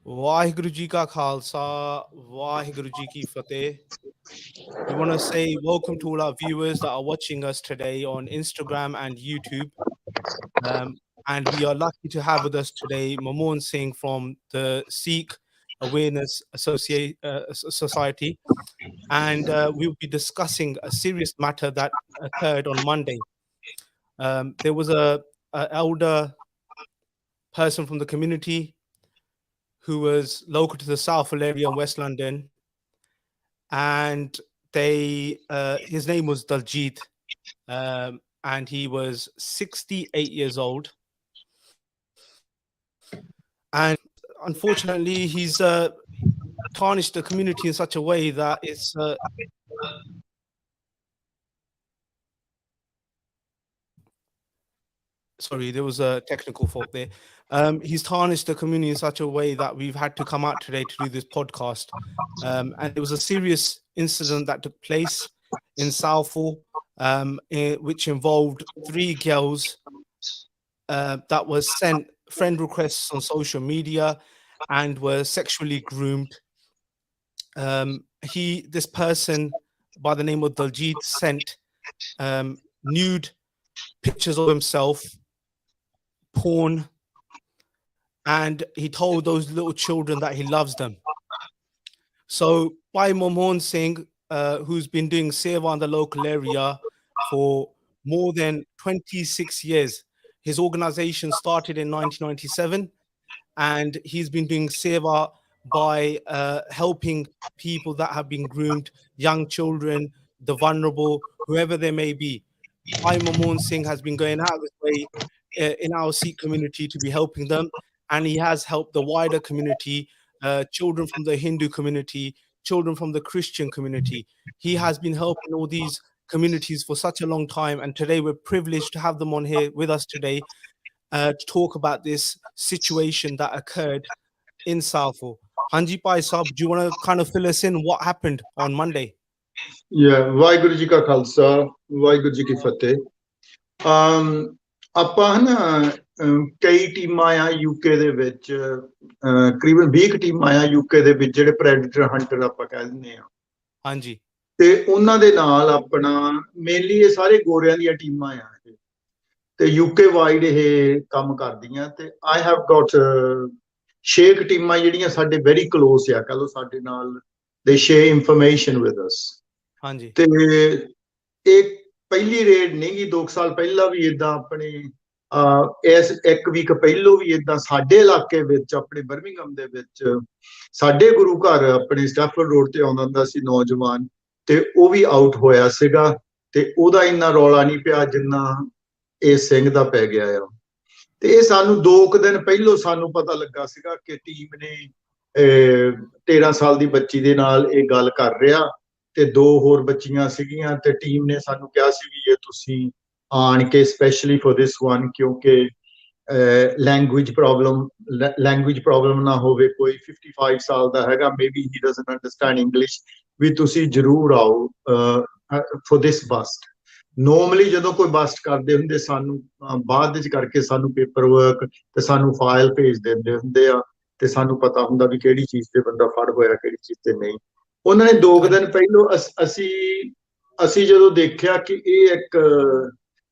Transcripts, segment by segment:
Waheguru Ji Ka Khalsa, Waheguru Ji Ki Fateh. We want to say welcome to all our viewers that are watching us today on Instagram and YouTube. And we are lucky to have with us today Mohan Singh from the Sikh Awareness Society. And we'll be discussing a serious matter that occurred on Monday. There was a elder person from the community who was local to the Southall area in West London, and his name was Daljit, and he was 68 years old, and unfortunately he's tarnished the community in such a way that it's sorry, there was a technical fault there. He's tarnished the community in such a way that we've had to come out today to do this podcast. And it was a serious incident that took place in Southall, which involved 3 girls that were sent friend requests on social media and were sexually groomed. This person by the name of Daljit sent nude pictures of himself, porn, and he told those little children that he loves them. So Bhai Mohan Singh, who's been doing seva in the local area for more than 26 years, his organization started in 1997, and he's been doing seva by helping people that have been groomed, young children, the vulnerable, whoever they may be. Bhai Mohan Singh has been going out of his way in our Sikh community to be helping them, and he has helped the wider community, children from the Hindu community, children from the Christian community. He has been helping all these communities for such a long time, and today we're privileged to have them on here with us today to talk about this situation that occurred in Southall. Hanji Bhai Sahab, do you want to kind of fill us in what happened on Monday? Yeah, Vaheguru Ji Ka Khalsa, Vaheguru Ji Ki Fateh. ਆਪਾਂ ਨਾ ਕਈ ਟੀਮਾਂ ਆ UK ਦੇ ਵਿੱਚ, ਤਕਰੀਬਨ 20 ਟੀਮਾਂ ਆ ਯੂਕੇ ਦੇ ਵਿੱਚ ਜਿਹੜੇ ਪ੍ਰੈਡੇਟਰ ਹੰਟਰ ਆਪਾਂ ਕਹਿ ਦਿੰਦੇ ਆ। ਹਾਂਜੀ। ਤੇ ਉਹਨਾਂ ਦੇ ਨਾਲ ਆਪਣਾ ਮੇਨਲੀ ਇਹ ਸਾਰੇ ਗੋਰਿਆਂ ਦੀਆਂ ਟੀਮਾਂ ਆ ਤੇ ਯੂਕੇ ਵਾਈਡ ਇਹ ਕੰਮ ਕਰਦੀਆਂ। ਤੇ ਆਈ ਹੈਵ ਗਾਟ 6 ਟੀਮਾਂ ਜਿਹੜੀਆਂ ਸਾਡੇ ਵੈਰੀ ਕਲੋਜ਼ ਆ, ਕਹ ਲਓ ਸਾਡੇ ਨਾਲ, ਦੇ ਸ਼ੇਅਰ ਇਨਫੋਰਮੇਸ਼ਨ ਵਿਦ ਅਸ। ਹਾਂਜੀ। ਤੇ ਇਹ ਪਹਿਲੀ ਰੇਡ ਨਹੀਂ ਗੀ, 2 ਸਾਲ ਪਹਿਲਾਂ ਵੀ ਏਦਾਂ ਆਪਣੇ ਇਸ 1 ਵੀਕ ਪਹਿਲੋਂ ਵੀ ਏਦਾਂ ਸਾਡੇ ਇਲਾਕੇ ਵਿੱਚ, ਆਪਣੇ ਬਰਮਿੰਘਮ ਦੇ ਵਿੱਚ, ਸਾਡੇ ਗੁਰੂ ਘਰ ਆਪਣੇ ਸਟੈਫਰਡ ਰੋਡ ਤੇ ਆਉਂਦਾ ਹੁੰਦਾ ਸੀ ਨੌਜਵਾਨ, ਤੇ ਉਹ ਵੀ ਆਊਟ ਹੋਇਆ ਸੀਗਾ। ਤੇ ਉਹਦਾ ਇੰਨਾ ਰੌਲਾ ਨਹੀਂ ਪਿਆ ਜਿੰਨਾ ਇਹ ਸਿੰਘ ਦਾ ਪੈ ਗਿਆ ਆ। ਤੇ ਇਹ ਸਾਨੂੰ 2 ਦਿਨ ਪਹਿਲੋਂ ਸਾਨੂੰ ਪਤਾ ਲੱਗਾ ਸੀਗਾ ਕਿ ਟੀਮ ਨੇ 13 ਸਾਲ ਦੀ ਬੱਚੀ ਦੇ ਨਾਲ ਇਹ ਗੱਲ ਕਰ ਰਿਹਾ, ਤੇ 2 ਹੋਰ ਬੱਚੀਆਂ ਸੀਗੀਆਂ। ਤੇ ਟੀਮ ਨੇ ਸਾਨੂੰ ਕਿਹਾ ਸੀ ਵੀ ਇਹ ਤੁਸੀਂ ਆਣ ਕੇ ਸਪੈਸ਼ਲੀ ਫॉर ਦਿਸ ਵਨ, ਕਿਉਂਕਿ ਲੈਂਗੁਏਜ ਪ੍ਰੋਬਲਮ ਨਾ ਹੋਵੇ, ਕੋਈ 55 ਸਾਲ ਦਾ ਹੈਗਾ, maybe he doesn't understand English, ਵੀ ਤੁਸੀਂ ਜ਼ਰੂਰ ਆਓ ਫॉर ਦਿਸ ਬਸਟ। ਨੋਰਮਲੀ ਜਦੋਂ ਕੋਈ ਬਸਟ ਕਰਦੇ ਹੁੰਦੇ ਸਾਨੂੰ ਬਾਅਦ ਵਿੱਚ ਕਰਕੇ ਸਾਨੂੰ ਪੇਪਰ ਵਰਕ ਤੇ ਸਾਨੂੰ ਫਾਈਲ ਭੇਜ ਦਿੰਦੇ ਹੁੰਦੇ ਆ, ਤੇ ਸਾਨੂੰ ਪਤਾ ਹੁੰਦਾ ਵੀ ਕਿਹੜੀ ਚੀਜ਼ ਤੇ ਬੰਦਾ ਫੜ ਹੋਇਆ, ਕਿਹੜੀ ਚੀਜ਼ ਤੇ ਨਹੀਂ। ਉਹਨਾਂ ਨੇ 2 ਦਿਨ ਪਹਿਲੋਂ ਅਸੀਂ ਜਦੋਂ ਦੇਖਿਆ ਕਿ ਇਹ ਇੱਕ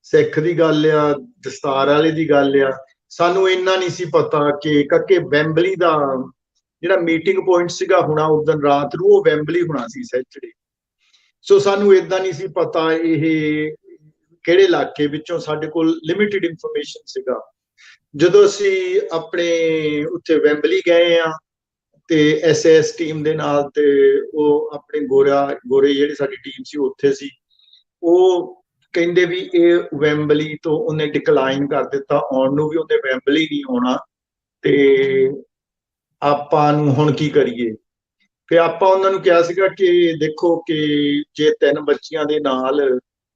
ਸਿੱਖ ਦੀ ਗੱਲ ਆ, ਦਸਤਾਰ ਵਾਲੇ ਦੀ ਗੱਲ ਆ, ਸਾਨੂੰ ਇੰਨਾ ਨਹੀਂ ਸੀ ਪਤਾ ਕਿ ਵੈਂਬਲੀ ਦਾ ਜਿਹੜਾ ਮੀਟਿੰਗ ਪੁਆਇੰਟ ਸੀਗਾ ਹੋਣਾ ਉਸ ਦਿਨ ਰਾਤ ਨੂੰ, ਉਹ ਵੈਂਬਲੀ ਹੋਣਾ ਸੀ ਸੈਚਰਡੇ। ਸੋ ਸਾਨੂੰ ਏਦਾਂ ਨਹੀਂ ਸੀ ਪਤਾ ਇਹ ਕਿਹੜੇ ਇਲਾਕੇ ਵਿੱਚੋਂ, ਸਾਡੇ ਕੋਲ ਲਿਮਿਟਿਡ ਇਨਫੋਰਮੇਸ਼ਨ ਸੀਗਾ। ਜਦੋਂ ਅਸੀਂ ਆਪਣੇ ਉੱਥੇ ਵੈਂਬਲੀ ਗਏ ਆ ਤੇ SAS ਟੀਮ ਦੇ ਨਾਲ, ਤੇ ਉਹ ਆਪਣੇ ਗੋਰੇ ਜਿਹੜੀ ਸਾਡੀ ਟੀਮ ਸੀ ਉੱਥੇ ਸੀ, ਉਹ ਕਹਿੰਦੇ ਵੀ ਇਹ ਵੈਂਬਲੀ ਤੋਂ ਉਹਨੇ ਡਿਕਲਾਈਨ ਕਰ ਦਿੱਤਾ ਆਉਣ ਨੂੰ, ਵੀ ਉਹਨੇ ਵੈਂਬਲੀ ਨਹੀਂ ਆਉਣਾ, ਤੇ ਆਪਾਂ ਨੂੰ ਹੁਣ ਕੀ ਕਰੀਏ। ਫਿਰ ਆਪਾਂ ਉਹਨਾਂ ਨੂੰ ਕਿਹਾ ਸੀਗਾ ਕਿ ਦੇਖੋ ਕਿ ਜੇ 3 ਬੱਚੀਆਂ ਦੇ ਨਾਲ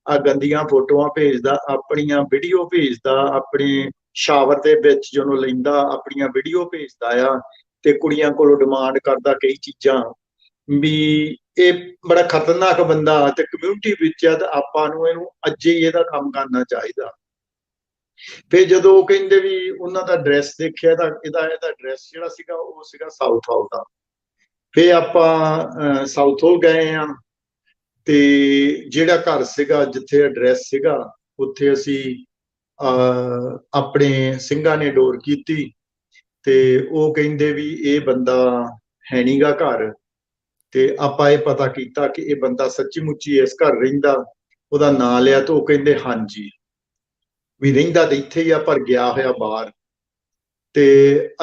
ਆ ਗੰਦੀਆਂ ਫੋਟੋਆਂ ਭੇਜਦਾ, ਆਪਣੀਆਂ ਵੀਡੀਓ ਭੇਜਦਾ, ਆਪਣੇ ਸ਼ਾਵਰ ਦੇ ਵਿੱਚ ਜਦੋਂ ਲੈਂਦਾ ਆਪਣੀਆਂ ਵੀਡੀਓ ਭੇਜਦਾ ਆ, ਤੇ ਕੁੜੀਆਂ ਕੋਲੋਂ ਡਿਮਾਂਡ ਕਰਦਾ ਕਈ ਚੀਜ਼ਾਂ, ਵੀ ਇਹ ਬੜਾ ਖਤਰਨਾਕ ਬੰਦਾ ਤੇ ਕਮਿਊਨਿਟੀ ਵਿੱਚ ਆ, ਤੇ ਆਪਾਂ ਨੂੰ ਇਹਨੂੰ ਅੱਜੇ ਹੀ ਇਹਦਾ ਕੰਮ ਕਰਨਾ ਚਾਹੀਦਾ। ਫਿਰ ਜਦੋਂ ਉਹ ਕਹਿੰਦੇ ਵੀ ਉਹਨਾਂ ਦਾ ਐਡਰੈਸ ਦੇਖਿਆ ਤਾਂ ਇਹਦਾ ਐਡਰੈਸ ਜਿਹੜਾ ਸੀਗਾ ਉਹ ਸੀਗਾ ਸਾਊਥ ਹਾਲ ਦਾ। ਫਿਰ ਆਪਾਂ ਸਾਊਥ ਹਾਲ ਗਏ ਆ, ਤੇ ਜਿਹੜਾ ਘਰ ਸੀਗਾ ਜਿੱਥੇ ਐਡਰੈਸ ਸੀਗਾ ਉੱਥੇ ਅਸੀਂ ਆਪਣੇ ਸਿੰਘਾਂ ਨੇ ਡੋਰ ਕੀਤੀ, ਤੇ ਉਹ ਕਹਿੰਦੇ ਵੀ ਇਹ ਬੰਦਾ ਹੈ ਨੀਗਾ ਘਰ। ਤੇ ਆਪਾਂ ਇਹ ਪਤਾ ਕੀਤਾ ਕਿ ਇਹ ਬੰਦਾ ਸੱਚੀ ਮੁੱਚੀ ਇਸ ਘਰ ਰਹਿੰਦਾ, ਉਹਦਾ ਨਾਂ ਲਿਆ ਤਾਂ ਉਹ ਕਹਿੰਦੇ ਹਾਂਜੀ ਵੀ ਰਹਿੰਦਾ ਤੇ ਇੱਥੇ ਹੀ ਆ ਪਰ ਗਿਆ ਹੋਇਆ ਬਾਹਰ। ਤੇ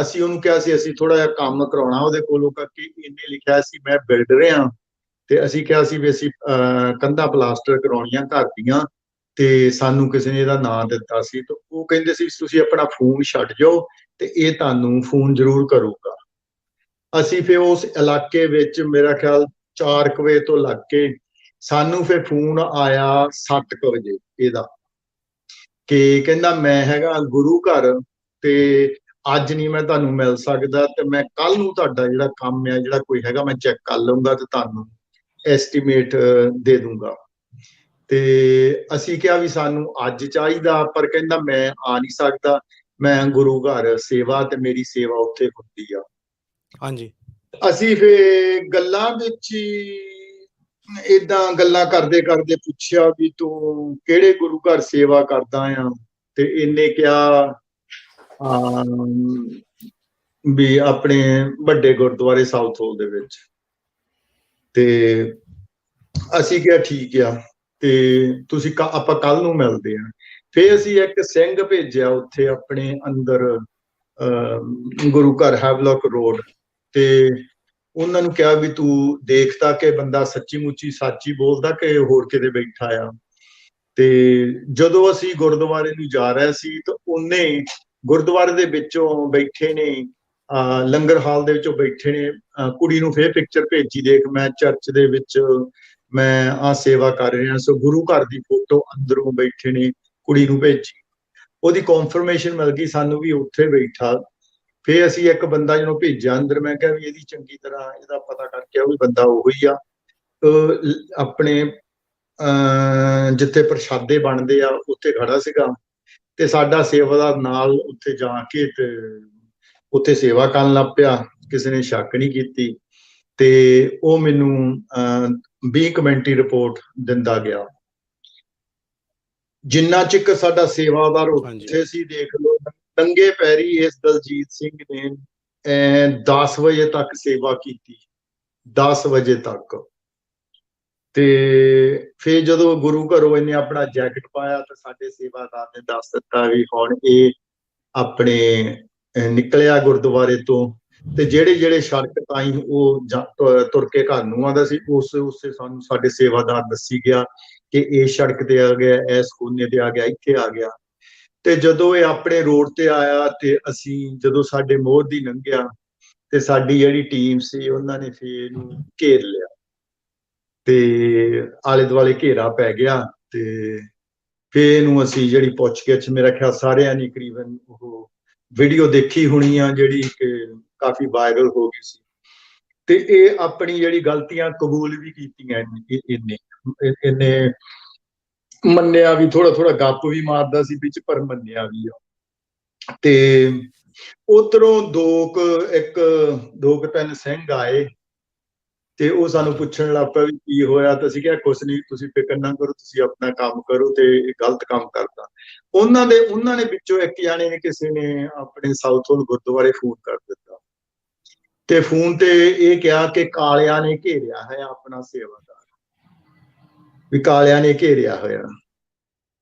ਅਸੀਂ ਉਹਨੂੰ ਕਿਹਾ ਸੀ ਅਸੀਂ ਥੋੜਾ ਜਿਹਾ ਕੰਮ ਕਰਾਉਣਾ ਉਹਦੇ ਕੋਲੋਂ, ਕਰਕੇ ਇਹਨੇ ਲਿਖਿਆ ਸੀ ਮੈਂ ਬਿਲਡਰ ਆ, ਤੇ ਅਸੀਂ ਕਿਹਾ ਸੀ ਵੀ ਅਸੀਂ ਕੰਧਾਂ ਪਲਾਸਟਰ ਕਰਾਉਣੀਆਂ ਘਰ ਦੀਆਂ, ਤੇ ਸਾਨੂੰ ਕਿਸੇ ਨੇ ਇਹਦਾ ਨਾਂ ਦਿੱਤਾ ਸੀ। ਤੇ ਉਹ ਕਹਿੰਦੇ ਸੀ ਤੁਸੀਂ ਆਪਣਾ ਫੋਨ ਛੱਡ ਜਾਓ ਤੇ ਇਹ ਤੁਹਾਨੂੰ ਫੋਨ ਜ਼ਰੂਰ ਕਰੂਗਾ। ਅਸੀਂ ਫਿਰ ਉਸ ਇਲਾਕੇ ਵਿੱਚ ਮੇਰਾ ਖਿਆਲ 4 ਵਜੇ ਤੋਂ ਲੱਗ ਕੇ ਸਾਨੂੰ ਫਿਰ ਫੋਨ ਆਇਆ 7 ਵਜੇ ਇਹਦਾ, ਕਿ ਕਹਿੰਦਾ ਮੈਂ ਹੈਗਾ ਗੁਰੂ ਘਰ ਤੇ ਅੱਜ ਨਹੀਂ ਮੈਂ ਤੁਹਾਨੂੰ ਮਿਲ ਸਕਦਾ, ਤੇ ਮੈਂ ਕੱਲ ਨੂੰ ਤੁਹਾਡਾ ਜਿਹੜਾ ਕੰਮ ਹੈ ਜਿਹੜਾ ਕੋਈ ਹੈਗਾ ਮੈਂ ਚੈੱਕ ਕਰ ਲਊਂਗਾ ਤੇ ਤੁਹਾਨੂੰ ਐਸਟੀਮੇਟ ਦੇ ਦੂੰਗਾ। ਤੇ ਅਸੀਂ ਕਿਹਾ ਵੀ ਸਾਨੂੰ ਅੱਜ ਚਾਹੀਦਾ, ਪਰ ਕਹਿੰਦਾ ਮੈਂ ਆ ਨਹੀਂ ਸਕਦਾ, ਮੈਂ ਗੁਰੂ ਘਰ ਸੇਵਾ ਤੇ ਮੇਰੀ ਸੇਵਾ ਉੱਥੇ ਹੁੰਦੀ ਆ। ਹਾਂਜੀ। ਅਸੀਂ ਫੇ ਗੱਲਾਂ ਵਿੱਚ ਏਦਾਂ ਗੱਲਾਂ ਕਰਦੇ ਕਰਦੇ ਪੁੱਛਿਆ ਵੀ ਤੂੰ ਕਿਹੜੇ ਗੁਰੂ ਘਰ ਸੇਵਾ ਕਰਦਾ ਆ, ਤੇ ਇਹਨੇ ਕਿਹਾ ਵੀ ਆਪਣੇ ਵੱਡੇ ਗੁਰਦੁਆਰੇ ਸਾਊਥ ਹਾਲ ਦੇ ਵਿੱਚ। ਤੇ ਅਸੀਂ ਕਿਹਾ ਠੀਕ ਆ, ਤੇ ਤੁਸੀਂ ਆਪਾਂ ਕੱਲ ਨੂੰ ਮਿਲਦੇ ਆ। ਫੇਰ ਅਸੀਂ ਇੱਕ ਸਿੰਘ ਭੇਜਿਆ ਉੱਥੇ ਆਪਣੇ ਅੰਦਰ ਗੁਰੂ ਘਰ ਹੈਵਲੌਕ ਰੋਡ, ਤੇ ਉਹਨਾਂ ਨੂੰ ਕਿਹਾ ਵੀ ਤੂੰ ਦੇਖਦਾ ਕਿ ਬੰਦਾ ਸੱਚੀ ਮੁੱਚੀ ਸੱਚ ਹੀ ਬੋਲਦਾ ਕਿ ਹੋਰ ਕਿਤੇ ਬੈਠਾ ਆ। ਤੇ ਜਦੋਂ ਅਸੀਂ ਗੁਰਦੁਆਰੇ ਨੂੰ ਜਾ ਰਹੇ ਸੀ ਤਾਂ ਉਹਨੇ ਗੁਰਦੁਆਰੇ ਦੇ ਵਿੱਚੋਂ ਬੈਠੇ ਨੇ, ਲੰਗਰ ਹਾਲ ਦੇ ਵਿੱਚੋਂ ਬੈਠੇ ਨੇ, ਕੁੜੀ ਨੂੰ ਫੇਰ ਪਿਕਚਰ ਭੇਜੀ, ਦੇਖ ਮੈਂ ਚਰਚ ਦੇ ਵਿੱਚ ਮੈਂ ਸੇਵਾ ਕਰ ਰਿਹਾ। ਸੋ ਗੁਰੂ ਘਰ ਦੀ ਫੋਟੋ ਅੰਦਰੋਂ ਬੈਠੇ ਨੇ, ਕੁੜੀ ਨੂੰ ਭੇਜੀ। ਉਹਦੀ ਕਨਫਰਮੇਸ਼ਨ ਮਿਲ ਗਈ ਸਾਨੂੰ ਵੀ ਉੱਥੇ ਬੈਠਾ। ਫੇਰ ਅਸੀਂ ਇੱਕ ਬੰਦਾ ਜਿਹਨੂੰ ਭੇਜਿਆ ਅੰਦਰ, ਮੈਂ ਕਿਹਾ ਵੀ ਇਹਦੀ ਚੰਗੀ ਤਰ੍ਹਾਂ ਇਹਦਾ ਪਤਾ ਕਰਕੇ ਉਹ ਵੀ ਬੰਦਾ ਉਹੀ ਆ। ਆਪਣੇ ਜਿੱਥੇ ਪ੍ਰਸ਼ਾਦੇ ਬਣਦੇ ਆ ਉੱਥੇ ਖੜਾ ਸੀਗਾ, ਤੇ ਸਾਡਾ ਸੇਵਾਦਾਰ ਨਾਲ ਉੱਥੇ ਜਾ ਕੇ ਤੇ ਉੱਥੇ ਸੇਵਾ ਕਰਨ ਲੱਗ ਪਿਆ, ਕਿਸੇ ਨੇ ਸ਼ੱਕ ਨਹੀਂ ਕੀਤੀ। ਤੇ ਉਹ ਮੈਨੂੰ 20 ਮਿੰਟ ਦੀ ਰਿਪੋਰਟ ਦਿੰਦਾ ਗਿਆ। ਜਿੰਨਾ ਚਿਰ ਸਾਡਾ ਸੇਵਾਦਾਰ ਉੱਥੇ ਸੀ, ਦੇਖ ਲਓ ਨੰਗੇ ਪੈਰੀ ਇਸ ਦਲਜੀਤ ਸਿੰਘ ਨੇ 10 ਵਜੇ ਤੱਕ ਸੇਵਾ ਕੀਤੀ, 10 ਵਜੇ ਤੱਕ। ਤੇ ਫਿਰ ਜਦੋਂ ਗੁਰੂ ਘਰੋਂ ਇਹਨੇ ਆਪਣਾ ਜੈਕਟ ਪਾਇਆ ਤਾਂ ਸਾਡੇ ਸੇਵਾਦਾਰ ਨੇ ਦੱਸ ਦਿੱਤਾ ਵੀ ਹੁਣ ਇਹ ਆਪਣੇ ਨਿਕਲਿਆ ਗੁਰਦੁਆਰੇ ਤੋਂ, ਤੇ ਜਿਹੜੇ ਜਿਹੜੇ ਸੜਕ ਤਾਈਂ ਉਹ ਤੁਰ ਕੇ ਘਰ ਨੂੰ ਆਉਂਦਾ ਸੀ ਉਸੇ ਸਾਨੂੰ ਸਾਡੇ ਸੇਵਾਦਾਰ ਦੱਸੀ ਗਿਆ ਕਿ ਇਹ ਸੜਕ ਤੇ ਆ ਗਿਆ, ਇਸ ਕੋਨੇ ਤੇ ਆ ਗਿਆ, ਇੱਥੇ ਆ ਗਿਆ। ਤੇ ਜਦੋਂ ਇਹ ਆਪਣੇ ਰੋਡ ਤੇ ਆਇਆ ਤੇ ਅਸੀਂ ਜਦੋਂ ਸਾਡੇ ਮੋਹਰ ਦੀ ਲੰਘਿਆ ਤੇ ਸਾਡੀ ਜਿਹੜੀ ਟੀਮ ਸੀ ਉਹਨਾਂ ਨੇ ਫਿਰ ਇਹਨੂੰ ਘੇਰ ਲਿਆ, ਤੇ ਆਲੇ ਦੁਆਲੇ ਘੇਰਾ ਪੈ ਗਿਆ। ਤੇ ਫਿਰ ਇਹਨੂੰ ਅਸੀਂ ਜਿਹੜੀ ਪੁੱਛਗਿੱਛ, ਮੇਰਾ ਖਿਆਲ ਸਾਰਿਆਂ ਨੇ ਤਕਰੀਬਨ ਉਹ ਵੀਡੀਓ ਦੇਖੀ ਹੋਣੀ ਆ ਜਿਹੜੀ ਕਿ ਕਾਫੀ ਵਾਇਰਲ ਹੋ ਗਈ ਸੀ। ਤੇ ਇਹ ਆਪਣੀ ਜਿਹੜੀ ਗਲਤੀਆਂ ਕਬੂਲ ਵੀ ਕੀਤੀਆਂ ਇਹਨੇ ਮੰਨਿਆ ਵੀ, ਥੋੜਾ ਥੋੜਾ ਗੱਪ ਵੀ ਮਾਰਦਾ ਸੀ ਵਿੱਚ, ਪਰ ਮੰਨਿਆ ਵੀ ਆ। ਤੇ ਉਧਰੋਂ ਦੋ ਕੁ ਤਿੰਨ ਸਿੰਘ ਆਏ ਤੇ ਉਹ ਸਾਨੂੰ ਪੁੱਛਣ ਲੱਗ ਪਿਆ ਵੀ ਕੀ ਹੋਇਆ। ਤਾਂ ਅਸੀਂ ਕਿਹਾ ਕੁਛ ਨਹੀਂ, ਤੁਸੀਂ ਫਿਕਰ ਨਾ ਕਰੋ, ਤੁਸੀਂ ਆਪਣਾ ਕੰਮ ਕਰੋ, ਤੇ ਇਹ ਗਲਤ ਕੰਮ ਕਰਦਾ। ਉਹਨਾਂ ਨੇ ਵਿੱਚੋਂ ਇੱਕ ਜਾਣੇ ਨੇ ਕਿਸੇ ਨੇ ਆਪਣੇ ਸਾਊਥ ਹਾਲ ਗੁਰਦੁਆਰੇ ਫੋਨ ਕਰ ਦਿੱਤਾ, ਤੇ ਫੋਨ ਤੇ ਇਹ ਕਿਹਾ ਕਿ ਕਾਲਿਆਂ ਨੇ ਘੇਰਿਆ ਹੈ ਆਪਣਾ ਸੇਵਾਦਾਰ, ਵੀ ਕਾਲਿਆਂ ਨੇ ਘੇਰਿਆ ਹੋਇਆ।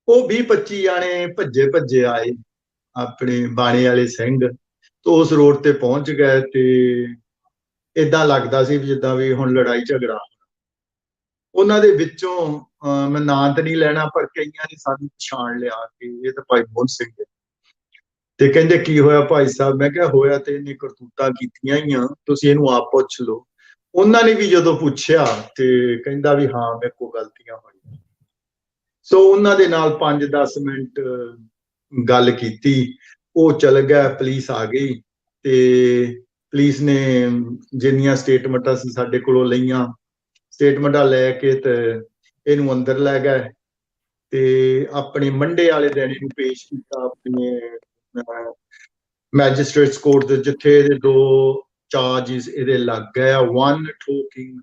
ਉਹ 20-25 ਜਾਣੇ ਭੱਜੇ ਭੱਜੇ ਆਏ ਆਪਣੇ ਬਾਣੇ ਵਾਲੇ ਸਿੰਘ, ਤੇ ਉਸ ਰੋਡ ਤੇ ਪਹੁੰਚ ਗਏ। ਤੇ ਏਦਾਂ ਲੱਗਦਾ ਸੀ ਜਿੱਦਾਂ ਵੀ ਹੁਣ ਲੜਾਈ ਝਗੜਾ। ਉਹਨਾਂ ਦੇ ਵਿੱਚੋਂ ਮੈਂ ਨਾਂ ਤਾਂ ਨਹੀਂ ਲੈਣਾ, ਪਰ ਕਈਆਂ ਨੇ ਸਾਨੂੰ ਪਛਾਣ ਲਿਆ ਕਿ ਇਹ ਤਾਂ ਭਾਈ ਮੋਹਨ ਸਿੰਘ ਹੈ। ਤੇ ਕਹਿੰਦੇ ਕੀ ਹੋਇਆ ਭਾਈ ਸਾਹਿਬ? ਮੈਂ ਕਿਹਾ ਹੋਇਆ ਤੇ ਇਹਨੇ ਕਰਤੂਤਾਂ ਕੀਤੀਆਂ ਹੀ ਆ, ਤੁਸੀਂ ਇਹਨੂੰ ਆਪ ਪੁੱਛ ਲਓ। ਉਹਨਾਂ ਨੇ ਵੀ ਜਦੋਂ ਪੁੱਛਿਆ ਤੇ ਕਹਿੰਦਾ ਵੀ ਹਾਂ ਮੇਰੇ ਕੋਲ ਗਲਤੀਆਂ ਹੋਈਆਂ। ਸੋ ਉਹਨਾਂ ਦੇ ਨਾਲ 5-10 ਮਿੰਟ ਗੱਲ ਕੀਤੀ, ਉਹ ਚਲ ਗਿਆ, ਪੁਲਿਸ ਆ ਗਈ। ਤੇ ਪੁਲਿਸ ਨੇ ਜਿੰਨੀਆਂ ਸਟੇਟਮੈਂਟਾਂ ਸੀ ਸਾਡੇ ਕੋਲੋਂ ਲਈਆਂ, ਸਟੇਟਮੈਂਟਾਂ ਲੈ ਕੇ ਤੇ ਇਹਨੂੰ ਅੰਦਰ ਲੈ ਗਏ। ਤੇ ਆਪਣੇ ਮੰਡੇ ਵਾਲੇ ਦਿਨ ਇਹਨੂੰ ਪੇਸ਼ ਕੀਤਾ ਆਪਣੇ ਮੈਜਿਸਟ੍ਰੇਟਸ ਕੋਰਟ ਦੇ, ਜਿੱਥੇ ਇਹਦੇ 2 ਚਾਰजेस ਇਹਦੇ ਲੱਗ ਗਏ ਆ। 1 talking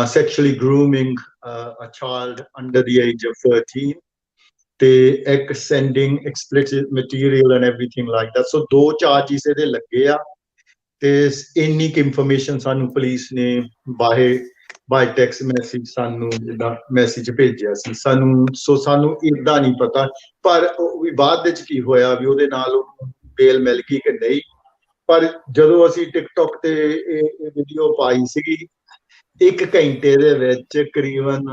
sexually grooming a child under the age of 13 ਤੇ ਇੱਕ sending explicit material and everything like that। So 2 charges ਇਹਦੇ ਲੱਗੇ ਆ ਤੇ ਇੰਨੀ ਕੁ ਇਨਫੋਰਮੇਸ਼ਨ ਸਾਨੂੰ ਪੁਲਿਸ ਨੇ ਬਾਏ ਟੈਕਸਟ ਮੈਸੇਜ ਸਾਨੂੰ ਜਿੱਦਾਂ ਮੈਸੇਜ ਭੇਜਿਆ ਸੀ ਸਾਨੂੰ। ਸੋ ਸਾਨੂੰ ਏਦਾਂ ਨਹੀਂ ਪਤਾ, ਪਰ ਉਹ ਵੀ ਬਾਅਦ ਵਿੱਚ ਕੀ ਹੋਇਆ ਵੀ ਉਹਦੇ ਨਾਲ ਉਹਨੂੰ ਬੇਲ ਮਿਲ ਗਈ ਕਿ ਨਹੀਂ। ਪਰ ਜਦੋਂ ਅਸੀਂ ਟਿਕਟੋਕ ਤੇ ਇਹ ਵੀਡੀਓ ਪਾਈ ਸੀਗੀ, 1 ਘੰਟੇ ਦੇ ਵਿੱਚ ਕਰੀਬਨ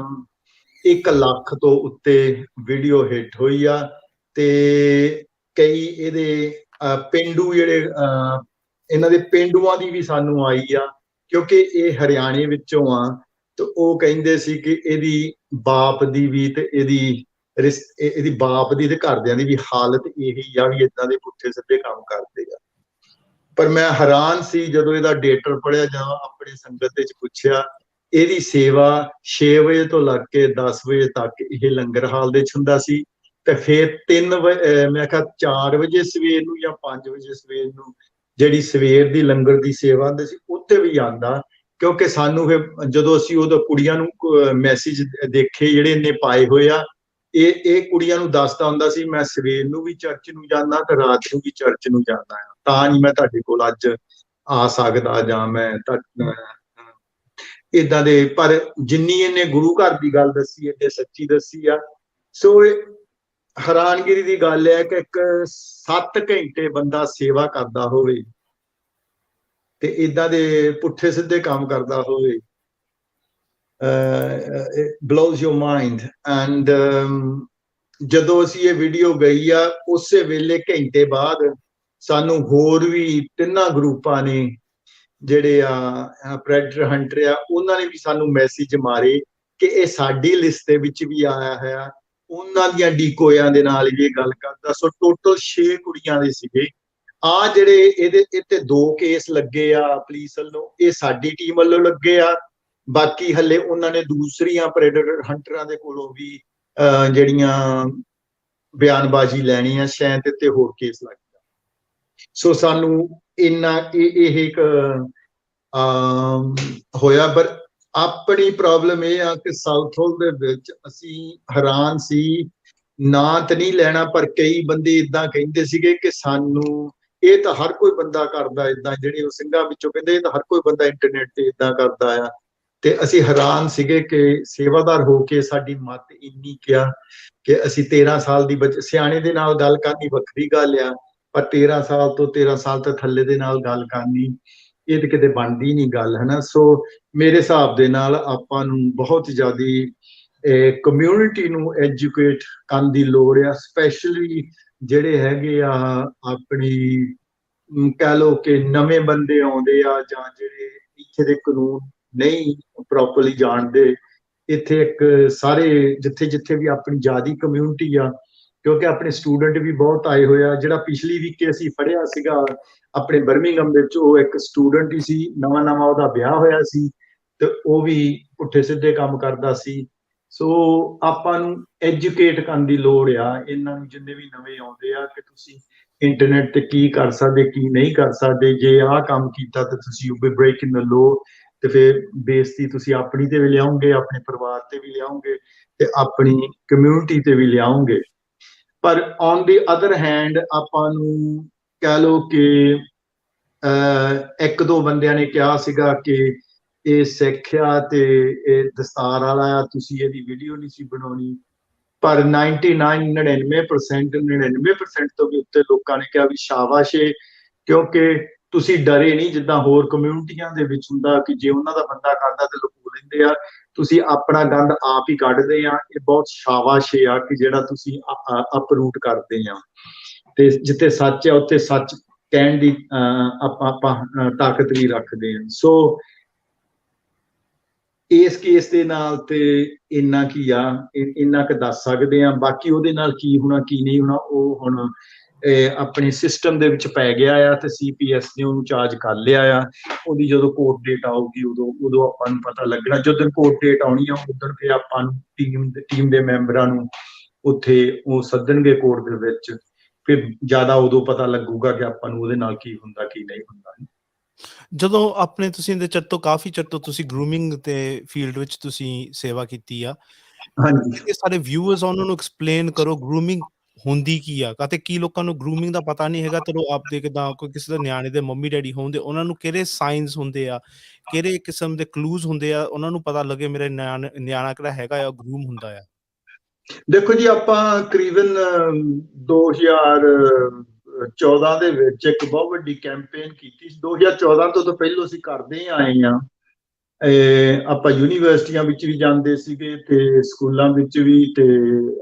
1 ਲੱਖ ਤੋਂ ਉੱਤੇ ਵੀਡੀਓ ਹਿੱਟ ਹੋਈ ਆ। ਤੇ ਕਈ ਇਹਦੇ ਪੇਂਡੂ ਜਿਹੜੇ ਇਹਨਾਂ ਦੇ ਪੇਂਡੂਆਂ ਦੀ ਵੀ ਸਾਨੂੰ ਆਈ ਆ, ਕਿਉਂਕਿ ਇਹ ਹਰਿਆਣੇ ਵਿੱਚੋਂ ਆ। ਤੇ ਉਹ ਕਹਿੰਦੇ ਸੀ ਕਿ ਇਹਦੀ ਬਾਪ ਦੀ ਵੀ ਤੇ ਇਹਦੀ ਬਾਪ ਦੀ ਤੇ ਘਰਦਿਆਂ ਦੀ ਵੀ ਹਾਲਤ ਇਹੀ ਆ ਵੀ ਇਦਾਂ ਦੇ ਪੁੱਠੇ ਸਿੱਧੇ ਕੰਮ ਕਰਦੇ ਆ। ਪਰ ਮੈਂ ਹੈਰਾਨ ਸੀ ਜਦੋਂ ਇਹਦਾ ਡੇਟਰ ਪੜਿਆ ਜਾਂ ਆਪਣੀ ਸੰਗਤ ਵਿੱਚ ਪੁੱਛਿਆ। ਇਹਦੀ ਸੇਵਾ 6 ਵਜੇ ਤੋਂ ਲੱਗ ਕੇ 10 ਵਜੇ ਤੱਕ ਇਹ ਲੰਗਰ ਹਾਲ ਦੇ ਵਿੱਚ ਹੁੰਦਾ ਸੀ, ਤੇ ਫਿਰ 3 ਵਜੇ ਮੈਂ ਕਿਹਾ 4 ਵਜੇ ਸਵੇਰ ਨੂੰ ਜਾਂ 5 ਵਜੇ ਸਵੇਰ ਨੂੰ ਜਿਹੜੀ ਸਵੇਰ ਦੀ ਲੰਗਰ ਦੀ ਸੇਵਾ ਹੁੰਦੀ ਸੀ ਉੱਥੇ ਵੀ ਆਉਂਦਾ। ਕਿਉਂਕਿ ਸਾਨੂੰ ਫਿਰ ਜਦੋਂ ਅਸੀਂ ਉਦੋਂ ਕੁੜੀਆਂ ਨੂੰ ਮੈਸੇਜ ਦੇਖੇ ਜਿਹੜੇ ਇਹਨੇ ਪਾਏ ਹੋਏ ਆ, ਇਹ ਕੁੜੀਆਂ ਨੂੰ ਦੱਸਦਾ ਹੁੰਦਾ ਸੀ ਮੈਂ ਸਵੇਰ ਨੂੰ ਵੀ ਚਰਚ ਨੂੰ ਜਾਂਦਾ ਤੇ ਰਾਤ ਨੂੰ ਵੀ ਚਰਚ ਨੂੰ ਜਾਂਦਾ ਆ, ਤਾਂ ਨਹੀਂ ਮੈਂ ਤੁਹਾਡੇ ਕੋਲ ਅੱਜ ਆ ਸਕਦਾ ਜਾਂ ਮੈਂ ਏਦਾਂ ਦੇ। ਪਰ ਜਿੰਨੀ ਇਹਨੇ ਗੁਰੂ ਘਰ ਦੀ ਗੱਲ ਦੱਸੀ ਇਹਨੇ ਸੱਚੀ ਦੱਸੀ ਆ। ਸੋ ਇਹ ਹੈਰਾਨਗੀ ਦੀ ਗੱਲ ਹੈ ਕਿ ਇੱਕ 7 ਘੰਟੇ ਬੰਦਾ ਸੇਵਾ ਕਰਦਾ ਹੋਵੇ ਤੇ ਏਦਾਂ ਦੇ ਪੁੱਠੇ ਸਿੱਧੇ ਕੰਮ ਕਰਦਾ ਹੋਵੇ। it blows your mind। and ਜਦੋਂ ਅਸੀਂ ਇਹ ਵੀਡੀਓ ਗਈ ਆ ਉਸੇ ਵੇਲੇ ਘੰਟੇ ਬਾਅਦ ਸਾਨੂੰ ਹੋਰ ਵੀ 3 ਗਰੁੱਪਾਂ ਨੇ ਜਿਹੜੇ ਆ ਪ੍ਰੈਡੇਟਰ ਹੰਟਰ ਆ, ਉਹਨਾਂ ਨੇ ਵੀ ਸਾਨੂੰ ਮੈਸੇਜ ਮਾਰੇ ਕਿ ਇਹ ਸਾਡੀ ਲਿਸਟ ਦੇ ਵਿੱਚ ਵੀ ਆਇਆ ਹੈ, ਉਹਨਾਂ ਦੀਆਂ ਡੀਕੋਆਂ ਦੇ ਨਾਲ ਵੀ ਇਹ ਗੱਲ ਕਰਦਾ। ਸੋ ਟੋਟਲ 6 ਕੁੜੀਆਂ ਦੇ ਸੀਗੇ ਆ ਜਿਹੜੇ ਇਹਦੇ ਤੇ 2 ਕੇਸ ਲੱਗੇ ਆ ਪੁਲਿਸ ਵੱਲੋਂ, ਇਹ ਸਾਡੀ ਟੀਮ ਵੱਲੋਂ ਲੱਗੇ ਆ। ਬਾਕੀ ਹਲੇ ਉਹਨਾਂ ਨੇ ਦੂਸਰੀਆਂ ਪ੍ਰੈਡੇਟਰ ਹੰਟਰਾਂ ਦੇ ਕੋਲੋਂ ਵੀ ਜਿਹੜੀਆਂ ਬਿਆਨਬਾਜ਼ੀ ਲੈਣੀ ਆ, ਸ਼ਾਇਦ ਤੇ ਹੋਰ ਕੇਸ ਲੱਗ ਗਿਆ। ਸੋ ਸਾਨੂੰ ਇੰਨਾ ਇਹ ਇੱਕ ਹੋਇਆ। ਪਰ ਆਪਣੀ ਪ੍ਰੋਬਲਮ ਇਹ ਆ ਕਿ ਸਾਊਥ ਹਾਲ ਦੇ ਵਿੱਚ ਅਸੀਂ ਹੈਰਾਨ ਸੀ, ਨਾਂ ਤਾਂ ਨਹੀਂ ਲੈਣਾ, ਪਰ ਕਈ ਬੰਦੇ ਏਦਾਂ ਕਹਿੰਦੇ ਸੀਗੇ ਕਿ ਸਾਨੂੰ ਇਹ ਤਾਂ ਹਰ ਕੋਈ ਬੰਦਾ ਕਰਦਾ ਏਦਾਂ, ਜਿਹੜੇ ਉਹ ਸਿੰਘਾਂ ਵਿੱਚੋਂ ਕਹਿੰਦੇ ਇਹ ਤਾਂ ਹਰ ਕੋਈ ਬੰਦਾ ਇੰਟਰਨੈਟ ਤੇ ਏਦਾਂ ਕਰਦਾ ਆ। ਤੇ ਅਸੀਂ ਹੈਰਾਨ ਸੀਗੇ ਕਿ ਸੇਵਾਦਾਰ ਹੋ ਕੇ ਸਾਡੀ ਮੱਤ ਇੰਨੀ ਕਿਹਾ ਕਿ ਅਸੀਂ 13 ਸਾਲ ਦੀ ਸਿਆਣੇ ਦੇ ਨਾਲ ਗੱਲ ਕਰਨੀ ਵੱਖਰੀ ਗੱਲ ਆ, ਪਰ 13 ਸਾਲ ਤੋਂ 13 ਸਾਲ ਤੋਂ ਥੱਲੇ ਦੇ ਨਾਲ ਗੱਲ ਕਰਨੀ ਇਹ ਤੇ ਕਿਤੇ ਬਣਦੀ ਨਹੀਂ ਗੱਲ, ਹੈ ਨਾ। ਸੋ ਮੇਰੇ ਹਿਸਾਬ ਦੇ ਨਾਲ ਆਪਾਂ ਨੂੰ ਬਹੁਤ ਜ਼ਿਆਦਾ ਕਮਿਊਨਿਟੀ ਨੂੰ ਐਜੂਕੇਟ ਕਰਨ ਦੀ ਲੋੜ ਆ, ਸਪੈਸ਼ਲੀ ਜਿਹੜੇ ਹੈਗੇ ਆ ਆਪਣੀ ਕਹਿ ਲਓ ਕਿ ਨਵੇਂ ਬੰਦੇ ਆਉਂਦੇ ਆ ਜਾਂ ਜਿਹੜੇ ਇੱਥੇ ਦੇ ਕਾਨੂੰਨ ਨਹੀਂ ਪ੍ਰੋਪਰਲੀ ਜਾਣਦੇ। ਇੱਥੇ ਇੱਕ ਸਾਰੇ ਜਿੱਥੇ ਜਿੱਥੇ ਵੀ ਆਪਣੀ ਜ਼ਿਆਦੀ ਕਮਿਊਨਿਟੀ ਆ, ਕਿਉਂਕਿ ਆਪਣੇ ਸਟੂਡੈਂਟ ਵੀ ਬਹੁਤ ਆਏ ਹੋਏ ਆ। ਜਿਹੜਾ ਪਿਛਲੀ ਵੀਕ ਅਸੀਂ ਫੜਿਆ ਸੀਗਾ ਆਪਣੇ ਬਰਮਿੰਘਮ ਵਿੱਚ, ਉਹ ਇੱਕ ਸਟੂਡੈਂਟ ਹੀ ਸੀ, ਨਵਾਂ ਉਹਦਾ ਵਿਆਹ ਹੋਇਆ ਸੀ ਤੇ ਉਹ ਵੀ ਪੁੱਠੇ ਸਿੱਧੇ ਕੰਮ ਕਰਦਾ ਸੀ। ਸੋ ਆਪਾਂ ਨੂੰ ਐਜੂਕੇਟ ਕਰਨ ਦੀ ਲੋੜ ਆ ਇਹਨਾਂ ਨੂੰ, ਜਿੰਨੇ ਵੀ ਨਵੇਂ ਆਉਂਦੇ ਆ, ਕਿ ਤੁਸੀਂ ਇੰਟਰਨੈਟ ਤੇ ਕੀ ਕਰ ਸਕਦੇ ਕੀ ਨਹੀਂ ਕਰ ਸਕਦੇ। ਜੇ ਆਹ ਕੰਮ ਕੀਤਾ ਤਾਂ ਤੁਸੀਂ ਬ੍ਰੇਕਿੰਗ ਦ ਲਾਅ, ਤੇ ਫਿਰ ਬੇਇੱਜ਼ਤੀ ਤੁਸੀਂ ਆਪਣੀ ਤੇ ਵੀ ਲਿਆਓਗੇ, ਆਪਣੇ ਪਰਿਵਾਰ ਤੇ ਵੀ ਲਿਆਓਗੇ ਤੇ ਆਪਣੀ ਕਮਿਊਨਿਟੀ ਤੇ ਵੀ ਲਿਆਓਗੇ। ਪਰ ਔਨ ਦੀ ਅਦਰ ਹੈਂਡ ਆਪਾਂ ਨੂੰ ਕਹਿ ਲਓ ਕਿ 1-2 ਬੰਦਿਆਂ ਨੇ ਕਿਹਾ ਸੀਗਾ ਕਿ ਇਹ ਸਿੱਖ ਆ ਤੇ ਇਹ ਦਸਤਾਰ ਵਾਲਾ ਆ, ਤੁਸੀਂ ਇਹਦੀ ਵੀਡੀਓ ਨਹੀਂ ਸੀ ਬਣਾਉਣੀ। ਪਰ 99% ਤੋਂ ਵੀ ਉੱਤੇ ਲੋਕਾਂ ਨੇ ਕਿਹਾ ਵੀ ਸ਼ਾਬਾਸ਼ ਏ, ਕਿਉਂਕਿ ਤੁਸੀਂ ਡਰੇ ਨਹੀਂ ਜਿੱਦਾਂ ਹੋਰ ਕਮਿਊਨਿਟੀਆਂ ਦੇ ਵਿੱਚ ਹੁੰਦਾ ਕਿ ਜੇ ਉਹਨਾਂ ਦਾ ਬੰਦਾ ਕਰਦਾ ਤੇ ਲੁਕੋ ਲੈਂਦੇ ਆ, ਤੁਸੀਂ ਆਪਣਾ ਗੰਦ ਆਪ ਹੀ ਕੱਢਦੇ ਆ। ਇਹ ਬਹੁਤ ਸ਼ਾਬਾਸ਼ ਏ ਆ ਕਿ ਜਿਹੜਾ ਤੁਸੀਂ ਅਪਰੂਟ ਕਰਦੇ ਆ, ਤੇ ਜਿੱਥੇ ਸੱਚ ਹੈ ਉੱਥੇ ਸੱਚ ਕਹਿਣ ਦੀ ਆਪਾਂ ਤਾਕਤ ਵੀ ਰੱਖਦੇ ਹਾਂ। ਸੋ ਇਸ ਕੇਸ ਦੇ ਨਾਲ ਤੇ ਇੰਨਾ ਕੀ ਆ, ਇੰਨਾ ਕੁ ਦੱਸ ਸਕਦੇ ਆ। ਬਾਕੀ ਉਹਦੇ ਨਾਲ ਕੀ ਹੋਣਾ ਕੀ ਨਹੀਂ ਹੋਣਾ ਉਹ ਹੁਣ ਆਪਣੇ ਸਿਸਟਮ ਦੇ ਵਿੱਚ ਪੈ ਗਿਆ ਆ, ਤੇ CPS ਨੇ ਉਹਨੂੰ ਚਾਰਜ ਕਰ ਲਿਆ ਆ। ਉਹਦੀ ਜਦੋਂ ਕੋਰਟ ਡੇਟ ਆਊਗੀ ਉਦੋਂ ਆਪਾਂ ਨੂੰ ਪਤਾ ਲੱਗਣਾ। ਜਦੋਂ ਕੋਰਟ ਡੇਟ ਆਉਣੀ ਆ ਉਦੋਂ ਫਿਰ ਆਪਾਂ ਨੂੰ ਟੀਮ ਦੇ ਮੈਂਬਰਾਂ ਨੂੰ ਉੱਥੇ ਉਹ ਸੱਦਣਗੇ ਕੋਰਟ ਦੇ ਵਿੱਚ, ਫਿਰ ਜ਼ਿਆਦਾ ਉਦੋਂ ਪਤਾ ਲੱਗੂਗਾ ਕਿ ਆਪਾਂ ਨੂੰ ਉਹਦੇ ਨਾਲ ਕੀ ਹੁੰਦਾ ਕੀ ਨਹੀਂ ਹੁੰਦਾ। ਜਦੋਂ ਆਪਣੇ ਤੁਸੀਂ ਇਹਦੇ ਚਿਰ ਤੋਂ ਕਾਫੀ ਚਿਰ ਤੋਂ ਤੁਸੀਂ ਗਰੂਮਿੰਗ ਤੇ ਫੀਲਡ ਵਿੱਚ ਤੁਸੀਂ ਸੇਵਾ ਕੀਤੀ ਆ, ਹਾਂਜੀ ਇਹ ਸਾਡੇ ਵਿਊਅਰਸ ਉਹਨਾਂ ਨੂੰ ਐਕਸਪਲੇਨ ਕਰੋ ਗਰੂਮਿੰਗ ਹੁੰਦੀ ਕੀ ਆ, ਅਤੇ ਕੀ ਲੋਕਾਂ ਨੂੰ ਗਰੂਮਿੰਗ ਦਾ ਪਤਾ ਨਹੀਂ ਹੈਗਾ। ਚਲੋ ਆਪਦੇ ਕਿੱਦਾਂ ਕੋਈ ਕਿਸੇ ਦੇ ਨਿਆਣੇ ਦੇ ਮੰਮੀ ਡੈਡੀ ਹੋਣ ਦੇ, ਉਹਨਾਂ ਨੂੰ ਕਿਹੜੇ ਸਾਈਨਸ ਹੁੰਦੇ ਆ, ਕਿਹੜੇ ਕਿਸਮ ਦੇ ਕਲੂਜ਼ ਹੁੰਦੇ ਆ, ਉਹਨਾਂ ਨੂੰ ਪਤਾ ਲੱਗੇ ਮੇਰੇ ਨਿਆਣਾ ਕਿਹੜਾ ਹੈਗਾ ਆ ਗਰੂਮ ਹੁੰਦਾ ਆ। ਦੇਖੋ ਜੀ, ਆਪਾਂ ਤਕਰੀਬਨ 2014 ਦੇ ਵਿੱਚ ਇੱਕ ਬਹੁਤ ਵੱਡੀ ਕੈਂਪੇਨ ਕੀਤੀ ਸੀ। 2014 ਤੋਂ ਪਹਿਲਾਂ ਅਸੀਂ ਕਰਦੇ ਆਏ ਹਾਂ। ਆਪਾਂ ਯੂਨੀਵਰਸਿਟੀਆਂ ਵਿੱਚ ਵੀ ਜਾਂਦੇ ਸੀਗੇ ਤੇ ਸਕੂਲਾਂ ਵਿੱਚ ਵੀ, ਤੇ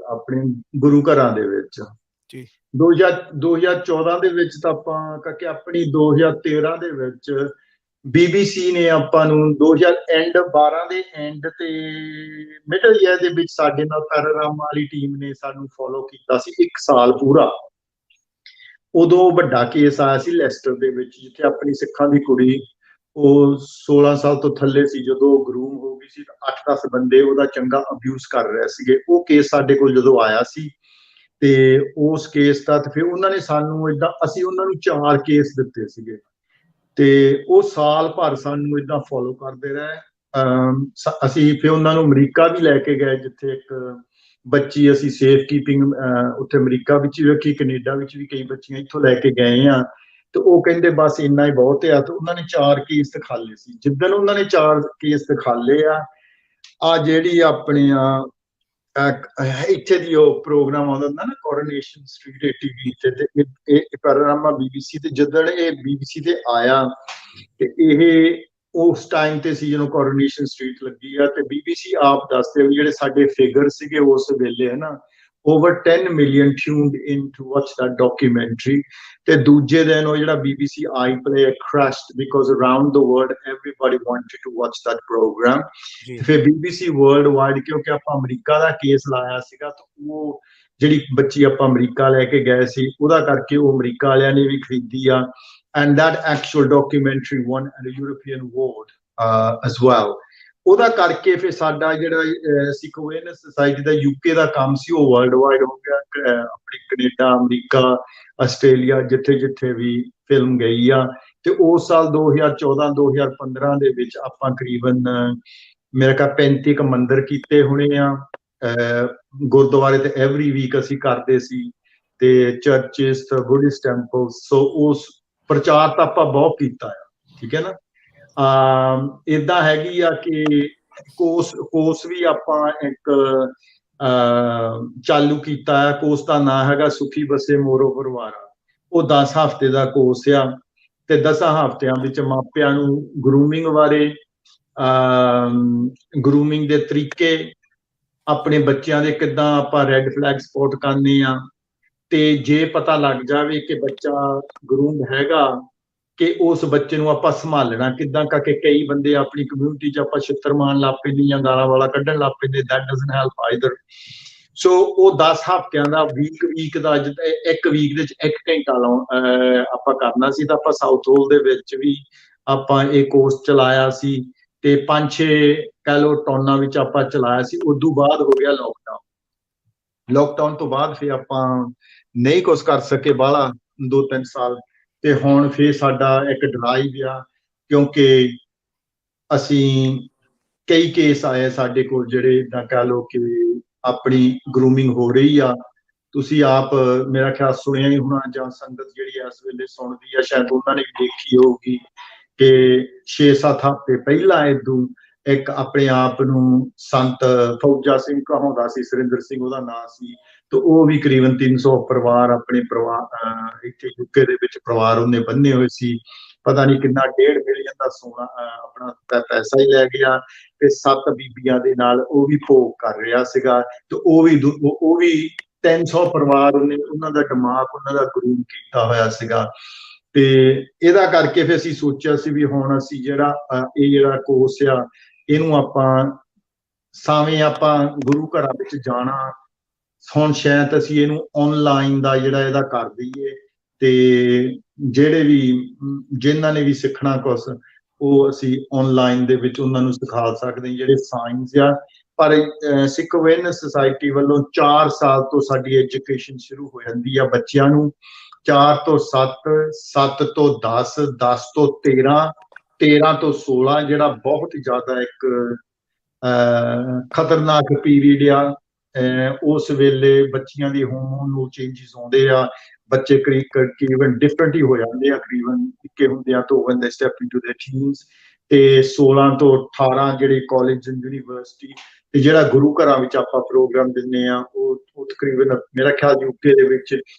ਆਪਣੇ ਗੁਰੂ ਘਰਾਂ ਦੇ ਵਿੱਚ। ਜੀ 2014 ਦੇ ਵਿੱਚ ਤਾਂ ਆਪਾਂ ਕਰਕੇ ਆਪਣੀ 2013 ਦੇ ਵਿੱਚ BBC ਨੇ ਆਪਾਂ ਨੂੰ 2012 ਦੇ ਐਂਡ ਤੇ ਮਿਡਲ ਈਅਰ ਦੇ ਵਿੱਚ ਸਾਡੇ ਨਾਲ ਪੈਰਾਰਾਮ ਵਾਲੀ ਟੀਮ ਨੇ ਸਾਨੂੰ ਫੋਲੋ ਕੀਤਾ ਸੀ 1 ਸਾਲ ਪੂਰਾ। ਉਦੋਂ ਵੱਡਾ ਕੇਸ ਆਇਆ ਸੀ ਲੈਸਟਰ ਦੇ ਵਿੱਚ, ਜਿੱਥੇ ਆਪਣੀ ਸਿੱਖਾਂ ਦੀ ਕੁੜੀ, ਉਹ 16 ਸਾਲ ਤੋਂ ਥੱਲੇ ਸੀ, ਜਦੋਂ ਗਰੂਮ ਹੋ ਗਈ ਸੀ ਤਾਂ 8-10 ਬੰਦੇ ਉਹਦਾ ਚੰਗਾ ਅਬਿਊਜ਼ ਕਰ ਰਹੇ ਸੀਗੇ। ਉਹ ਕੇਸ ਸਾਡੇ ਕੋਲ ਜਦੋਂ ਆਇਆ ਸੀ, ਤੇ ਉਸ ਕੇਸ ਦਾ ਤੇ ਫਿਰ ਉਹਨਾਂ ਨੇ ਸਾਨੂੰ ਏਦਾਂ, ਅਸੀਂ ਉਹਨਾਂ ਨੂੰ 4 ਕੇਸ ਦਿੱਤੇ ਸੀਗੇ, ਤੇ ਉਹ ਸਾਲ ਭਰ ਸਾਨੂੰ ਏਦਾਂ ਫੋਲੋ ਕਰਦੇ ਰਹੇ। ਅਸੀਂ ਫਿਰ ਉਹਨਾਂ ਨੂੰ ਅਮਰੀਕਾ ਵੀ ਲੈ ਕੇ ਗਏ, ਜਿੱਥੇ ਇੱਕ ਬੱਚੀ ਅਸੀਂ ਸੇਫ ਕੀਪਿੰਗ ਉੱਥੇ ਅਮਰੀਕਾ ਵਿੱਚ ਵੀ ਰੱਖੀ, ਕੈਨੇਡਾ ਵਿੱਚ ਵੀ ਕਈ ਬੱਚੀਆਂ ਇੱਥੋਂ ਲੈ ਕੇ ਗਏ ਆ। ਤੇ ਉਹ ਕਹਿੰਦੇ ਬਸ ਇੰਨਾ ਹੀ ਬਹੁਤ ਆ। ਤੇ ਉਹਨਾਂ ਨੇ 4 ਕੇਸ ਦਿਖਾਲੇ ਸੀ। ਜਿੱਦਣ ਉਹਨਾਂ ਨੇ 4 ਕੇਸ ਦਿਖਾਲੇ ਆ ਜਿਹੜੀ ਆਪਣੀਆਂ ਇੱਥੇ ਦੀ ਉਹ ਪ੍ਰੋਗਰਾਮ ਆਉਂਦਾ ਹੁੰਦਾ ਨਾ, ਕੋਰੋਨੇਸ਼ਨ ਸਟਰੀਟ ਟੀਵੀ ਤੇ ਇਹ ਪੈਰਾਰਾਮਾ BBC ਤੇ, ਜਦੋਂ ਇਹ BBC ਤੇ ਆਇਆ ਤੇ ਇਹ ਉਸ ਟਾਈਮ ਤੇ ਸੀ ਜਦੋਂ ਕੋਰੋਨੇਸ਼ਨ ਸਟਰੀਟ ਲੱਗੀ ਆ। ਤੇ BBC ਆਪ ਦੱਸਦੇ ਵੀ ਜਿਹੜੇ ਸਾਡੇ ਫਿਗਰ ਸੀਗੇ ਉਸ ਵੇਲੇ, ਹੈ ਨਾ, over 10 million tuned in to watch that documentary. ਤੇ ਦੂਜੇ ਦਿਨ ਉਹ ਜਿਹੜਾ BBC iPlayer crashed because around the world everybody wanted to watch that program. ਫਿਰ BBC world wide, ਕਿਉਂਕਿ ਆਪਾਂ ਅਮਰੀਕਾ ਦਾ ਕੇਸ ਲਾਇਆ ਸੀਗਾ, ਤਾਂ ਉਹ ਜਿਹੜੀ ਬੱਚੀ ਆਪਾਂ ਅਮਰੀਕਾ ਲੈ ਕੇ ਗਏ ਸੀ, ਉਹਦਾ ਕਰਕੇ ਉਹ ਅਮਰੀਕਾ ਵਾਲਿਆਂ ਨੇ ਵੀ ਖਰੀਦੀ ਆ। and that actual documentary won a European award as well. ਉਹਦਾ ਕਰਕੇ ਫਿਰ ਸਾਡਾ ਜਿਹੜਾ ਸਿੱਖ ਅਵੇਅਰਨੈਸ ਸੁਸਾਇਟੀ ਦਾ UK ਦਾ ਕੰਮ ਸੀ, ਉਹ ਵਰਲਡ ਵਾਈਡ ਹੋ ਗਿਆ। ਆਪਣੀ ਕੈਨੇਡਾ, ਅਮਰੀਕਾ, ਆਸਟ੍ਰੇਲੀਆ, ਜਿੱਥੇ ਜਿੱਥੇ ਵੀ ਫਿਲਮ ਗਈ ਆ। ਤੇ ਉਸ ਸਾਲ 2014-2015 ਦੇ ਵਿੱਚ ਆਪਾਂ ਤਕਰੀਬਨ ਮੇਰੇ ਖਿਆਲ 35 ਕੁ ਮੰਦਿਰ ਕੀਤੇ ਹੋਣੇ ਆ। ਗੁਰਦੁਆਰੇ ਤੇ ਐਵਰੀ ਵੀਕ ਅਸੀਂ ਕਰਦੇ ਸੀ, ਤੇ ਚਰਚਿਸ, ਬੁੱਧਿਸਟ ਟੈਂਪਲਸ। ਸੋ ਉਸ ਪ੍ਰਚਾਰ ਤਾਂ ਆਪਾਂ ਬਹੁਤ ਕੀਤਾ ਆ, ਠੀਕ ਹੈ ਨਾ। ਏਦਾਂ ਹੈਗੀ ਆ ਕਿ ਕੋਰਸ ਵੀ ਆਪਾਂ ਇੱਕ ਚਾਲੂ ਕੀਤਾ ਹੈ। ਕੋਰਸ ਦਾ ਨਾਂ ਹੈਗਾ ਸੁਖੀ ਬਸੇ ਮੋਰੋ ਪਰਿਵਾਰਾ। ਉਹ 10 ਹਫ਼ਤੇ ਦਾ ਕੋਰਸ ਆ, ਤੇ 10 ਹਫ਼ਤਿਆਂ ਵਿੱਚ ਮਾਪਿਆਂ ਨੂੰ ਗਰੂਮਿੰਗ ਬਾਰੇ, ਗਰੂਮਿੰਗ ਦੇ ਤਰੀਕੇ, ਆਪਣੇ ਬੱਚਿਆਂ ਦੇ ਕਿੱਦਾਂ ਆਪਾਂ ਰੈੱਡ ਫਲੈਗ ਸਪੋਟ ਕਰਨੇ ਆ, ਤੇ ਜੇ ਪਤਾ ਲੱਗ ਜਾਵੇ ਕਿ ਬੱਚਾ ਗਰੂਮ ਹੈਗਾ, ਕਿ ਉਸ ਬੱਚੇ ਨੂੰ ਆਪਾਂ ਸੰਭਾਲਣਾ ਕਿੱਦਾਂ। ਕਰਕੇ ਕਈ ਬੰਦੇ ਆਪਣੀ ਕਮਿਊਨਿਟੀ 'ਚ ਆਪਾਂ ਛਿੱਤਰ ਮਾਰਨ ਲੱਗ ਪੈਂਦੇ ਜਾਂ ਗਾਲਾਂ ਵਾਲਾ ਕੱਢਣ ਲੱਗ ਪੈਂਦੇ। That doesn't help either. So ਉਹ 10 ਹਫ਼ਤਿਆਂ ਦਾ ਵੀਕ ਦਾ, ਜਿੱਦਾਂ 1 ਵੀਕ ਦੇ ਵਿੱਚ 1 ਘੰਟਾ ਆਪਾਂ ਕਰਨਾ ਸੀ। ਤਾਂ ਆਪਾਂ ਸਾਊਥ ਹੋਲ ਦੇ ਵਿੱਚ ਵੀ ਆਪਾਂ ਇਹ ਕੋਰਸ ਚਲਾਇਆ ਸੀ, ਤੇ 5-6 ਕਹਿ ਲਓ ਟਾਊਨਾਂ ਵਿੱਚ ਆਪਾਂ ਚਲਾਇਆ ਸੀ। ਉਦੋਂ ਬਾਅਦ ਹੋ ਗਿਆ ਲੋਕਡਾਊਨ ਤੋਂ ਬਾਅਦ ਫਿਰ ਆਪਾਂ ਨਹੀਂ ਕੁਛ ਕਰ ਸਕੇ ਬਾਹਲਾ 2-3 ਸਾਲ। ਤੇ ਹੁਣ ਫਿਰ ਸਾਡਾ ਇੱਕ ਡਰਾਈਵ ਆ, ਕਿਉਂਕਿ ਅਸੀਂ ਕਈ ਕੇਸ ਆਏ ਸਾਡੇ ਕੋਲ ਜਿਹੜੇ ਇੱਦਾਂ ਕਹਿ ਲਓ ਕਿ ਆਪਣੀ ਗਰੂਮਿੰਗ ਹੋ ਰਹੀ ਆ। ਤੁਸੀਂ ਆਪ ਮੇਰਾ ਖਿਆਲ ਸੁਣਿਆ ਹੀ ਹੋਣਾ, ਜਾਂ ਸੰਗਤ ਜਿਹੜੀ ਇਸ ਵੇਲੇ ਸੁਣਦੀ ਆ ਸ਼ਾਇਦ ਉਹਨਾਂ ਨੇ ਵੀ ਦੇਖੀ ਹੋਊਗੀ, ਕਿ 6-7 ਹਫ਼ਤੇ ਪਹਿਲਾਂ ਇਦੋਂ ਇੱਕ ਆਪਣੇ ਆਪ ਨੂੰ ਸੰਤ ਫੌਜਾ ਸਿੰਘ ਕਹਾਉਂਦਾ ਸੀ, ਸੁਰਿੰਦਰ ਸਿੰਘ ਉਹਦਾ ਨਾਂ ਸੀ। ਤੇ ਉਹ ਵੀ ਕਰੀਬਨ 300 ਪਰਿਵਾਰ, ਆਪਣੇ ਪਰਿਵਾਰ ਇੱਥੇ UK ਦੇ ਵਿੱਚ ਪਰਿਵਾਰ ਉਹਨੇ ਬੰਨੇ ਹੋਏ ਸੀ। ਪਤਾ ਨਹੀਂ ਕਿੰਨਾ 1.5 ਮਿਲੀਅਨ ਦਾ ਸੋਨਾ ਆਪਣਾ ਪੈਸਾ ਹੀ ਲੈ ਗਿਆ, ਤੇ 7 ਬੀਬੀਆਂ ਦੇ ਨਾਲ ਉਹ ਵੀ ਭੋਗ ਕਰ ਰਿਹਾ ਸੀਗਾ। ਤੇ ਉਹ ਵੀ 300 ਪਰਿਵਾਰ ਉਹਨੇ, ਉਹਨਾਂ ਦਾ ਦਿਮਾਗ, ਉਹਨਾਂ ਦਾ ਗਰੂਮ ਕੀਤਾ ਹੋਇਆ ਸੀਗਾ। ਤੇ ਇਹਦਾ ਕਰਕੇ ਫਿਰ ਅਸੀਂ ਸੋਚਿਆ ਸੀ ਵੀ ਹੁਣ ਅਸੀਂ ਜਿਹੜਾ ਕੋਰਸ ਆ, ਇਹਨੂੰ ਸਾਵੇਂ ਆਪਾਂ ਗੁਰੂ ਘਰਾਂ ਵਿੱਚ ਜਾਣਾ, ਹੁਣ ਸ਼ਾਇਦ ਅਸੀਂ ਇਹਨੂੰ ਆਨਲਾਈਨ ਦਾ ਇਹਦਾ ਕਰ ਦਈਏ। ਤੇ ਜਿਹੜੇ ਵੀ ਜਿਨ੍ਹਾਂ ਨੇ ਵੀ ਸਿੱਖਣਾ ਕੁਛ, ਉਹ ਅਸੀਂ ਆਨਲਾਈਨ ਦੇ ਵਿੱਚ ਉਹਨਾਂ ਨੂੰ ਸਿਖਾ ਸਕਦੇ ਹਾਂ, ਜਿਹੜੇ ਸਾਇੰਸ ਆ। ਪਰ ਸਿੱਖ ਅਵੇਅਰਨੈਸ ਸੁਸਾਇਟੀ ਵੱਲੋਂ 4 ਸਾਲ ਤੋਂ ਸਾਡੀ ਐਜੂਕੇਸ਼ਨ ਸ਼ੁਰੂ ਹੋ ਜਾਂਦੀ ਆ ਬੱਚਿਆਂ ਨੂੰ। 4 ਤੋਂ 7, 7 ਤੋਂ 10, 10 ਤੋਂ 13, 13 ਤੋਂ 16, ਜਿਹੜਾ ਬਹੁਤ ਹੀ ਜ਼ਿਆਦਾ ਇੱਕ ਖਤਰਨਾਕ ਪੀਰੀਅਡ ਆ। ਉਸ ਵੇਲੇ ਬੱਚਿਆਂ ਦੀ ਹਾਰਮੋਨ ਨੂੰ ਚੇਂਜਸ ਆਉਂਦੇ ਆ, ਬੱਚੇ ਕਰੀਬਨ ਡਿਫਰੈਂਟ ਹੀ ਹੋ ਜਾਂਦੇ ਆ ਕਰੀਬਨ ਨਿੱਕੇ ਹੁੰਦਿਆਂ ਤੋਂ when they step into their teens। ਤੇ 16 ਤੋਂ 18 ਜਿਹੜੇ ਕਾਲਜ ਯੂਨੀਵਰਸਿਟੀ ਤੇ ਜਿਹੜਾ ਗੁਰੂ ਘਰਾਂ ਵਿੱਚ ਆਪਾਂ ਪ੍ਰੋਗਰਾਮ ਦਿੰਦੇ ਆ ਉਹ ਤਕਰੀਬਨ ਮੇਰਾ ਖਿਆਲ ਯੂਕੇ ਦੇ ਵਿੱਚ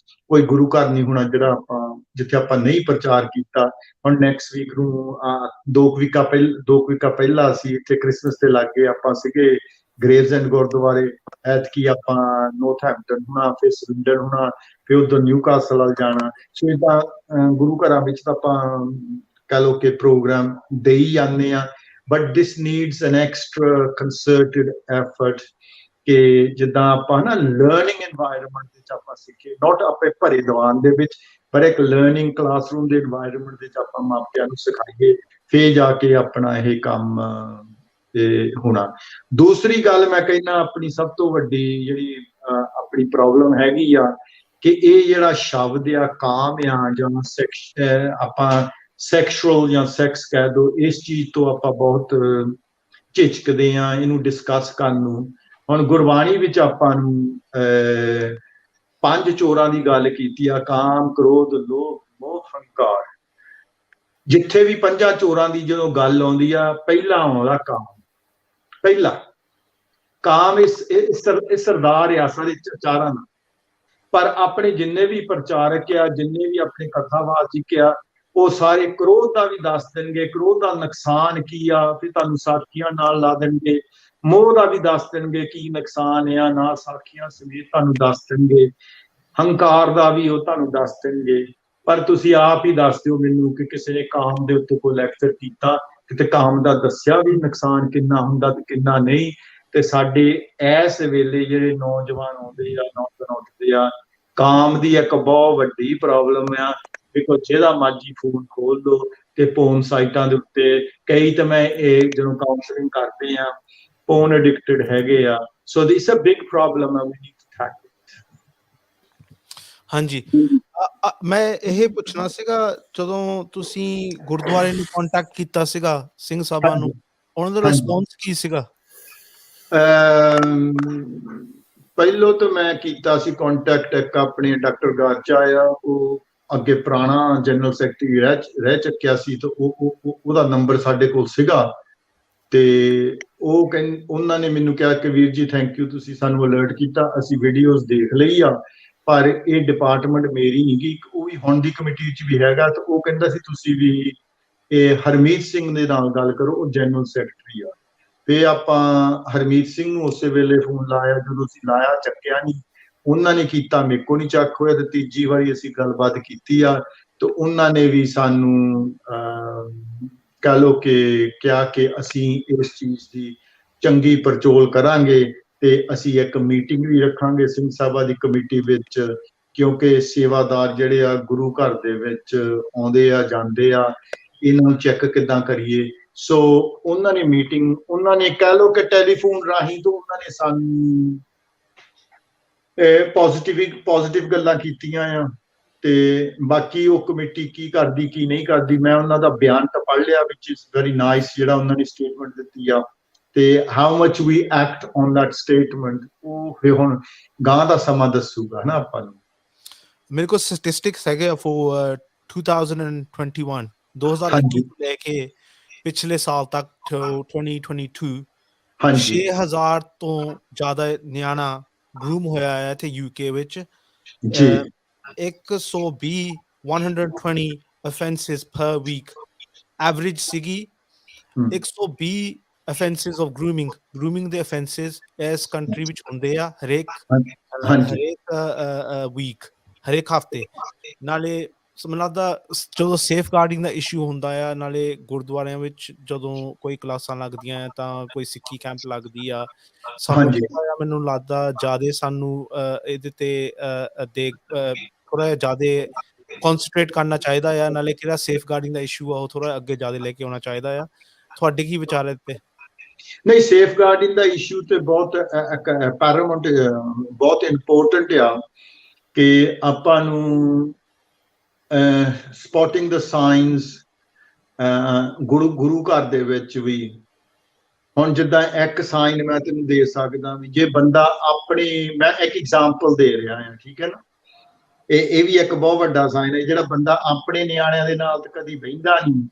ਕੋਈ ਗੁਰੂ ਘਰ ਨਹੀਂ ਹੋਣਾ ਜਿਹੜਾ ਆਪਾਂ ਜਿੱਥੇ ਆਪਾਂ ਨਹੀਂ ਪ੍ਰਚਾਰ ਕੀਤਾ। ਹੁਣ ਨੈਕਸਟ ਵੀਕ ਨੂੰ 2 ਵੀਕਾਂ ਪਹਿਲਾਂ ਅਸੀਂ ਇੱਥੇ ਕ੍ਰਿਸਮਸ ਦੇ ਲਾਗੇ ਆਪਾਂ ਸੀਗੇ ਗ੍ਰੇਵਜ਼ ਐਂਡ ਗੁਰਦੁਆਰੇ। ਐਤਕੀ ਆਪਾਂ ਨੌਰਥਹੈਂਪਟਨ ਹੋਣਾ, ਫਿਰ ਸਵਿੰਡਨ ਹੋਣਾ, ਫਿਰ ਉਧਰ ਨਿਊਕਾਸਲ ਵੱਲ ਜਾਣਾ। ਸੋ ਏਦਾਂ ਗੁਰੂ ਘਰਾਂ ਵਿੱਚ ਤਾਂ ਆਪਾਂ ਕਹਿ ਲਓ ਕਿ ਪ੍ਰੋਗਰਾਮ ਦੇ ਹੀ ਜਾਂਦੇ ਆ। But this needs an extra concerted effort ਕਿ ਜਿੱਦਾਂ ਆਪਾਂ ਨਾ ਲਰਨਿੰਗ ਇਨਵਾਇਰਨਮੈਂਟ ਵਿੱਚ ਆਪਾਂ ਸਿੱਖੀਏ, ਨੋਟ ਆਪਣੇ ਭਰੇ ਦੀਵਾਨ ਦੇ ਵਿੱਚ, ਪਰ ਇੱਕ ਲਰਨਿੰਗ ਕਲਾਸਰੂਮ ਦੇ ਇਨਵਾਇਰਨਮੈਂਟ ਵਿੱਚ ਆਪਾਂ ਮਾਪਿਆਂ ਨੂੰ ਸਿਖਾਈਏ, ਫੇਰ ਜਾ ਕੇ ਆਪਣਾ ਇਹ ਕੰਮ ਹੋਣਾ। ਦੂਸਰੀ ਗੱਲ ਮੈਂ ਕਹਿੰਦਾ ਆਪਣੀ ਸਭ ਤੋਂ ਵੱਡੀ ਜਿਹੜੀ ਆਪਣੀ ਪ੍ਰੋਬਲਮ ਹੈਗੀ ਆ ਕਿ ਇਹ ਜਿਹੜਾ ਸ਼ਬਦ ਆ ਕਾਮ ਆ ਜਾਂ ਆਪਾਂ ਸੈਕਸ਼ੂਅਲ ਜਾਂ ਸੈਕਸ ਕਹਿ ਦੋ, ਇਸ ਚੀਜ਼ ਤੋਂ ਆਪਾਂ ਬਹੁਤ ਝਿਜਕਦੇ ਆ ਇਹਨੂੰ ਡਿਸਕਸ ਕਰਨ ਨੂੰ। ਹੁਣ ਗੁਰਬਾਣੀ ਵਿੱਚ ਆਪਾਂ ਨੂੰ 5 ਚੋਰਾਂ ਦੀ ਗੱਲ ਕੀਤੀ ਆ, ਕਾਮ, ਕ੍ਰੋਧ, ਲੋਭ, ਮੋਹ, ਹੰਕਾਰ। ਜਿੱਥੇ ਵੀ 5 ਚੋਰਾਂ ਦੀ ਜਦੋਂ ਗੱਲ ਆਉਂਦੀ ਆ ਪਹਿਲਾਂ ਆਉਂਦਾ ਕਾਮ। ਪਹਿਲਾ ਕਾਮ ਇਹ ਸਰਦਾਰ ਆ ਸਾਰੇ ਚਾਰਾਂ ਦਾ। ਪਰ ਆਪਣੇ ਜਿੰਨੇ ਵੀ ਪ੍ਰਚਾਰਕ ਆ, ਜਿੰਨੇ ਵੀ ਆਪਣੇ ਕਥਾਵਾਚਕ ਆ, ਉਹ ਸਾਰੇ ਕ੍ਰੋਧ ਦਾ ਵੀ ਦੱਸ ਦੇਣਗੇ, ਕ੍ਰੋਧ ਦਾ ਨੁਕਸਾਨ ਕੀ ਆ, ਫਿਰ ਤੁਹਾਨੂੰ ਸਾਖੀਆਂ ਨਾਲ ਲਾ ਦੇਣਗੇ। ਮੋਹ ਦਾ ਵੀ ਦੱਸ ਦੇਣਗੇ ਕੀ ਨੁਕਸਾਨ ਆ, ਨਾਲ ਸਾਖੀਆਂ ਸਮੇਤ ਤੁਹਾਨੂੰ ਦੱਸ ਦੇਣਗੇ। ਹੰਕਾਰ ਦਾ ਵੀ ਉਹ ਤੁਹਾਨੂੰ ਦੱਸ ਦੇਣਗੇ। ਪਰ ਤੁਸੀਂ ਆਪ ਹੀ ਦੱਸ ਦਿਓ ਮੈਨੂੰ ਕਿ ਕਿਸੇ ਨੇ ਕਾਮ ਦੇ ਉੱਤੇ ਕੋਈ ਲੈਕਚਰ ਕੀਤਾ, ਕਿਤੇ ਕਾਮ ਦਾ ਦੱਸਿਆ ਵੀ ਨੁਕਸਾਨ ਕਿੰਨਾ ਹੁੰਦਾ ਤੇ ਕਿੰਨਾ ਨਹੀਂ। ਤੇ ਸਾਡੇ ਇਸ ਵੇਲੇ ਜਿਹੜੇ ਨੌਜਵਾਨ ਆਉਂਦੇ ਆ, ਨੌਜਵਾਨ ਉੱਠਦੇ ਆ, ਕਾਮ ਦੀ ਇੱਕ ਬਹੁਤ ਵੱਡੀ ਪ੍ਰੋਬਲਮ ਆ। ਦੇਖੋ ਜਿਹਦਾ ਮਰਜੀ ਫੋਨ ਖੋਲ ਲਓ ਤੇ ਪੋਨ ਸਾਈਟਾਂ ਦੇ ਉੱਤੇ ਕਈ ਤਾਂ ਮੈਂ ਇਹ ਜਦੋਂ ਕਾਉਂਸਲਿੰਗ ਕਰਦੇ ਆ ਪੋਨ ਐਡਿਕਟਡ ਹੈਗੇ ਆ। ਸੋ ਦਿਸ ਅ ਬਿਗ ਪ੍ਰੋਬਲਮ ਆ, we need to tackle it. ਹਾਂਜੀ, ਮੈਂ ਇਹ ਪੁੱਛਣਾ ਸੀਗਾ, ਜਦੋਂ ਤੁਸੀਂ ਗੁਰਦੁਆਰੇ ਨੂੰ ਕੰਟੈਕਟ ਕੀਤਾ ਸੀਗਾ ਸਿੰਘ ਸਾਹਿਬਾਂ ਨੂੰ, ਉਹਨਾਂ ਦਾ ਰਿਸਪੌਂਸ ਕੀ ਸੀਗਾ? ਪਹਿਲੋਂ ਤਾਂ ਮੈਂ ਕੀਤਾ ਸੀ ਕੰਟੈਕਟ ਇੱਕ ਆਪਣੇ ਡਾਕਟਰ ਗਾਚਾ ਆ, ਉਹ ਅੱਗੇ ਪੁਰਾਣਾ ਜਨਰਲ ਸੈਕਟਰੀ ਰਹਿ ਚੁੱਕਿਆ ਸੀ, ਤੇ ਉਹਦਾ ਨੰਬਰ ਸਾਡੇ ਕੋਲ ਸੀਗਾ। ਤੇ ਉਹ ਉਹਨਾਂ ਨੇ ਮੈਨੂੰ ਕਿਹਾ ਕਿ ਵੀਰ ਜੀ ਥੈਂਕ ਯੂ, ਤੁਸੀਂ ਸਾਨੂੰ ਅਲਰਟ ਕੀਤਾ, ਅਸੀਂ ਵੀਡੀਓਜ਼ ਦੇਖ ਲਈ ਆ, ਪਰ ਇਹ ਡਿਪਾਰਟਮੈਂਟ ਮੇਰੀ ਨਹੀਂ ਗੀ, ਉਹ ਵੀ ਹੁਣ ਦੀ ਕਮੇਟੀ ਵਿੱਚ ਵੀ ਹੈਗਾ। ਤੇ ਉਹ ਕਹਿੰਦਾ ਸੀ ਤੁਸੀਂ ਵੀ ਇਹ ਹਰਮੀਤ ਸਿੰਘ ਦੇ ਨਾਲ ਗੱਲ ਕਰੋ, ਉਹ ਜਨਰਲ ਸੈਕਟਰੀ ਆ। ਤੇ ਆਪਾਂ ਹਰਮੀਤ ਸਿੰਘ ਨੂੰ ਉਸੇ ਵੇਲੇ ਫੋਨ ਲਾਇਆ, ਜਦੋਂ ਅਸੀਂ ਲਾਇਆ ਚੱਕਿਆ ਨਹੀਂ, ਉਹਨਾਂ ਨੇ ਕੀਤਾ, ਮੇਰੇ ਕੋਲ ਨਹੀਂ ਚੱਕ ਹੋਇਆ। ਤੇ ਤੀਜੀ ਵਾਰੀ ਅਸੀਂ ਗੱਲਬਾਤ ਕੀਤੀ ਆ, ਤੇ ਉਹਨਾਂ ਨੇ ਵੀ ਸਾਨੂੰ ਕਹਿ ਲਓ ਕਿ ਕਿਹਾ ਕਿ ਅਸੀਂ ਇਸ ਚੀਜ਼ ਦੀ ਚੰਗੀ ਪੜਚੋਲ ਕਰਾਂਗੇ ਤੇ ਅਸੀਂ ਇੱਕ ਮੀਟਿੰਗ ਵੀ ਰੱਖਾਂਗੇ ਸਿੰਘ ਸਾਹਿਬਾਂ ਦੀ ਕਮੇਟੀ ਵਿੱਚ, ਕਿਉਂਕਿ ਸੇਵਾਦਾਰ ਜਿਹੜੇ ਆ ਗੁਰੂ ਘਰ ਦੇ ਵਿੱਚ ਆਉਂਦੇ ਆ ਜਾਂਦੇ ਆ, ਇਹਨਾਂ ਨੂੰ ਚੈੱਕ ਕਿੱਦਾਂ ਕਰੀਏ। ਸੋ ਉਹਨਾਂ ਨੇ ਮੀਟਿੰਗ, ਉਹਨਾਂ ਨੇ ਕਹਿ ਲਓ ਕਿ ਟੈਲੀਫੋਨ ਰਾਹੀਂ ਤੋਂ ਉਹਨਾਂ ਨੇ ਸਾਨੂੰ ਪੋਜ਼ਿਟਿਵ ਗੱਲਾਂ ਕੀਤੀਆਂ ਆ। ਤੇ ਬਾਕੀ ਉਹ ਕਮੇਟੀ ਕੀ ਕਰਦੀ ਕੀ ਨਹੀਂ ਕਰਦੀ, ਮੈਂ ਉਹਨਾਂ ਦਾ ਬਿਆਨ ਤਾਂ ਪੜ੍ਹ ਲਿਆ, ਵਿਚ ਇਜ਼ ਵੈਰੀ ਨਾਈਸ, ਜਿਹੜਾ ਉਹਨਾਂ ਨੇ ਸਟੇਟਮੈਂਟ ਦਿੱਤੀ ਆ। ਤੇ how much we act on that statement, ਉਹ ਫਿਰ ਹੁਣ ਗਾਂ ਦਾ ਸਮਾਂ ਦੱਸੂਗਾ ਨਾ ਆਪਾਂ ਨੂੰ। ਮੇਰੇ ਕੋਲ ਸਟੈਟਿਸਟਿਕਸ ਹੈਗੇ ਫॉर 2021 2021 ਤੋਂ ਲੈ ਕੇ ਪਿਛਲੇ ਸਾਲ ਤੱਕ 2022 6000 ਤੋਂ ਜ਼ਿਆਦਾ ਨਿਆਣਾ ਗਰੂਮ ਹੋਇਆ ਹੈ ਤੇ ਯੂਕੇ ਵਿੱਚ। 120 offenses per week ਐਵਰੇਜ ਸੀਗੀ। 120 offenses of grooming ਦੇ offenses ਇਸ ਕੰਟਰੀ ਵਿੱਚ ਹੁੰਦੇ ਆ ਹਰੇਕ ਵੀਕ, ਹਰੇਕ ਹਫਤੇ। ਨਾਲੇ ਮੈਨੂੰ ਲੱਗਦਾ ਜਦੋਂ ਸੇਫ ਗਾਰਡਿੰਗ ਦਾ ਇਸ਼ੂ ਹੁੰਦਾ ਆ, ਨਾਲੇ ਗੁਰਦੁਆਰਿਆਂ ਵਿੱਚ ਜਦੋਂ ਕੋਈ ਕਲਾਸਾਂ ਲੱਗਦੀਆਂ ਆ ਤਾਂ ਕੋਈ ਸਿੱਖੀ ਕੈਂਪ ਲੱਗਦੀ ਆ, ਸਾਨੂੰ ਮੈਨੂੰ ਲੱਗਦਾ ਜ਼ਿਆਦਾ ਸਾਨੂੰ ਇਹਦੇ ਤੇ ਥੋੜਾ ਜਿਹਾ ਜ਼ਿਆਦਾ ਕਨਸੈਂਟਰੇਟ ਕਰਨਾ ਚਾਹੀਦਾ ਆ, ਨਾਲੇ ਕਿਹੜਾ ਸੇਫ ਗਾਰਡਿੰਗ ਦਾ ਇਸ਼ੂ ਆ ਉਹ ਥੋੜਾ ਅੱਗੇ ਜ਼ਿਆਦਾ ਲੈ ਕੇ ਆਉਣਾ ਚਾਹੀਦਾ ਆ। ਤੁਹਾਡੇ ਕੀ ਵਿਚਾਰ ਹੈ ਤੇ? ਨਹੀਂ, ਸੇਫ ਗਾਰਡਿੰਗ ਦਾ ਇਸ਼ੂ ਤੇ ਬਹੁਤ ਪੈਰਾਮਾਉਂਟ, ਬਹੁਤ ਇੰਪੋਰਟੈਂਟ ਆ ਕਿ ਆਪਾਂ ਨੂੰ ਸਪੋਟਿੰਗ ਦ ਸਾਈਨਸ ਗੁਰੂ ਘਰ ਦੇ ਵਿੱਚ ਵੀ। ਹੁਣ ਜਿੱਦਾਂ ਇੱਕ ਸਾਈਨ ਮੈਂ ਤੈਨੂੰ ਦੇ ਸਕਦਾ ਵੀ, ਜੇ ਬੰਦਾ ਆਪਣੀ, ਮੈਂ ਇੱਕ ਐਗਜ਼ਾਮਪਲ ਦੇ ਰਿਹਾ ਹਾਂ, ਠੀਕ ਹੈ ਨਾ, ਇਹ ਵੀ ਇੱਕ ਬਹੁਤ ਵੱਡਾ ਸਾਈਨ ਹੈ। ਜਿਹੜਾ ਬੰਦਾ ਆਪਣੇ ਨਿਆਣਿਆਂ ਦੇ ਨਾਲ ਕਦੀ ਬਹਿੰਦਾ ਨਹੀਂ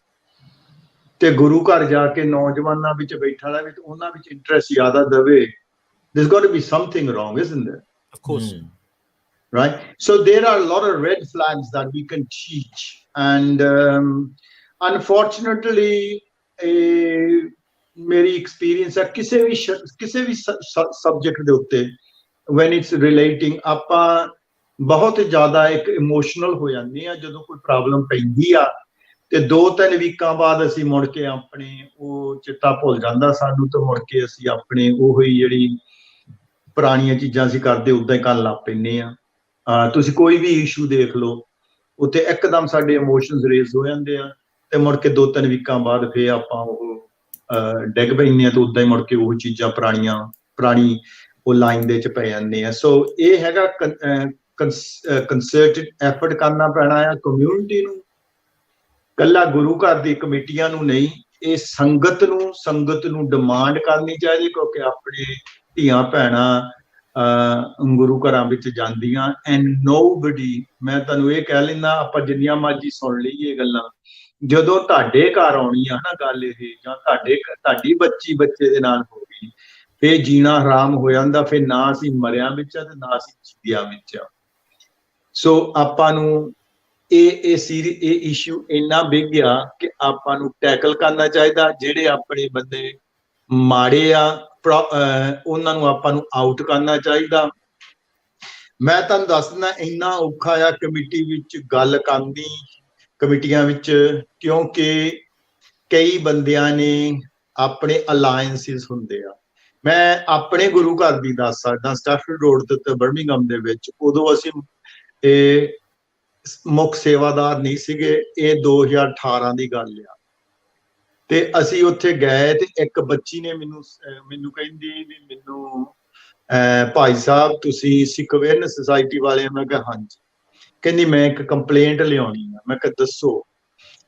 ਤੇ ਗੁਰੂ ਘਰ ਜਾ ਕੇ ਨੌਜਵਾਨਾਂ ਵਿੱਚ ਬੈਠਾ ਰਹੇ ਤੇ ਉਹਨਾਂ ਵਿੱਚ ਇੰਟਰਸਟ ਜ਼ਿਆਦਾ ਦੇਵੇ, there's got to be something wrong, isn't there? Of course. Right? So there are a lot of red flags that we can teach, and unfortunately ਮੇਰੀ ਐਕਸਪੀਰੀਅੰਸ ਹੈ ਕਿਸੇ ਵੀ ਸਬਜੈਕਟ ਦੇ ਉੱਤੇ when it's relating, ਆਪਾਂ ਬਹੁਤ ਜ਼ਿਆਦਾ ਇੱਕ ਇਮੋਸ਼ਨਲ ਹੋ ਜਾਂਦੇ ਆ ਜਦੋਂ ਕੋਈ ਪ੍ਰੋਬਲਮ ਪੈਂਦੀ ਆ, ਤੇ 2-3 ਵੀਕਾਂ ਬਾਅਦ ਅਸੀਂ ਮੁੜ ਕੇ ਆਪਣੇ ਉਹ ਚਿੱਟਾ ਭੁੱਲ ਜਾਂਦਾ ਸਾਨੂੰ, ਤੇ ਮੁੜ ਕੇ ਅਸੀਂ ਆਪਣੇ ਉਹੀ ਜਿਹੜੀ ਪੁਰਾਣੀਆਂ ਚੀਜ਼ਾਂ ਅਸੀਂ ਕਰਦੇ ਉਦਾਂ ਹੀ ਕਰਨ ਲੱਗ ਪੈਂਦੇ ਆ। ਤੁਸੀਂ ਕੋਈ ਵੀ ਇਸ਼ੂ ਦੇਖ ਲਓ, ਉੱਥੇ ਇੱਕਦਮ ਸਾਡੇ ਇਮੋਸ਼ਨਸ ਰੇਜ਼ ਹੋ ਜਾਂਦੇ ਆ, ਤੇ ਮੁੜ ਕੇ 2-3 ਵੀਕਾਂ ਬਾਅਦ ਫਿਰ ਆਪਾਂ ਉਹ ਡਿੱਗ ਪੈਂਦੇ ਆ, ਤੇ ਉਦਾਂ ਹੀ ਮੁੜ ਕੇ ਉਹ ਚੀਜ਼ਾਂ ਪੁਰਾਣੀ ਉਹ ਲਾਈਨ ਦੇ ਚ ਪੈ ਜਾਂਦੇ ਆ। ਸੋ ਇਹ ਹੈਗਾ ਕੰਸਰਟਡ ਐਫਰਟ ਕਰਨਾ ਪੈਣਾ ਆ ਕਮਿਊਨਿਟੀ ਨੂੰ, ਕੱਲਾ ਗੁਰੂ ਘਰ ਦੀ ਕਮੇਟੀਆਂ ਨੂੰ ਨਹੀਂ, ਇਹ ਸੰਗਤ ਨੂੰ ਡਿਮਾਂਡ ਕਰਨੀ ਚਾਹੀਦੀ, ਕਿਉਂਕਿ ਆਪਣੇ ਧੀਆਂ ਭੈਣਾਂ ਗੁਰੂ ਘਰਾਂ ਵਿੱਚ ਜਾਂਦੀਆਂ, ਐਂਡ ਨੋਬਡੀ, ਮੈਂ ਤੁਹਾਨੂੰ ਇਹ ਕਹਿ ਲੈਂਦਾ, ਆਪਾਂ ਜਿੰਨੀਆਂ ਮਰਜ਼ੀ ਸੁਣ ਲਈਏ ਗੱਲਾਂ, ਜਦੋਂ ਤੁਹਾਡੇ ਘਰ ਆਉਣੀ ਆ ਨਾ ਗੱਲ ਇਹ, ਜਾਂ ਤੁਹਾਡੀ ਬੱਚੇ ਦੇ ਨਾਲ ਹੋ ਗਈ, ਫਿਰ ਜੀਣਾ ਹਰਾਮ ਹੋ ਜਾਂਦਾ, ਫਿਰ ਨਾ ਅਸੀਂ ਮਰਿਆਂ ਵਿੱਚ ਆ ਤੇ ਨਾ ਅਸੀਂ ਜੀਵਿਆਂ ਵਿੱਚ ਆ। ਸੋ ਆਪਾਂ ਨੂੰ ਇਹ ਇਸ਼ੂ ਇੰਨਾ ਬਿਗ ਆ ਕਿ ਆਪਾਂ ਨੂੰ ਟੈਕਲ ਕਰਨਾ ਚਾਹੀਦਾ। ਜਿਹੜੇ ਆਪਣੇ ਬੰਦੇ ਮਾੜੇ ਆ ਉਹਨਾਂ ਨੂੰ ਆਪਾਂ ਨੂੰ ਆਊਟ ਕਰਨਾ ਚਾਹੀਦਾ। ਮੈਂ ਤੁਹਾਨੂੰ ਦੱਸ ਦਿੰਦਾ, ਇੰਨਾ ਔਖਾ ਆ ਕਮੇਟੀ ਵਿੱਚ ਗੱਲ ਕਰਨੀ, ਕਮੇਟੀਆਂ ਵਿੱਚ, ਕਿਉਂਕਿ ਕਈ ਬੰਦਿਆਂ ਨੇ ਆਪਣੇ ਅਲਾਇੰਸਿਸ ਹੁੰਦੇ ਆ। ਮੈਂ ਆਪਣੇ ਗੁਰੂ ਘਰ ਦੀ ਦੱਸ ਸਕਦਾ, ਸਟੈਫਰਡ ਰੋਡ ਦੇ ਉੱਤੇ ਬਰਮਿੰਘਮ ਦੇ ਵਿੱਚ, ਉਦੋਂ ਅਸੀਂ ਮੁੱਖ ਸੇਵਾਦਾਰ ਨਹੀਂ ਸੀਗੇ, ਇਹ 2018 ਦੀ ਗੱਲ ਆ, ਤੇ ਅਸੀਂ ਉੱਥੇ ਗਏ ਤੇ ਇੱਕ ਬੱਚੀ ਨੇ ਮੈਨੂੰ ਕਹਿੰਦੀ ਵੀ ਮੈਨੂੰ ਭਾਈ ਸਾਹਿਬ ਤੁਸੀਂ ਸਿੱਖ ਅਵੇਅਰਨੈਸ ਸੁਸਾਇਟੀ ਵਾਲੇ? ਮੈਂ ਕਿਹਾ ਹਾਂਜੀ। ਕਹਿੰਦੀ ਮੈਂ ਇੱਕ ਕੰਪਲੇਂਟ ਲਿਆਉਣੀ ਆ। ਮੈਂ ਕਿਹਾ ਦੱਸੋ।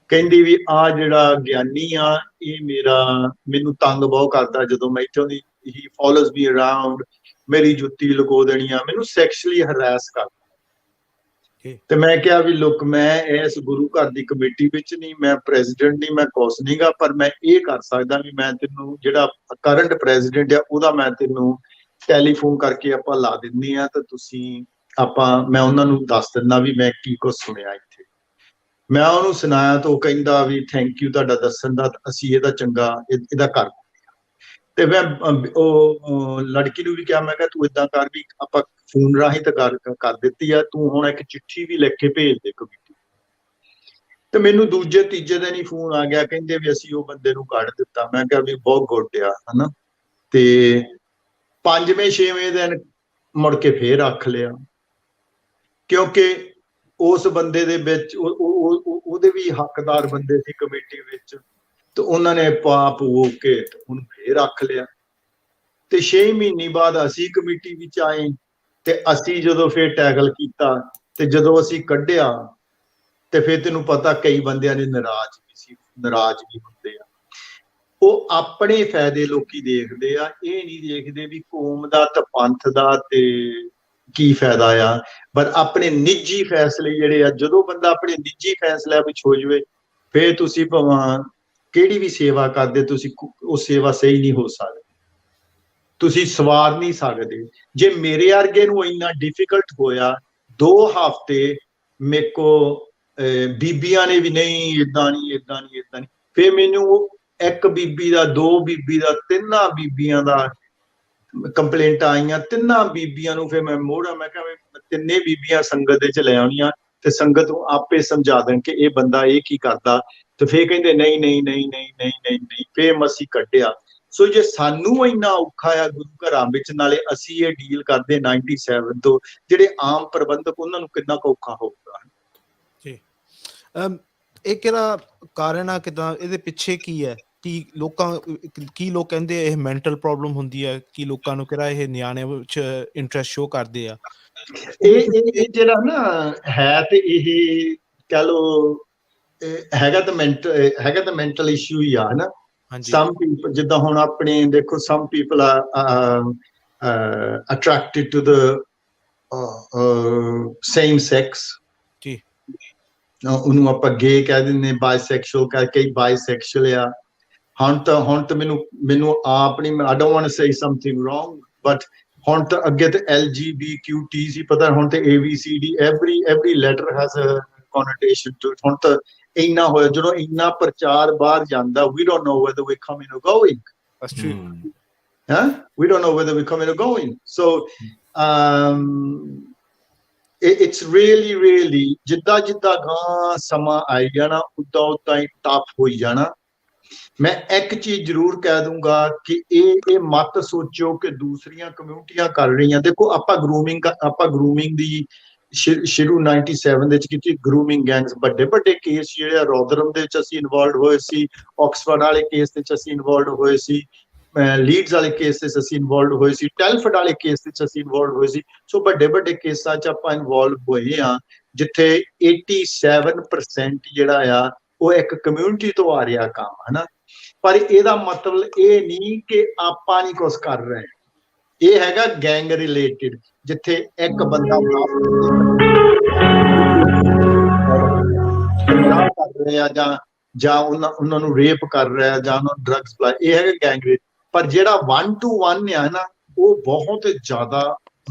ਕਹਿੰਦੀ ਵੀ ਆਹ ਜਿਹੜਾ ਗਿਆਨੀ ਆ ਇਹ ਮੈਨੂੰ ਤੰਗ ਬਹੁਤ ਕਰਦਾ, ਜਦੋਂ ਮੈਂ ਇੱਥੋਂ ਦੀ ਹੀ ਫੋਲੋਜ਼ ਮੀ ਅਰਾਊਂਡ, ਮੇਰੀ ਜੁੱਤੀ ਲੁਕੋ ਦੇਣੀ ਆ, ਮੈਨੂੰ ਸੈਕਸ਼ੁਅਲੀ ਹਰਾਸ ਕਰਦਾ। ਤੇ ਮੈਂ ਕਿਹਾ ਵੀ ਲੁੱਕ, ਮੈਂ ਇਸ ਗੁਰੂ ਘਰ ਦੀ ਕਮੇਟੀ ਵਿੱਚ ਨਹੀਂ, ਮੈਂ ਪ੍ਰੈਜ਼ੀਡੈਂਟ ਨਹੀਂ, ਮੈਂ ਕੁਛ ਨਹੀਂ ਗਾ, ਪਰ ਮੈਂ ਇਹ ਕਰ ਸਕਦਾ ਵੀ ਮੈਂ ਤੈਨੂੰ ਜਿਹੜਾ ਕਰੰਟ ਪ੍ਰੈਜ਼ੀਡੈਂਟ ਆ ਉਹਦਾ ਮੈਂ ਤੈਨੂੰ ਟੈਲੀਫੋਨ ਕਰਕੇ ਆਪਾਂ ਲਾ ਦਿੰਦੇ ਆ, ਤੇ ਤੁਸੀਂ ਮੈਂ ਉਹਨਾਂ ਨੂੰ ਦੱਸ ਦਿੰਦਾ ਵੀ ਮੈਂ ਕੀ ਕੁਛ ਸੁਣਿਆ ਇੱਥੇ। ਮੈਂ ਉਹਨੂੰ ਸੁਣਾਇਆ ਤਾਂ ਉਹ ਕਹਿੰਦਾ ਵੀ ਥੈਂਕ ਯੂ ਤੁਹਾਡਾ ਦੱਸਣ ਦਾ, ਅਸੀਂ ਇਹਦਾ ਚੰਗਾ ਇਹਦਾ ਕਰ। ਤੇ ਮੈਂ ਉਹ ਲੜਕੀ ਨੂੰ ਵੀ ਕਿਹਾ, ਮੈਂ ਕਿਹਾ ਤੂੰ ਏਦਾਂ ਕਰ ਵੀ ਆਪਾਂ ਫੋਨ ਰਾਹੀਂ ਤਾਂ ਕਰ ਦਿੱਤੀ ਆ, ਤੂੰ ਹੁਣ ਇੱਕ ਚਿੱਠੀ ਵੀ ਲਿਖ ਕੇ ਭੇਜ ਦੇ ਕਮੇਟੀ। ਤੇ ਮੈਨੂੰ ਦੂਜੇ ਤੀਜੇ ਦਿਨ ਹੀ ਫੋਨ ਆ ਗਿਆ, ਕਹਿੰਦੇ ਵੀ ਅਸੀਂ ਉਹ ਬੰਦੇ ਨੂੰ ਕੱਢ ਦਿੱਤਾ। ਮੈਂ ਕਿਹਾ ਵੀ ਬਹੁਤ ਗੁੱਡ ਆ, ਹਨਾ। ਤੇ 5ਵੇਂ-6ਵੇਂ ਦਿਨ ਮੁੜ ਕੇ ਫੇਰ ਰੱਖ ਲਿਆ, ਕਿਉਂਕਿ ਉਸ ਬੰਦੇ ਦੇ ਵਿੱਚ ਉਹਦੇ ਵੀ ਹੱਕਦਾਰ ਬੰਦੇ ਸੀ ਕਮੇਟੀ ਵਿੱਚ, ਤੇ ਉਹਨਾਂ ਨੇ ਪਾਪ ਹੋ ਕੇ ਉਹਨੂੰ ਫੇਰ ਰੱਖ ਲਿਆ। ਤੇ 6 ਮਹੀਨੇ ਬਾਅਦ ਅਸੀਂ ਕਮੇਟੀ ਵਿੱਚ ਆਏ, ਤੇ ਅਸੀਂ ਜਦੋਂ ਫੇਰ ਟੈਕਲ ਕੀਤਾ, ਤੇ ਜਦੋਂ ਅਸੀਂ ਕੱਢਿਆ, ਤੇ ਫਿਰ ਤੈਨੂੰ ਪਤਾ ਕਈ ਬੰਦਿਆਂ ਨੇ ਨਾਰਾਜ਼ ਵੀ ਹੁੰਦੇ ਆ। ਉਹ ਆਪਣੇ ਫਾਇਦੇ ਲੋਕੀ ਦੇਖਦੇ ਆ, ਇਹ ਨਹੀਂ ਦੇਖਦੇ ਵੀ ਕੌਮ ਦਾ ਤੇ ਪੰਥ ਦਾ ਤੇ ਕੀ ਫਾਇਦਾ ਆ। ਪਰ ਆਪਣੇ ਨਿੱਜੀ ਫੈਸਲੇ ਜਿਹੜੇ ਆ, ਜਦੋਂ ਬੰਦਾ ਆਪਣੇ ਨਿੱਜੀ ਫੈਸਲਿਆਂ ਵਿੱਚ ਹੋ ਜਾਵੇ, ਫਿਰ ਤੁਸੀਂ ਭਾਵੇਂ ਕਿਹੜੀ ਵੀ ਸੇਵਾ ਕਰਦੇ, ਤੁਸੀਂ ਉਹ ਸੇਵਾ ਸਹੀ ਨਹੀਂ ਹੋ ਸਕਦੀ, ਤੁਸੀਂ ਸਵਾਰ ਨਹੀਂ ਸਕਦੇ। ਜੇ ਮੇਰੇ ਵਰਗੇ ਨੂੰ ਇੰਨਾ ਡਿਫਿਕਲਟ ਹੋਇਆ 2 ਹਫ਼ਤੇ, ਮੇਰੇ ਕੋ ਬੀਬੀਆਂ ਨੇ ਵੀ ਨਹੀਂ ਏਦਾਂ ਨਹੀਂ, ਫਿਰ ਮੈਨੂੰ ਇੱਕ ਬੀਬੀ ਦਾ, 2 ਬੀਬੀ ਦਾ, 3 ਬੀਬੀਆਂ ਦਾ ਕੰਪਲੇਂਟਾਂ ਆਈਆਂ। 3 ਬੀਬੀਆਂ ਨੂੰ ਫਿਰ ਮੈਂ ਮੋੜਾ, ਮੈਂ ਕਿਹਾ 3 ਬੀਬੀਆਂ ਸੰਗਤ ਦੇ ਚ ਲੈ ਆਉਣੀਆਂ, ਤੇ ਸੰਗਤ ਨੂੰ ਆਪੇ ਸਮਝਾ ਦੇਣ ਕਿ ਇਹ ਬੰਦਾ ਇਹ ਕੀ ਕਰਦਾ। ਤੇ ਫਿਰ ਕਹਿੰਦੇ ਨਹੀਂ, ਫਿਰ ਮਸੀਂ ਕੱਢਿਆ। ਸੋ ਜੇ ਸਾਨੂੰ ਇੰਨਾ ਔਖਾ ਆ ਗੁਰੂ ਘਰਾਂ ਵਿੱਚ, ਨਾਲੇ ਅਸੀਂ ਇਹ ਡੀਲ ਕਰਦੇ 97 ਤੋਂ, ਜਿਹੜੇ ਆਮ ਪ੍ਰਬੰਧਕ ਉਹਨਾਂ ਨੂੰ ਕਿੰਨਾ ਕੁ ਔਖਾ ਹੋਊਗਾ ਜੀ। ਇਹ ਕਿਹੜਾ ਕਾਰਨ ਆ, ਕਿਦਾਂ ਇਹਦੇ ਪਿੱਛੇ ਕੀ ਹੈ? ਕੀ ਲੋਕ ਕਹਿੰਦੇ ਇਹ ਮੈਂਟਲ ਪ੍ਰੋਬਲਮ ਹੁੰਦੀ ਹੈ, ਕੀ ਲੋਕਾਂ ਨੂੰ ਕਿਹੜਾ ਇਹ ਨਿਆਣਿਆਂ ਵਿੱਚ ਇੰਟਰਸਟ ਸ਼ੋ ਕਰਦੇ ਆ? ਇਹ ਜਿਹੜਾ ਨਾ ਹੈ ਤੇ ਇਹ ਕਹਿ ਲੋ ਹੈਗਾ ਤਾਂ ਮੈਂਟਲ ਇਸ਼ੂ ਹੀ ਆ ਹਨਾ। ਸਮ ਪੀਪਲ ਜਿੱਦਾਂ ਹੁਣ ਆਪਣੇ ਦੇਖੋ ਸਮ ਪੀਪਲ ਆ attracted to the same sex ਜੀ, ਉਹਨੂੰ ਆਪਾਂ ਗੇ ਕਹਿ ਦਿੰਦੇ, ਬਾਇਸੈਕਸ਼ੂਅਲ ਕਰਕੇ ਬਾਇਸੈਕਸ਼ੂਅਲ ਆ। ਹੁਣ ਤਾਂ ਮੈਨੂੰ ਆਪ ਨਹੀਂ, I don't want to say something wrong, but ਹੁਣ ਤਾਂ ਅੱਗੇ ਤੇ LGBTQ ਸੀ ਪਤਾ, ਹੁਣ ਤੇ ABCD every letter has a connotation to it। ਹੁਣ ਤਾਂ ਇੰਨਾ ਹੋਇਆ, ਜਦੋਂ ਇੰਨਾ ਪ੍ਰਚਾਰ ਬਾਹਰ ਜਾਂਦਾ, we don't know whether we're coming or going. That's true. We don't know whether we're coming or going. So it's really ਜਿੱਦਾਂ ਗਾਂ ਸਮਾਂ ਆਈ ਜਾਣਾ ਉਦਾਂ ਹੀ ਟਫ ਹੋਈ ਜਾਣਾ। ਮੈਂ ਇੱਕ ਚੀਜ਼ ਜ਼ਰੂਰ ਕਹਿ ਦੂੰਗਾ ਕਿ ਇਹ ਮਤ ਸੋਚੋ ਕਿ ਦੂਸਰੀਆਂ ਕਮਿਊਨਿਟੀਆਂ ਕਰ ਰਹੀਆਂ। ਦੇਖੋ ਆਪਾਂ ਗਰੂਮਿੰਗ ਦੀ ਸ਼ੁਰੂ 97 ਦੇ ਵਿੱਚ ਕੀਤੀ। ਗਰੂਮਿੰਗ ਗੈਂਗਸ ਵੱਡੇ ਕੇਸ ਜਿਹੜੇ ਰੋਦਰਮ ਦੇ ਵਿੱਚ ਅਸੀਂ ਇਨਵੋਲਵ ਹੋਏ ਸੀ, ਆਕਸਫੋਰਡ ਵਾਲੇ ਕੇਸ ਦੇ ਵਿੱਚ ਅਸੀਂ ਇਨਵੋਲਵ ਹੋਏ ਸੀ, ਲੀਡਸ ਵਾਲੇ ਕੇਸ ਦੇ ਵਿੱਚ ਅਸੀਂ ਇਨਵੋਲਵ ਹੋਏ ਸੀ, ਟੈਲਫੋਰਡ ਵਾਲੇ ਕੇਸ ਦੇ ਵਿੱਚ ਅਸੀਂ ਇਨਵੋਲਵ ਹੋਏ ਸੀ। ਸੋ ਵੱਡੇ ਕੇਸਾਂ 'ਚ ਆਪਾਂ ਇਨਵੋਲਵ ਹੋਏ ਆ ਜਿੱਥੇ 87% ਜਿਹੜਾ ਆ ਉਹ ਇੱਕ ਕਮਿਊਨਿਟੀ ਤੋਂ ਆ ਰਿਹਾ ਕੰਮ ਹਨਾ। ਪਰ ਇਹਦਾ ਮਤਲਬ ਇਹ ਨਹੀਂ ਕਿ ਆਪਾਂ ਨਹੀਂ ਕੁਛ ਕਰ ਰਹੇ। ਇਹ ਹੈਗਾ ਗੈਂਗ ਰਿਲੇਟਿਡ, ਜਿੱਥੇ ਇੱਕ ਬੰਦਾ ਕਰ ਰਿਹਾ ਜਾਂ ਉਹਨਾਂ ਨੂੰ ਰੇਪ ਕਰ ਰਿਹਾ ਜਾਂ ਉਹਨਾਂ ਨੂੰ ਡਰੱਗਸ ਪਿਲਾ, ਇਹ ਹੈਗਾ ਗੈਂਗ ਰੇਪ। ਪਰ ਜਿਹੜਾ 1 to 1 ਆ ਨਾ ਉਹ ਬਹੁਤ ਜ਼ਿਆਦਾ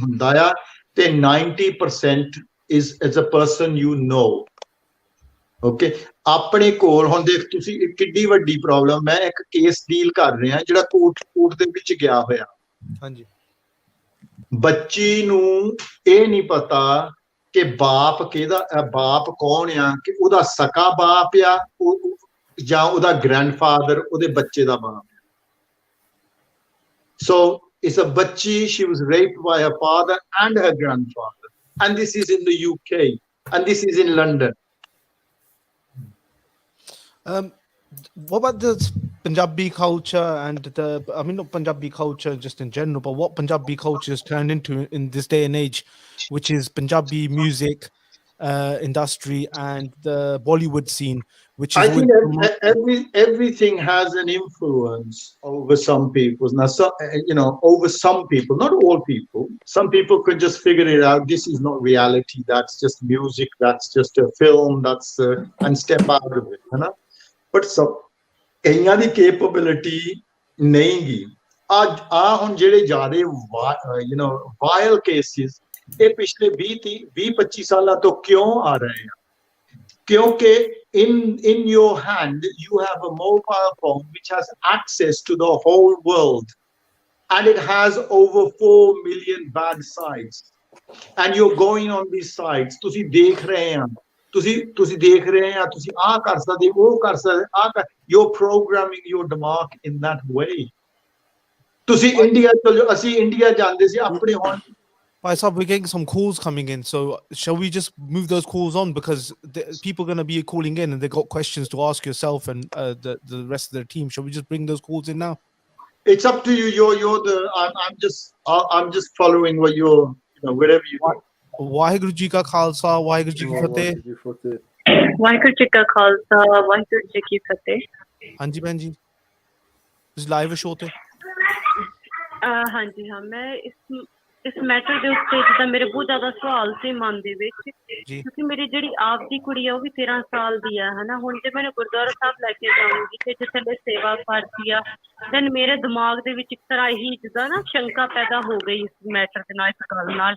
ਹੁੰਦਾ ਆ ਤੇ 90% is a person you know। Okay, ਆਪਣੇ ਕੋਲ ਹੁਣ ਦੇਖ ਤੁਸੀਂ ਕਿੱਡੀ ਵੱਡੀ ਪ੍ਰੋਬਲਮ। ਮੈਂ ਇੱਕ ਕੇਸ ਡੀਲ ਕਰ ਰਿਹਾ ਜਿਹੜਾ ਕੋਰਟ ਦੇ ਵਿੱਚ ਗਿਆ ਹੋਇਆ। ਹਾਂਜੀ, ਬੱਚੀ ਨੂੰ ਇਹ ਨਹੀਂ ਪਤਾ ਕਿ ਬਾਪ ਕੌਣ ਆ, ਕਿ ਉਹਦਾ ਸਕਾ ਬਾਪ ਆ ਜਾਂ ਉਹਦਾ ਗ੍ਰੈਂਡਫਾਦਰ ਉਹਦੇ ਬੱਚੇ ਦਾ ਬਾਪ। So it's a ਬੱਚੀ, she was raped by her father and her grandfather, and this is in the UK and this is in London. What about the Punjabi culture and not Punjabi culture just in general, but what Punjabi culture has turned into in this day and age, which is Punjabi music industry and the Bollywood scene, which is... I think everything has an influence over some people. Now, over some people, not all people. Some people could just figure it out. This is not reality. That's just music. That's just a film. And step out of it. You know? But ਕਈਆਂ ਦੀ capability ਨਹੀਂ ਗੀ। ਹੁਣ ਜਿਹੜੇ ਜ਼ਿਆਦਾ viral cases ਇਹ ਪਿਛਲੇ 20-25 ਸਾਲਾਂ ਤੋਂ ਕਿਉਂ ਆ ਰਹੇ ਆ? ਕਿਉਂਕਿ in your hand you have a mobile phone which has access to the whole world and it has over 4 million bad sites and you're going on these sites, ਤੁਸੀਂ ਦੇਖ ਰਹੇ ਆ, ਤੁਸੀਂ ਦੇਖ ਰਹੇ ਆ, ਤੁਸੀਂ ਆਹ ਕਰ ਸਕਦੇ, ਉਹ ਕਰ ਸਕਦੇ, you're programming your ਦਿਮਾਗ in that way। ਤੁਸੀਂ ਇੰਡੀਆ ਚਲੋ, ਅਸੀਂ ਇੰਡੀਆ ਜਾਂਦੇ ਸੀ ਆਪਣੇ। ਹੁਣ Bhai Sahab, we're getting some calls coming in, so shall we just move those calls on, because people are going to be calling in and they've got questions to ask yourself and the rest of the team. Shall we just bring those calls in now? It's up to you. I'm just following what you're, wherever you want. Waheguru ji ਕਾ ਖਾਲਸਾ, ਵਾਹਿਗੁਰੂ ਜੀ ਕੀ ਫਤਿਹ। ਵਾਹਿਗੁਰੂ ਜੀ ਕਾ ਖਾਲਸਾ, ਵਾਹਿਗੁਰੂ ਜੀ ਕੀ ਫਤਿਹ। ਹਾਂਜੀ ਭੈਣ ਜੀ, ਤੁਸੀਂ live show ਤੇ? ਹਾਂਜੀ ਹਾਂ, ਮੈਂ ਇਸ ਮੈਟਰ ਦੇ ਉੱਤੇ ਜਿੱਦਾਂ ਮੇਰੇ ਬਹੁਤ ਜ਼ਿਆਦਾ ਸਵਾਲ ਸੀ ਮਨ ਦੇ ਵਿੱਚ, ਕਿਉਂਕਿ ਮੇਰੀ ਜਿਹੜੀ ਆਪ ਦੀ ਕੁੜੀ ਆ ਉਹ ਵੀ 13 ਸਾਲ ਦੀ ਆ ਹਨਾ। ਹੁਣ ਜੇ ਮੈਨੂੰ ਗੁਰਦੁਆਰਾ ਸਾਹਿਬ ਲੈ ਕੇ ਜਾਊਂਗੀ ਤੇ ਜਿੱਥੇ ਸੇਵਾ ਕਰਦੀ ਆ, ਦੈਨ ਮੇਰੇ ਦਿਮਾਗ ਦੇ ਵਿੱਚ ਇੱਕ ਤਰ੍ਹਾਂ ਇਹੀ ਜਿੱਦਾਂ ਨਾ ਸ਼ੰਕਾ ਪੈਦਾ ਹੋ ਗਈ ਇਸ ਮੈਟਰ ਦੇ ਨਾਲ, ਇਸ ਗੱਲ ਨਾਲ,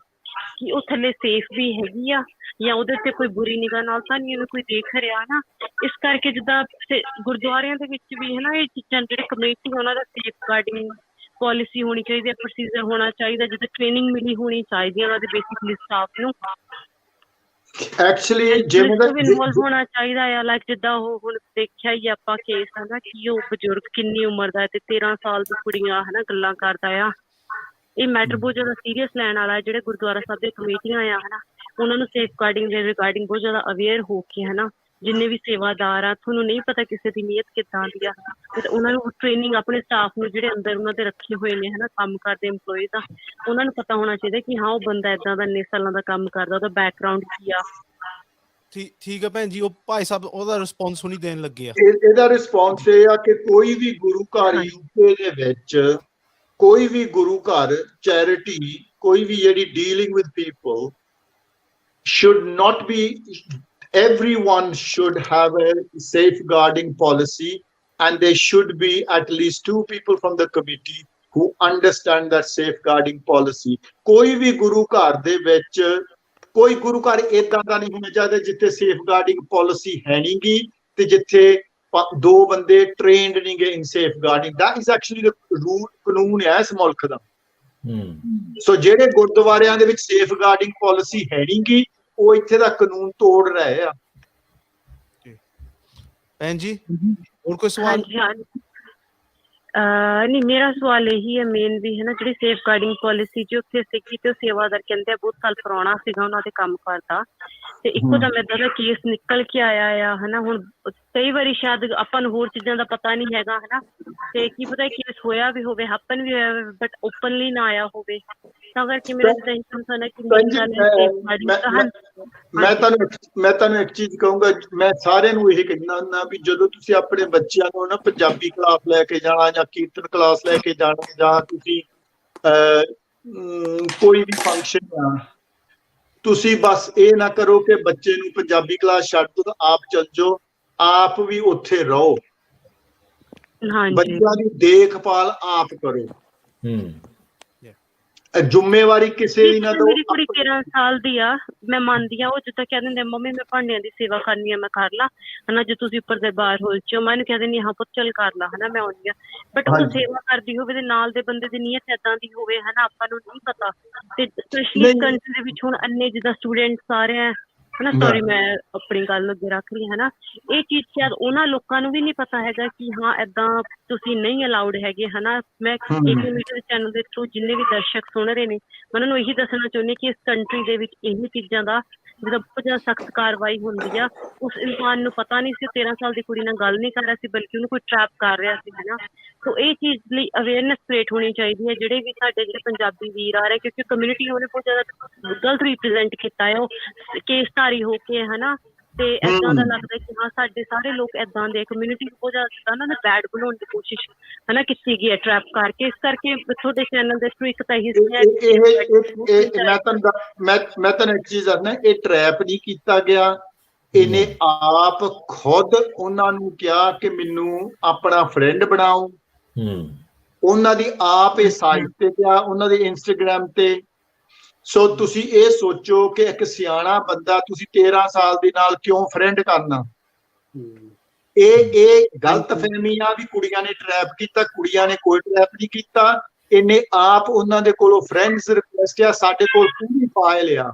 ਕਿ ਉਹ ਥੱਲੇ ਸੇਫ ਵੀ ਹੈਗੀ ਆ ਜਾਂ ਉਹਦੇ ਉੱਤੇ ਕੋਈ ਬੁਰੀ ਨਿਗਾਹ ਨਾਲ ਤਾਂ ਨਹੀਂ ਉਹਨੂੰ ਕੋਈ ਦੇਖ ਰਿਹਾ ਨਾ। ਇਸ ਕਰਕੇ ਜਿੱਦਾਂ ਗੁਰਦੁਆਰਿਆਂ ਦੇ ਵਿੱਚ ਵੀ ਹਨਾ ਇਹ ਚੀਜ਼ਾਂ ਜਿਹੜੀ ਕਮੇਟੀ ਉਹਨਾਂ ਦਾ ਸੇਫ ਗਾਰਡਿੰਗ ਪਾਲਿਸੀ ਹੋਣੀ ਚਾਹੀਦੀ ਹੈ, ਪ੍ਰੋਸੀਜਰ ਹੋਣਾ ਚਾਹੀਦਾ, ਜਿੱਦਾਂ ਟ੍ਰੇਨਿੰਗ ਮਿਲੀ ਹੋਣੀ ਚਾਹੀਦੀ ਹੈ ਉਹਨਾਂ ਦੇ ਬੇਸਿਕਲੀ ਸਟਾਫ ਨੂੰ। ਐਕਚੁਅਲੀ ਇਨਵੋਲਵ ਹੋਣਾ ਚਾਹੀਦਾ ਆ। ਲਾਈਕ ਜਿੱਦਾਂ ਉਹ ਹੁਣ ਦੇਖਿਆ ਹੀ ਆਪਾਂ ਕੇਸ ਹਨਾ ਕਿ ਉਹ ਬਜ਼ੁਰਗ ਕਿੰਨੀ ਉਮਰ ਦਾ ਤੇ 13 ਸਾਲ ਦੀ ਕੁੜੀਆਂ ਹਨਾ ਗੱਲਾਂ ਕਰਦਾ ਆ। ਇਹ ਮੈਟਰ ਬਹੁਤ ਜ਼ਿਆਦਾ ਸੀਰੀਅਸ ਲੈਣ ਵਾਲਾ। ਜਿਹੜੇ ਗੁਰਦੁਆਰਾ ਸਾਹਿਬ ਦੀਆਂ ਕਮੇਟੀਆਂ ਆ ਹਨਾ ਉਹਨਾਂ ਨੂੰ ਸੇਫ ਗਾਰਡਿੰਗ ਦੇ ਰਿਗਾਰਡਿੰਗ ਬਹੁਤ ਜ਼ਿਆਦਾ ਅਵੇਅਰ ਹੋ ਕੇ ਹਨਾ ਜਿੰਨੇ ਵੀ ਸੇਵਾਦਾਰ ਆ, ਤੁਹਾਨੂੰ ਨਹੀਂ ਪਤਾ ਕਿਸੇ ਦੀ ਨੀਅਤ ਕਿੱਦਾਂ ਦੀ ਆ, ਤੇ ਉਹਨਾਂ ਨੂੰ ਟ੍ਰੇਨਿੰਗ ਆਪਣੇ ਸਟਾਫ ਨੂੰ ਜਿਹੜੇ ਅੰਦਰ ਉਹਨਾਂ ਦੇ ਰੱਖੇ ਹੋਏ ਨੇ ਹਨਾ ਕੰਮ ਕਰਦੇ EMPLOYEES ਆ, ਉਹਨਾਂ ਨੂੰ ਪਤਾ ਹੋਣਾ ਚਾਹੀਦਾ ਕਿ ਹਾਂ ਉਹ ਬੰਦਾ ਏਦਾਂ ਦਾ ਇੰਨੇ ਸਾਲਾਂ ਦਾ ਕੰਮ ਕਰਦਾ, ਉਹਦਾ ਬੈਕਗਰਾਉਂਡ ਕੀ ਆ। ਠੀਕ ਹੈ ਭੈਣ ਜੀ, ਉਹ ਭਾਈ ਸਾਹਿਬ ਉਹਦਾ ਰਿਸਪੌਂਸ ਹੁਣੀ ਦੇਣ ਲੱਗੇ ਆ। ਇਹਦਾ ਰਿਸਪੌਂਸ ਇਹ ਆ ਕਿ ਕੋਈ ਵੀ ਗੁਰੂ ਘਰ UK ਦੇ ਵਿੱਚ, ਕੋਈ ਵੀ ਗੁਰੂ ਘਰ ਚੈਰਿਟੀ, ਕੋਈ ਵੀ ਜਿਹੜੀ dealing with people should not be, everyone should have a safeguarding policy, and there should be at least 2 people from the committee who understand that safeguarding policy. ਕੋਈ ਵੀ ਗੁਰੂ ਘਰ ਦੇ ਵਿੱਚ, ਕੋਈ ਗੁਰੂ ਘਰ ਏਦਾਂ ਦਾ ਨਹੀਂ ਹੋਣਾ ਚਾਹੀਦਾ ਜਿੱਥੇ ਸੇਫਗਾਰਡਿੰਗ ਪਾਲਿਸੀ ਹੈ ਨਹੀਂ ਗੀ ਤੇ ਜਿੱਥੇ 2 ਬੰਦੇ ਟ੍ਰੇਨਡ ਨਹੀਂ ਗਏ in safeguarding. That is actually the rule, ਕਾਨੂੰਨ ਹੈ ਇਸ ਮੁਲਕ ਦਾ। ਸੋ ਜਿਹੜੇ ਗੁਰਦੁਆਰਿਆਂ ਦੇ ਵਿੱਚ ਸੇਫਗਾਰਡਿੰਗ ਪਾਲਿਸੀ ਹੈ ਨਹੀਂ ਗੀ, ਉਹ ਇੱਥੇ ਦਾ ਕਾਨੂੰਨ ਤੋੜ ਰਹੇ ਆ। ਭੈਣ ਜੀ ਹੋਰ ਕੋਈ ਸਵਾਲ? ਨਹੀਂ, ਮੇਰਾ ਸਵਾਲ ਇਹੀ ਹੈ ਮੇਨ ਵੀ, ਹੈ ਨਾ, ਜਿਹੜੀ ਸੇਫਗਾਰਡਿੰਗ ਪਾਲਿਸੀ ਜੀ ਉੱਥੇ ਸੀਗੀ ਤੇ ਉਹ ਸੇਵਾਦਾਰ ਕਹਿੰਦੇ ਆ ਬਹੁਤ ਸਾਲ ਪੁਰਾਣਾ ਸੀਗਾ ਉਹਨਾਂ ਦੇ ਕੰਮ ਕਰਦਾ, ਤੇ ਇੱਕੋ ਦਮ ਏਦਾਂ ਦਾ ਕੇਸ ਨਿਕਲ ਕੇ ਆਇਆ ਆ, ਹਨਾ। ਹੁਣ ਕਈ ਵਾਰੀ ਸ਼ਾਇਦ ਆਪਾਂ ਨੂੰ ਹੋਰ ਚੀਜ਼ਾਂ ਦਾ ਪਤਾ ਨਹੀਂ ਹੈਗਾ, ਹਨਾ, ਤੇ ਕੀ ਪਤਾ ਕੇਸ ਹੋਇਆ ਵੀ ਹੋਵੇ, ਹੈਪਨ ਵੀ ਹੋਇਆ, ਬਟ ਓਪਨਲੀ ਨਾ ਆਇਆ ਹੋਵੇ, ਤਾਂ ਕਰਕੇ ਮੇਰਾ ਕੰਸਰਨ ਹੈ ਕਿ ਮੈਂ ਤੁਹਾਨੂੰ ਇੱਕ ਚੀਜ਼ ਕਹੂੰਗਾ, ਮੈਂ ਸਾਰਿਆਂ ਨੂੰ ਇਹ ਕਹਿੰਦਾ ਹੁੰਦਾ ਵੀ ਜਦੋਂ ਤੁਸੀਂ ਆਪਣੇ ਬੱਚਿਆਂ ਨੂੰ ਨਾ ਪੰਜਾਬੀ ਕਲਾਸ ਲੈ ਕੇ ਜਾਣਾ ਜਾਂ ਕੀਰਤਨ ਕਲਾਸ ਲੈ ਕੇ ਜਾਣਾ, ਜਾਂ ਤੁਸੀਂ ਕੋਈ ਵੀ ਫੰਕਸ਼ਨ ਆ, ਤੁਸੀਂ ਬਸ ਇਹ ਨਾ ਕਰੋ ਕਿ ਬੱਚੇ ਨੂੰ ਪੰਜਾਬੀ ਕਲਾਸ ਛੱਡ ਦੋ, ਆਪ ਚੱਲ ਜਾਓ, ਆਪ ਵੀ ਉੱਥੇ ਰਹੋ, ਬੱਚਿਆਂ ਦੀ ਦੇਖਭਾਲ ਆਪ ਕਰੋ, ਜ਼ਿੰਮੇਵਾਰੀ ਕਿਸੇ ਦੀ ਨਾ ਦਿਓ। ਮੇਰੀ ਕੁੜੀ 13 ਸਾਲ ਦੀ ਆ, ਮੈਂ ਮੰਨਦੀ ਆ, ਉਹ ਜਿੱਦਾਂ ਕਹਿ ਦਿੰਦੇ ਮੰਮੀ ਮੈਂ ਭਾਂਡਿਆਂ ਦੀ ਸੇਵਾ ਕਰਨੀ ਆ, ਮੈਂ ਕਰ ਲਾ, ਹਨਾ, ਜੇ ਤੁਸੀਂ ਉੱਪਰ ਦਰਬਾਰ ਹੋਲ ਚ, ਮੈਂ ਇਹਨੂੰ ਕਹਿ ਦਿੰਦੀ ਹਾਂ ਪੁੱਤ ਚੱਲ ਕਰ ਲਾ, ਹਨਾ, ਮੈਂ ਆਉਂਦੀ ਆ, ਬਟ ਉਹ ਸੇਵਾ ਕਰਦੀ ਹੋਵੇ ਤੇ ਨਾਲ ਦੇ ਬੰਦੇ ਦੀ ਨੀਅਤ ਏਦਾਂ ਦੀ ਹੋਵੇ, ਹਨਾ, ਆਪਾਂ ਨੂੰ ਨਹੀਂ ਪਤਾ, ਤੇ ਸਪੈਸ਼ਲੀ ਇਸ ਕੰਟਰੀ ਦੇ ਵਿੱਚ ਹੁਣ ਇੰਨੇ ਜਿੱਦਾਂ ਸਟੂਡੈਂਟਸ ਆ ਰਹੇ ਆ, ਹਨਾ, ਸੌਰੀ ਮੈਂ ਆਪਣੀ ਗੱਲ ਅੱਗੇ ਰੱਖ ਰਹੀ, ਹਨਾ, ਇਹ ਚੀਜ਼ ਸ਼ਾਇਦ ਉਹਨਾਂ ਲੋਕਾਂ ਨੂੰ ਵੀ ਨਹੀਂ ਪਤਾ ਹੈਗਾ ਕਿ ਹਾਂ ਏਦਾਂ ਤੁਸੀਂ ਨਹੀਂ ਅਲਾਉਡ ਹੈਗੇ, ਹਨਾ। ਮੈਂ ਮੀਡੀਆ ਚੈਨਲ ਦੇ ਥਰੂ ਜਿੰਨੇ ਵੀ ਦਰਸ਼ਕ ਸੁਣ ਰਹੇ ਨੇ, ਮੈਂ ਉਹਨਾਂ ਨੂੰ ਇਹੀ ਦੱਸਣਾ ਚਾਹੁੰਦੀ ਕਿ ਇਸ ਕੰਟਰੀ ਦੇ ਵਿੱਚ ਇਹ ਚੀਜ਼ਾਂ ਦਾ ਜਿੱਦਾਂ ਬਹੁਤ ਜ਼ਿਆਦਾ ਸਖਤ ਕਾਰਵਾਈ ਹੁੰਦੀ ਆ। ਉਸ ਇਨਸਾਨ ਨੂੰ ਪਤਾ ਨਹੀਂ ਸੀ, 13 ਸਾਲ ਦੀ ਕੁੜੀ ਨਾਲ ਗੱਲ ਨਹੀਂ ਕਰ ਰਿਹਾ ਸੀ, ਬਲਕਿ ਉਹਨੂੰ ਕੋਈ ਟਰੈਪ ਕਰ ਰਿਹਾ ਸੀ, ਹਨਾ। ਸੋ ਇਹ ਚੀਜ਼ ਲਈ ਅਵੇਅਰਨੈਸ ਕ੍ਰੀਏਟ ਹੋਣੀ ਚਾਹੀਦੀ ਹੈ, ਜਿਹੜੇ ਵੀ ਸਾਡੇ ਜਿਹੜੇ ਪੰਜਾਬੀ ਵੀਰ ਆ ਰਹੇ, ਕਿਉਂਕਿ ਕਮਿਊਨਿਟੀ ਉਹਨੇ ਬਹੁਤ ਜ਼ਿਆਦਾ ਗਲਤ ਰਿਪਰੈਜ਼ੈਂਟ ਕੀਤਾ ਹੈ, ਉਹ ਕੇਸਧਾਰੀ ਹੋ ਕੇ, ਹਨਾ, ਤੇ ਏਦਾਂ ਦਾ ਲੱਗਦਾ ਕਿ ਹਾਂ ਸਾਡੇ ਸਾਰੇ ਲੋਕ ਏਦਾਂ ਦੇ, ਕਮਿਊਨਿਟੀ ਨੂੰ ਬਹੁਤ ਜ਼ਿਆਦਾ ਉਹਨਾਂ ਨੇ ਬੈਡ ਬਣਾਉਣ ਦੀ ਕੋਸ਼ਿਸ਼, ਹਨਾ, ਕੀਤੀ ਗਈ ਹੈ ਟਰੈਪ ਕਰਕੇ। ਇਸ ਕਰਕੇ ਤੁਹਾਡੇ ਚੈਨਲ ਦੇ ਥਰੂ ਇੱਕ ਤਾਂ ਇਹੀ ਮੈਂ ਤੁਹਾਨੂੰ ਇੱਕ ਚੀਜ਼ ਦੱਸਣਾ, ਇਹ ਟਰੈਪ ਨਹੀਂ ਕੀਤਾ ਗਿਆ, ਇਹਨੇ ਆਪ ਖੁਦ ਉਹਨਾਂ ਨੂੰ ਕਿਹਾ ਕਿ ਮੈਨੂੰ ਆਪਣਾ ਫਰੈਂਡ ਬਣਾਓ, ਉਹਨਾਂ ਦੀ ਆਪ ਇਹ ਸਾਈਟ ਤੇ ਗਿਆ, ਉਹਨਾਂ ਦੇ ਇੰਸਟਾਗ੍ਰਾਮ ਤੇ। ਸੋ ਤੁਸੀਂ ਇਹ ਸੋਚੋ ਕਿ ਇੱਕ ਸਿਆਣਾ ਬੰਦਾ ਤੁਸੀਂ 13 ਸਾਲ ਦੇ ਨਾਲ ਕਿਉਂ ਫਰੈਂਡ ਕਰਨਾ? ਇਹ ਗਲਤ ਫਹਿਮੀ ਆ ਵੀ ਕੁੜੀਆਂ ਨੇ ਟਰੈਪ ਕੀਤਾ, ਕੁੜੀਆਂ ਨੇ ਕੋਈ ਟਰੈਪ ਨਹੀਂ ਕੀਤਾ, ਇਹਨੇ ਆਪ ਉਹਨਾਂ ਦੇ ਕੋਲੋਂ ਫਰੈਂਡਸ ਰਿਕੁਐਸਟ ਆ, ਸਾਡੇ ਕੋਲ ਪੂਰੀ ਫਾਈਲ ਆ।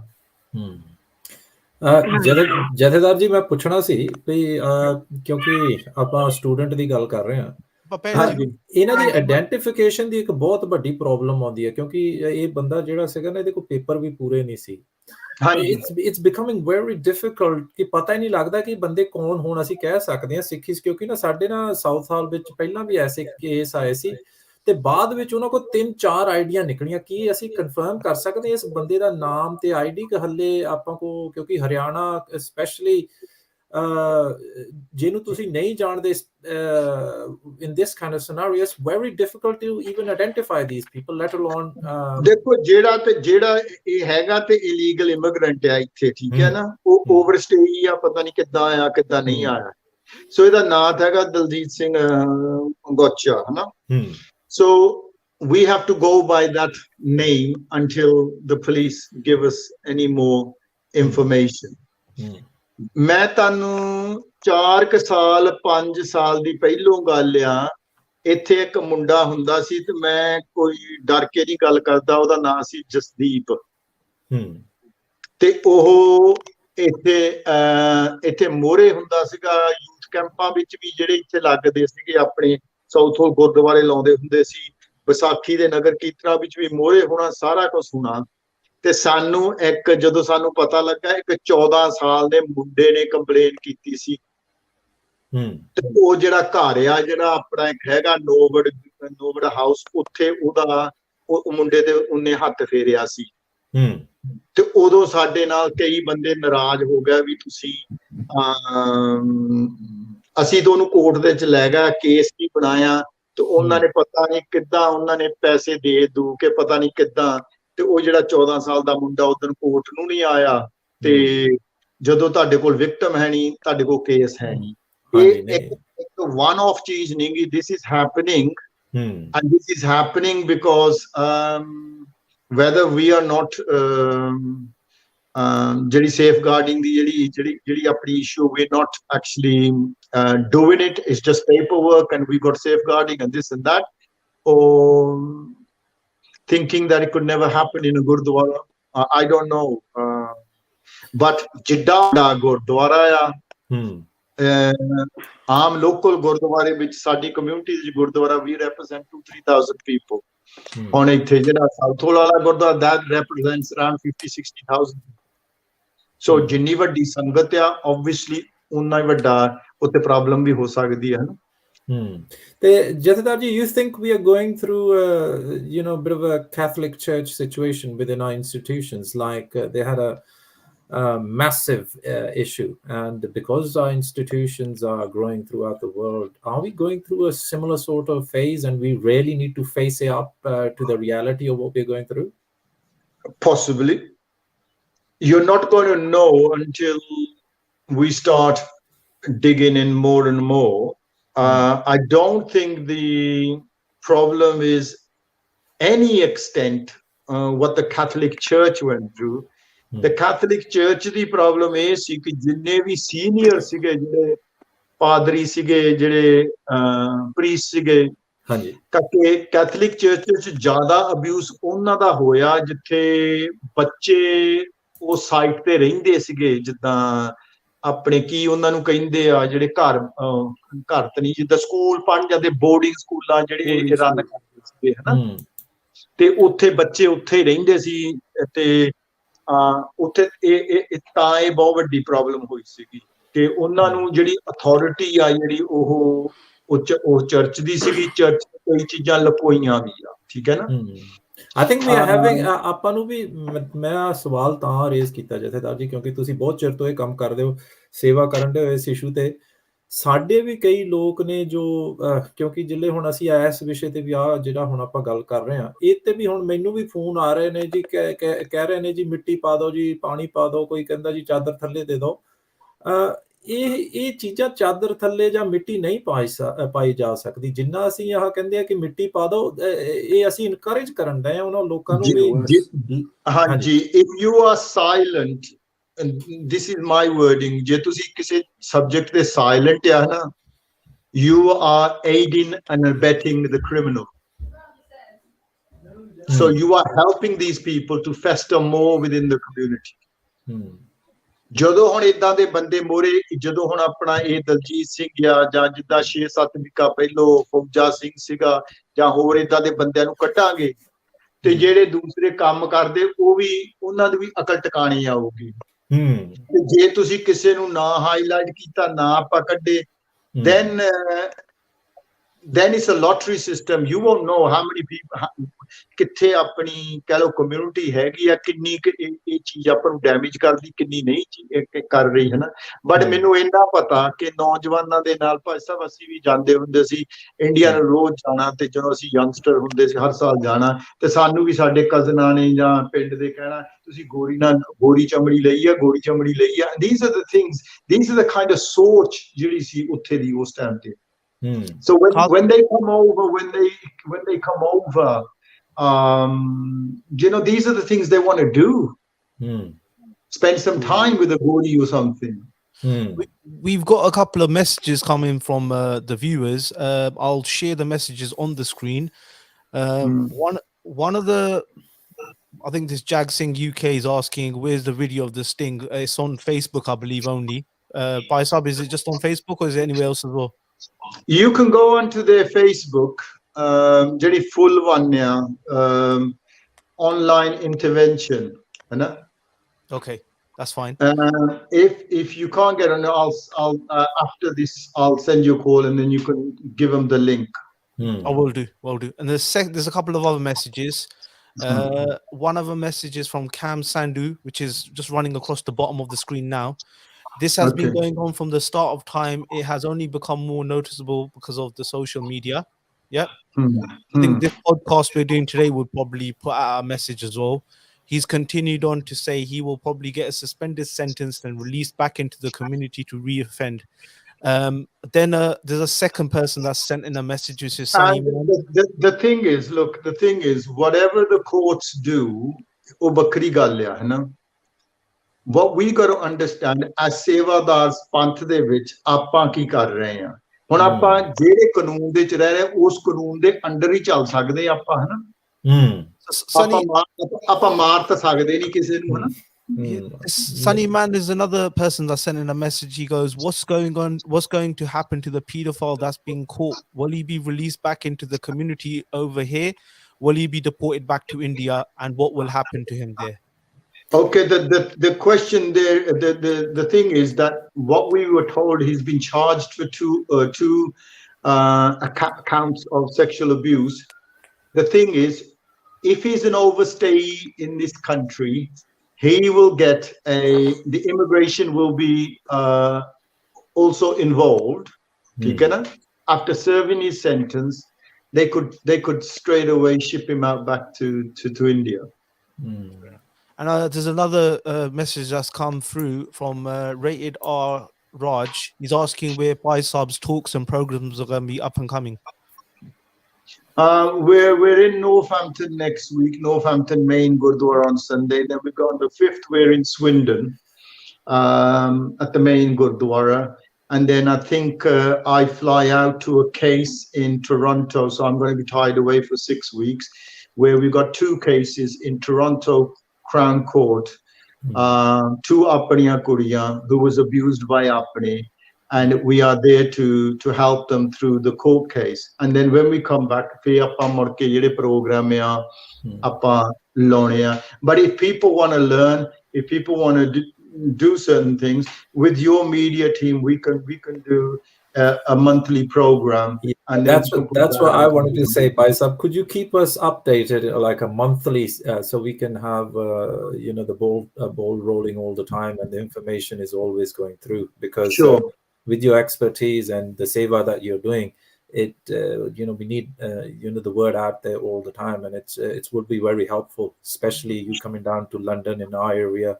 ਜਥੇਦਾਰ ਜੀ ਮੈਂ ਪੁੱਛਣਾ ਸੀ ਵੀ ਕਿਉਂਕਿ ਆਪਾਂ ਸਟੂਡੈਂਟ ਦੀ ਗੱਲ ਕਰ ਰਹੇ ਹਾਂ, ਇਹਨਾਂ ਦੀ ਆਇਡੈਂਟੀਫਿਕੇਸ਼ਨ ਦੀ ਇੱਕ ਬਹੁਤ ਵੱਡੀ ਪ੍ਰੋਬਲਮ ਆਉਂਦੀ ਹੈ, ਕਿਉਂਕਿ ਇਹ ਬੰਦਾ ਜਿਹੜਾ ਸੀਗਾ ਨਾ, ਇਹਦੇ ਕੋਲ ਪੇਪਰ ਵੀ ਪੂਰੇ ਨਹੀਂ ਸੀ। ਇਟਸ ਬਿਕਮਿੰਗ ਵੈਰੀ ਡਿਫਿਕਲਟ ਕਿ ਪਤਾ ਹੀ ਨਹੀਂ ਲੱਗਦਾ ਕਿ ਬੰਦੇ ਕੌਣ ਹੋਣ। ਅਸੀਂ ਕਹਿ ਸਕਦੇ ਹਾਂ ਸਿੱਖੀ, ਕਿਉਂਕਿ ਨਾ ਸਾਡੇ ਨਾ ਸਾਊਥ ਹਾਲ ਵਿੱਚ ਪਹਿਲਾਂ ਵੀ ਐਸੇ ਕੇਸ ਆਏ ਸੀ ਤੇ ਬਾਅਦ ਵਿੱਚ ਉਹਨਾਂ ਕੋਲ 3-4 ਆਈਡੀਆਂ ਨਿਕਲੀਆਂ। ਕੀ ਅਸੀਂ ਕਨਫਰਮ ਕਰ ਸਕਦੇ ਇਸ ਬੰਦੇ ਦਾ ਨਾਮ ਤੇ ਆਈਡੀ ਕਿ ਹੱਲੇ ਆਪਾਂ ਕੋ, ਕਿਉਂਕਿ ਹਰਿਆਣਾ ਸਪੈਸ਼ਲੀ ਜਿਹਨੂੰ ਤੁਸੀਂ ਨਹੀਂ ਜਾਣਦੇ in this kind of scenario it's very difficult to even identify these people, let alone ਦੇਖੋ ਜਿਹੜਾ ਇਹ ਹੈਗਾ ਤੇ ਇਲੀਗਲ ਇਮੀਗ੍ਰੈਂਟ ਆ ਇੱਥੇ, ਠੀਕ ਹੈ ਨਾ, ਉਹ ਓਵਰਸਟੇ ਆ, ਪਤਾ ਨਹੀਂ ਕਿੱਦਾਂ ਆਇਆ ਕਿੱਦਾਂ ਨਹੀਂ ਆਇਆ। ਸੋ ਇਹਦਾ ਨਾਂ ਹੈਗਾ ਦਲਜੀਤ ਸਿੰਘ ਗੋਚਾ, ਹਨਾ। ਸੋ we have to go by that name until the police give us any more information. ਮੈਂ ਤੁਹਾਨੂੰ 4 ਸਾਲ 5 ਸਾਲ ਦੀ ਪਹਿਲੋਂ ਗੱਲ ਆ, ਇੱਥੇ ਇੱਕ ਮੁੰਡਾ ਹੁੰਦਾ ਸੀ ਤੇ ਮੈਂ ਕੋਈ ਡਰ ਕੇ ਨਹੀਂ ਗੱਲ ਕਰਦਾ, ਉਹਦਾ ਨਾਂ ਸੀ ਜਸਦੀਪ, ਤੇ ਉਹ ਇੱਥੇ ਮੋਹਰੇ ਹੁੰਦਾ ਸੀਗਾ ਯੂਥ ਕੈਂਪਾਂ ਵਿੱਚ ਵੀ, ਜਿਹੜੇ ਇੱਥੇ ਲੱਗਦੇ ਸੀਗੇ ਆਪਣੇ ਸਾਊਥ ਹਾਲ ਗੁਰਦੁਆਰੇ ਲਾਉਂਦੇ ਹੁੰਦੇ ਸੀ, ਵਿਸਾਖੀ ਦੇ ਨਗਰ ਕੀਰਤਨਾਂ ਵਿੱਚ ਵੀ ਮੋਹਰੇ ਹੋਣਾ, ਸਾਰਾ ਕੁਝ ਹੋਣਾ। ਤੇ ਸਾਨੂੰ ਇੱਕ ਜਦੋਂ ਸਾਨੂੰ ਪਤਾ ਲੱਗਾ ਇੱਕ 14 ਸਾਲ ਦੇ ਮੁੰਡੇ ਨੇ ਕੰਪਲੇਨ ਕੀਤੀ ਸੀ ਤੇ ਉਹ ਜਿਹੜਾ ਘਰ ਆ ਜਿਹੜਾ ਆਪਣਾ ਇੱਕ ਹੈਗਾ ਨੋਵਡ ਹਾਊਸ ਉੱਥੇ ਉਹਦਾ ਉਹ ਮੁੰਡੇ ਤੇ ਉਹਨੇ ਹੱਥ ਫੇਰਿਆ ਸੀ ਤੇ ਉਦੋਂ ਸਾਡੇ ਨਾਲ ਕਈ ਬੰਦੇ ਨਾਰਾਜ਼ ਹੋ ਗਿਆ ਵੀ ਤੁਸੀਂ ਅਸੀਂ ਤਾਂ ਉਹਨੂੰ ਕੋਰਟ ਦੇ ਵਿੱਚ ਲੈ ਗਿਆ ਕੇਸ ਨਹੀਂ ਬਣਾਇਆ ਤੇ ਉਹਨਾਂ ਨੇ ਪਤਾ ਨਹੀਂ ਕਿੱਦਾਂ ਉਹਨਾਂ ਨੇ ਪੈਸੇ ਦੇ ਦੂ ਕੇ ਪਤਾ ਨਹੀਂ ਕਿੱਦਾਂ ਤੇ ਉਹ ਜਿਹੜਾ 14 ਸਾਲ ਦਾ ਮੁੰਡਾ ਉਦੋਂ ਕੋਰਟ ਨੂੰ ਨਹੀਂ ਆਇਆ ਤੇ ਜਦੋਂ ਤੁਹਾਡੇ ਕੋਲ ਵਿਕਟਮ ਹੈ ਨਹੀਂ ਤੁਹਾਡੇ ਕੋਲ ਕੇਸ ਹੈ ਨਹੀਂ ਇਹ ਇੱਕ one off ਚੀਜ਼ ਨਹੀਂ ਗੀ this is happening and this is happening because whether we are not ਜਿਹੜੀ safeguarding ਦੀ ਜਿਹੜੀ ਆਪਣੀ issue we're not actually doing it, it's just paperwork and we got safeguarding and this and that, or thinking that it could never happen in a gurdwara. I don't know, but Jidda Gurdwara Aam local ਗੁਰਦੁਆਰੇ ਵਿੱਚ ਸਾਡੀ community ਵਿੱਚ Gurdwara we represent 2-3,000 people. ਹੁਣ ਇੱਥੇ ਜਿਹੜਾ ਸਾਊਥੋਲ ਵਾਲਾ Gurdwara that represents around 50-60,000. ਸੋ ਜਿੰਨੀ ਵੱਡੀ ਸੰਗਤ ਆ obviously ਉਨਾ ਹੀ ਵੱਡਾ ਉੱਤੇ ਪ੍ਰੋਬਲਮ ਵੀ ਹੋ ਸਕਦੀ ਹੈ ਤੇ ਜਥੇਦਾਰ ਜੀ you think we are going through a bit of a Catholic Church situation within our institutions, like they had a massive issue, and because our institutions are growing throughout the world, are we going through a similar sort of phase and we really need to face up to the reality of what we're going through? Possibly. You're not going to know until we start digging in more and more. I don't think the problem is any extent what the Catholic Church went through. The Catholic Church the problem ਇਹ ਸੀ ਕਿ ਜਿੰਨੇ ਵੀ senior ਸੀਗੇ ਜਿਹੜੇ ਪਾਦਰੀ ਸੀਗੇ ਜਿਹੜੇ priest ਸੀਗੇ Catholic church ਵਿੱਚ ਜ਼ਿਆਦਾ ਅਬਿਊਜ਼ ਉਹਨਾਂ ਦਾ ਹੋਇਆ ਜਿੱਥੇ ਬੱਚੇ ਉਹ ਸਾਈਟ ਤੇ ਰਹਿੰਦੇ ਸੀਗੇ ਜਿੱਦਾਂ ਆਪਣੇ ਕੀ ਉਹਨਾਂ ਨੂੰ ਕਹਿੰਦੇ ਆ ਜਿਹੜੇ ਘਰ ਤੇ ਨਹੀਂ ਜਿੱਦਾਂ ਸਕੂਲ ਪੜ੍ਹਨ ਜਾਂਦੇ ਬੋਰਡਿੰਗ ਸਕੂਲਾਂ ਜਿਹੜੇ ਰਨ ਕਰਦੇ ਸੀਗੇ ਹਨਾ ਤੇ ਉੱਥੇ ਬੱਚੇ ਉੱਥੇ ਹੀ ਰਹਿੰਦੇ ਸੀ ਤੇ ਉੱਥੇ ਇਹ ਤਾਂ ਇਹ ਬਹੁਤ ਵੱਡੀ ਪ੍ਰੋਬਲਮ ਹੋਈ ਸੀਗੀ ਕਿ ਉਹਨਾਂ ਨੂੰ ਜਿਹੜੀ ਅਥਾਰਟੀ ਆ ਜਿਹੜੀ ਉਹ ਚਰਚ ਦੀ ਸੀਗੀ ਚਰਚ ਕਈ ਚੀਜ਼ਾਂ ਲੁਕੋਈਆਂ ਵੀ ਆ ਠੀਕ ਹੈ ਨਾ I think we are having ਆਪਾਂ ਨੂੰ ਵੀ ਮੈਂ ਸਵਾਲ ਤਾਂ ਰੇਜ਼ ਕੀਤਾ ਜਥੇਦਾਰ ਜੀ ਕਿਉਂਕਿ ਤੁਸੀਂ ਬਹੁਤ ਚਿਰ ਤੋਂ ਇਹ ਕੰਮ ਕਰਦੇ ਹੋ ਸੇਵਾ ਕਰਨ ਦੇ ਇਸ ਇਸ਼ੂ ਤੇ ਸਾਡੇ ਵੀ ਕਈ ਲੋਕ ਨੇ ਜੋ ਕਿਉਂਕਿ ਜਿੱਲੇ ਹੁਣ ਅਸੀਂ ਇਸ ਵਿਸ਼ੇ ਤੇ ਵੀ ਆ ਜਿਹੜਾ ਹੁਣ ਆਪਾਂ ਗੱਲ ਕਰ ਰਹੇ ਹਾਂ ਇਹ ਤੇ ਵੀ ਹੁਣ ਮੈਨੂੰ ਵੀ ਫੋਨ ਆ ਰਹੇ ਨੇ ਜੀ ਕਹਿ ਰਹੇ ਨੇ ਜੀ ਮਿੱਟੀ ਪਾ ਦਿਓ ਜੀ ਪਾਣੀ ਪਾ ਦਿਓ ਕੋਈ ਕਹਿੰਦਾ ਜੀ ਚਾਦਰ ਥੱਲੇ ਦੇ ਦਿਓ ਇਹ ਚੀਜ਼ਾਂ ਚਾਦਰ ਥੱਲੇ ਜਾਂ ਮਿੱਟੀ ਨਹੀਂ ਪਾਈ ਜਾ ਸਕਦੀ ਜਿੰਨਾ ਅਸੀਂ ਆਹ ਕਹਿੰਦੇ ਆ ਕਿ ਮਿੱਟੀ ਪਾ ਦਿਓ ਇਹ ਅਸੀਂ ਇਨਕਰੇਜ ਕਰਨ ਡਏ ਆ ਉਹਨਾਂ ਲੋਕਾਂ ਨੂੰ ਵੀ ਹਾਂਜੀ if you are silent and this is my wording ਜੇ ਤੁਸੀਂ ਕਿਸੇ ਸਬਜੈਕਟ ਤੇ ਸਾਇਲੈਂਟ ਆ ਨਾ you are aiding and abetting the criminal so you are helping these people to fester more within the community ਜਦੋਂ ਹੁਣ ਇਦਾਂ ਦੇ ਬੰਦੇ ਮੋਰੇ ਜਦੋਂ ਹੁਣ ਆਪਣਾ ਇਹ ਦਲਜੀਤ ਸਿੰਘ ਆ ਜਾਂ ਜਿੱਦਾਂ 6-7 ਵਿਕਾ ਪਹਿਲੋਂ ਫੌਜਾ ਸਿੰਘ ਸੀਗਾ ਜਾਂ ਹੋਰ ਇਦਾਂ ਦੇ ਬੰਦਿਆਂ ਨੂੰ ਕੱਢਾਂਗੇ ਤੇ ਜਿਹੜੇ ਦੂਸਰੇ ਕੰਮ ਕਰਦੇ ਉਹ ਵੀ ਉਹਨਾਂ ਦੀ ਵੀ ਅਕਲ ਟਿਕਾਣੀ ਆਊਗੀ ਤੇ ਜੇ ਤੁਸੀਂ ਕਿਸੇ ਨੂੰ ਨਾ ਹਾਈਲਾਈਟ ਕੀਤਾ ਨਾ ਆਪਾਂ ਕੱਢੇ then it's a lottery system you won't know how many people ਕਿੱਥੇ ਆਪਣੀ ਕਹਿ ਲਓ ਕਮਿਊਨਿਟੀ ਹੈਗੀ ਆ ਕਿੰਨੀ ਇਹ ਚੀਜ਼ ਆਪਾਂ ਨੂੰ ਡੈਮੇਜ ਕਰਦੀ ਕਿੰਨੀ ਨਹੀਂ ਕਰ ਰਹੀ ਹੈ ਨਾ ਬਟ ਮੈਨੂੰ ਇੰਨਾ ਪਤਾ ਕਿ ਨੌਜਵਾਨਾਂ ਦੇ ਨਾਲ ਭਾਈ ਸਾਹਿਬ ਅਸੀਂ ਵੀ ਜਾਂਦੇ ਹੁੰਦੇ ਸੀ ਇੰਡੀਆ ਨੂੰ ਰੋਜ਼ ਜਾਣਾ ਤੇ ਜਦੋਂ ਅਸੀਂ ਯੰਗਸਟਰ ਹੁੰਦੇ ਸੀ ਹਰ ਸਾਲ ਜਾਣਾ ਤੇ ਸਾਨੂੰ ਵੀ ਸਾਡੇ ਕਜ਼ਨਾਂ ਨੇ ਜਾਂ ਪਿੰਡ ਦੇ ਕਹਿਣਾ ਤੁਸੀਂ ਗੋਰੀ ਚਮੜੀ ਲਈ ਆ these are the things these are the kind of ਸੋਚ ਜਿਹੜੀ ਸੀ ਉੱਥੇ ਦੀ ਉਸ ਟਾਈਮ ਤੇ so when they come over these are the things they want to do spend some time with a gori or something we've got a couple of messages coming from the viewers I'll share the messages on the screen one of the I think this Jag Singh UK is asking where's the video of the sting it's on Facebook I believe only Bhai Sahab is it just on Facebook or is it anywhere else as well You can go onto their Facebook, ਜਿਹੜੀ full one online intervention, Okay, that's fine. If you can't get on, I'll after this I'll send you a call and then you can give them the link. I will do. And there's a couple of other messages. One of the messages from Cam Sandhu, which is just running across the bottom of the screen now. This has been going on from the start of time. It has only become more noticeable because of the social media. Yep. I think this podcast we're doing today would probably put out a message as well. He's continued on to say he will probably get a suspended sentence and released back into the community to reoffend. Then there's a second person that's sent in a message, which is Sunny. The thing is, look, whatever the courts do, what we got to understand as sevadars panth de vich ਆਪਾਂ ਕੀ ਕਰ ਰਹੇ ਹਾਂ ਹੁਣ ਆਪਾਂ ਜਿਹੜੇ ਕਾਨੂੰਨ ਦੇ ਚ ਰਹਿ ਰਹੇ ਉਸ ਕਾਨੂੰਨ ਦੇ ਅੰਡਰ ਹੀ ਚੱਲ ਸਕਦੇ ਆਪਾਂ ਹਨਾ ਆਪਾਂ ਮਾਰ ਤਾਂ ਸਕਦੇ ਨਹੀਂ ਕਿਸੇ ਨੂੰ ਹਨਾ Sunny Man is another person that sent in a message. He goes, what's going to happen to the pedophile that's being caught? Will he be released back into the community over here? Will he be deported back to India? And what will happen to him there? Okay, the question there, the thing is that what we were told, he's been charged for two counts of sexual abuse. The thing is, if he's an overstay in this country, he will get the immigration will be also involved. After serving his sentence, they could straight away ship him out back to India. And there's another message that's come through from Rated R Raj. He's asking where Bhai Sab's talks and programs are going to be up and coming. We're in Northampton next week, Northampton Main Gurdwara on Sunday. Then we go on the 5th, we're in Swindon at the Main Gurdwara. And then I think I fly out to a case in Toronto. So I'm going to be tied away for 6 weeks, where we've got 2 cases in Toronto Crown Court. 2 apniya kuriyan who was abused by apne. And we are there to help them through the court case. And then when we come back, program but if people want to learn, if people want to do certain things with your media team, we can do a monthly program. And that's what I wanted to say, Bhai Sab. Could you keep us updated like a monthly, so we can have the ball rolling all the time and the information is always going through, because with your expertise and the seva that you're doing, it we need the word out there all the time, and it will be very helpful, especially you coming down to London in our area.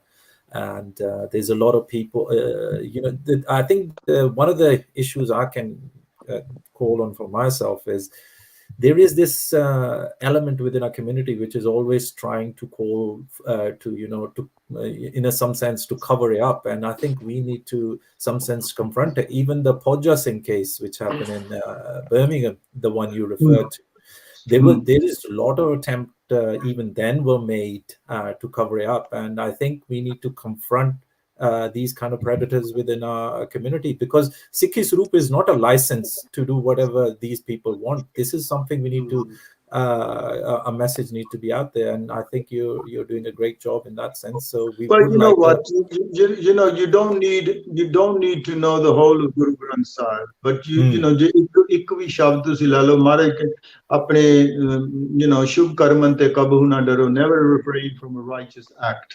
And there's a lot of people, I think one of the issues I can call on for myself is there is this element within our community which is always trying to call in some sense to cover it up, and I think we need to some sense confront it. Even the Podja Singh case which happened in Birmingham, the one you referred to, there is a lot of attempt even then were made to cover it up, and I think we need to confront these kind of predators within our community, because Sikhi Swaroop is not a license to do whatever these people want. This is something we need to a message need to be out there, and I think you're doing a great job in that sense. So we you know what, you don't need to know the whole of Guru Granth Sahib, but ਇੱਕ ਵੀ ਸ਼ਬਦ ਤੁਸੀਂ ਲਾ ਲਓ ਮਹਾਰਾਜ ਆਪਣੇ ਸ਼ੁਭ ਕਰਮਨ ਤੇ ਕਬਹੁ ਨਾ ਡਰੋ, never refrain from a righteous act.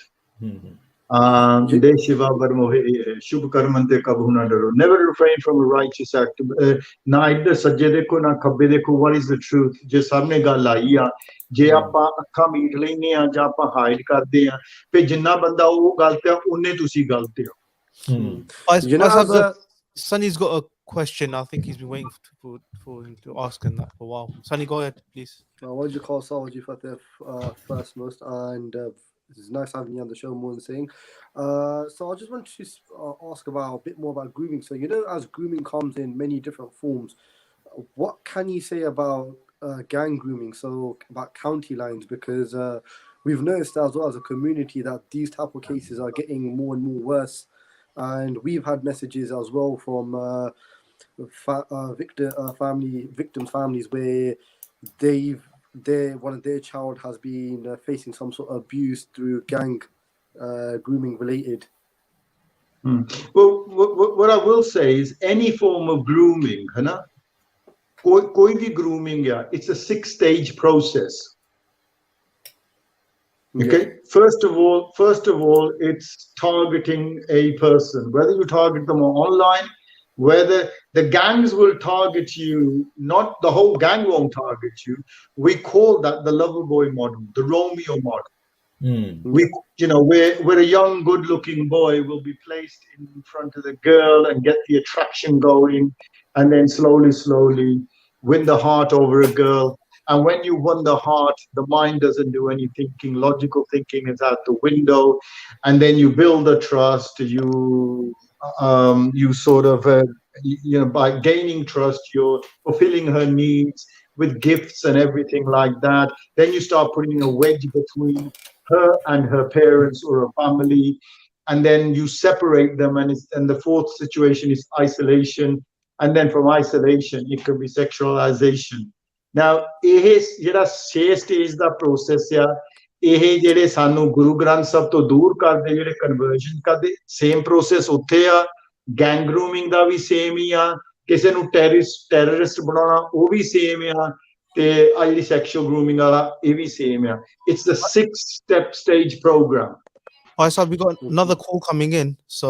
Jai Shiva Barmohe Shubh Karman te kabhu na daro, never refrain from a righteous act. Na idhar sajje dekho na khabbe dekho. What is the truth? Je samne ਗੱਲ ਆਈ ਆ, ਜੇ ਆਪਾਂ ਅੱਖਾਂ meat ਲੈਨੇ ਆ ਜਾਂ ਆਪਾਂ hide ਕਰਦੇ ਆ, ਫੇ ਜਿੰਨਾ ਬੰਦਾ ਉਹ ਗਲਤ ਆ ਉਹਨੇ ਤੁਸੀਂ ਗਲਤ ਹੋ. Sunny's got a question. I think he's been waiting for him to ask him that for a while. Sunny, go ahead, please. I wanted to call Sawaji Fateh first most, and it's nice having you on the show, Mohan Singh. So I just wanted to ask about a bit more about grooming. So as grooming comes in many different forms, what can you say about gang grooming? So about county lines, because we've noticed as well as a community that these type of cases are getting more and more worse, and we've had messages as well from victims' families where one of their child has been facing some sort of abuse through gang grooming related? Well, what I will say is any form of grooming, है ना, कोई भी grooming, yeah, it's a 6-stage process. Okay. Yeah. First of all, it's targeting a person. Whether you target them online, whether the gangs will target you, not the whole gang won't target you. We call that the lover boy model, the Romeo model. We, you know, where a young, good-looking boy will be placed in front of the girl and get the attraction going, and then slowly win the heart over a girl. And when you won the heart, the mind doesn't do any thinking. Logical thinking is out the window, and then you build the trust. You sort of, you know, by gaining trust, you're fulfilling her needs with gifts and everything like that. Then you start putting a wedge between her and her parents or a family, and then you separate them. And the fourth situation is isolation, and then from isolation, it could be sexualization. Now, ਇਹ ਜਿਹੜਾ 6 stage ਦਾ process ਆ, ਇਹ ਜਿਹੜੇ ਸਾਨੂੰ ਗੁਰੂ ਗ੍ਰੰਥ ਸਾਹਿਬ ਤੋਂ ਦੂਰ ਕਰਦੇ, ਜਿਹੜੇ ਕਨਵਰਜਨ ਕਰਦੇ, ਸੇਮ ਪ੍ਰੋਸੈਸ ਉੱਥੇ ਆ। ਗੈਂਗ ਗਰੂਮਿੰਗ ਦਾ ਵੀ ਸੇਮ ਹੀ ਆ, ਕਿਸੇ ਨੂੰ ਟੈਰਰਿਸਟ ਬਣਾਉਣਾ ਉਹ ਵੀ ਸੇਮ ਆ, ਤੇ ਆ ਜਿਹੜੀ ਸੈਕਸ਼ੂਅਲ ਗਰੂਮਿੰਗ ਵਾਲਾ ਇਹ ਵੀ ਸੇਮ ਆ। It's the 6-step stage program. Hi, so we got another call coming in, so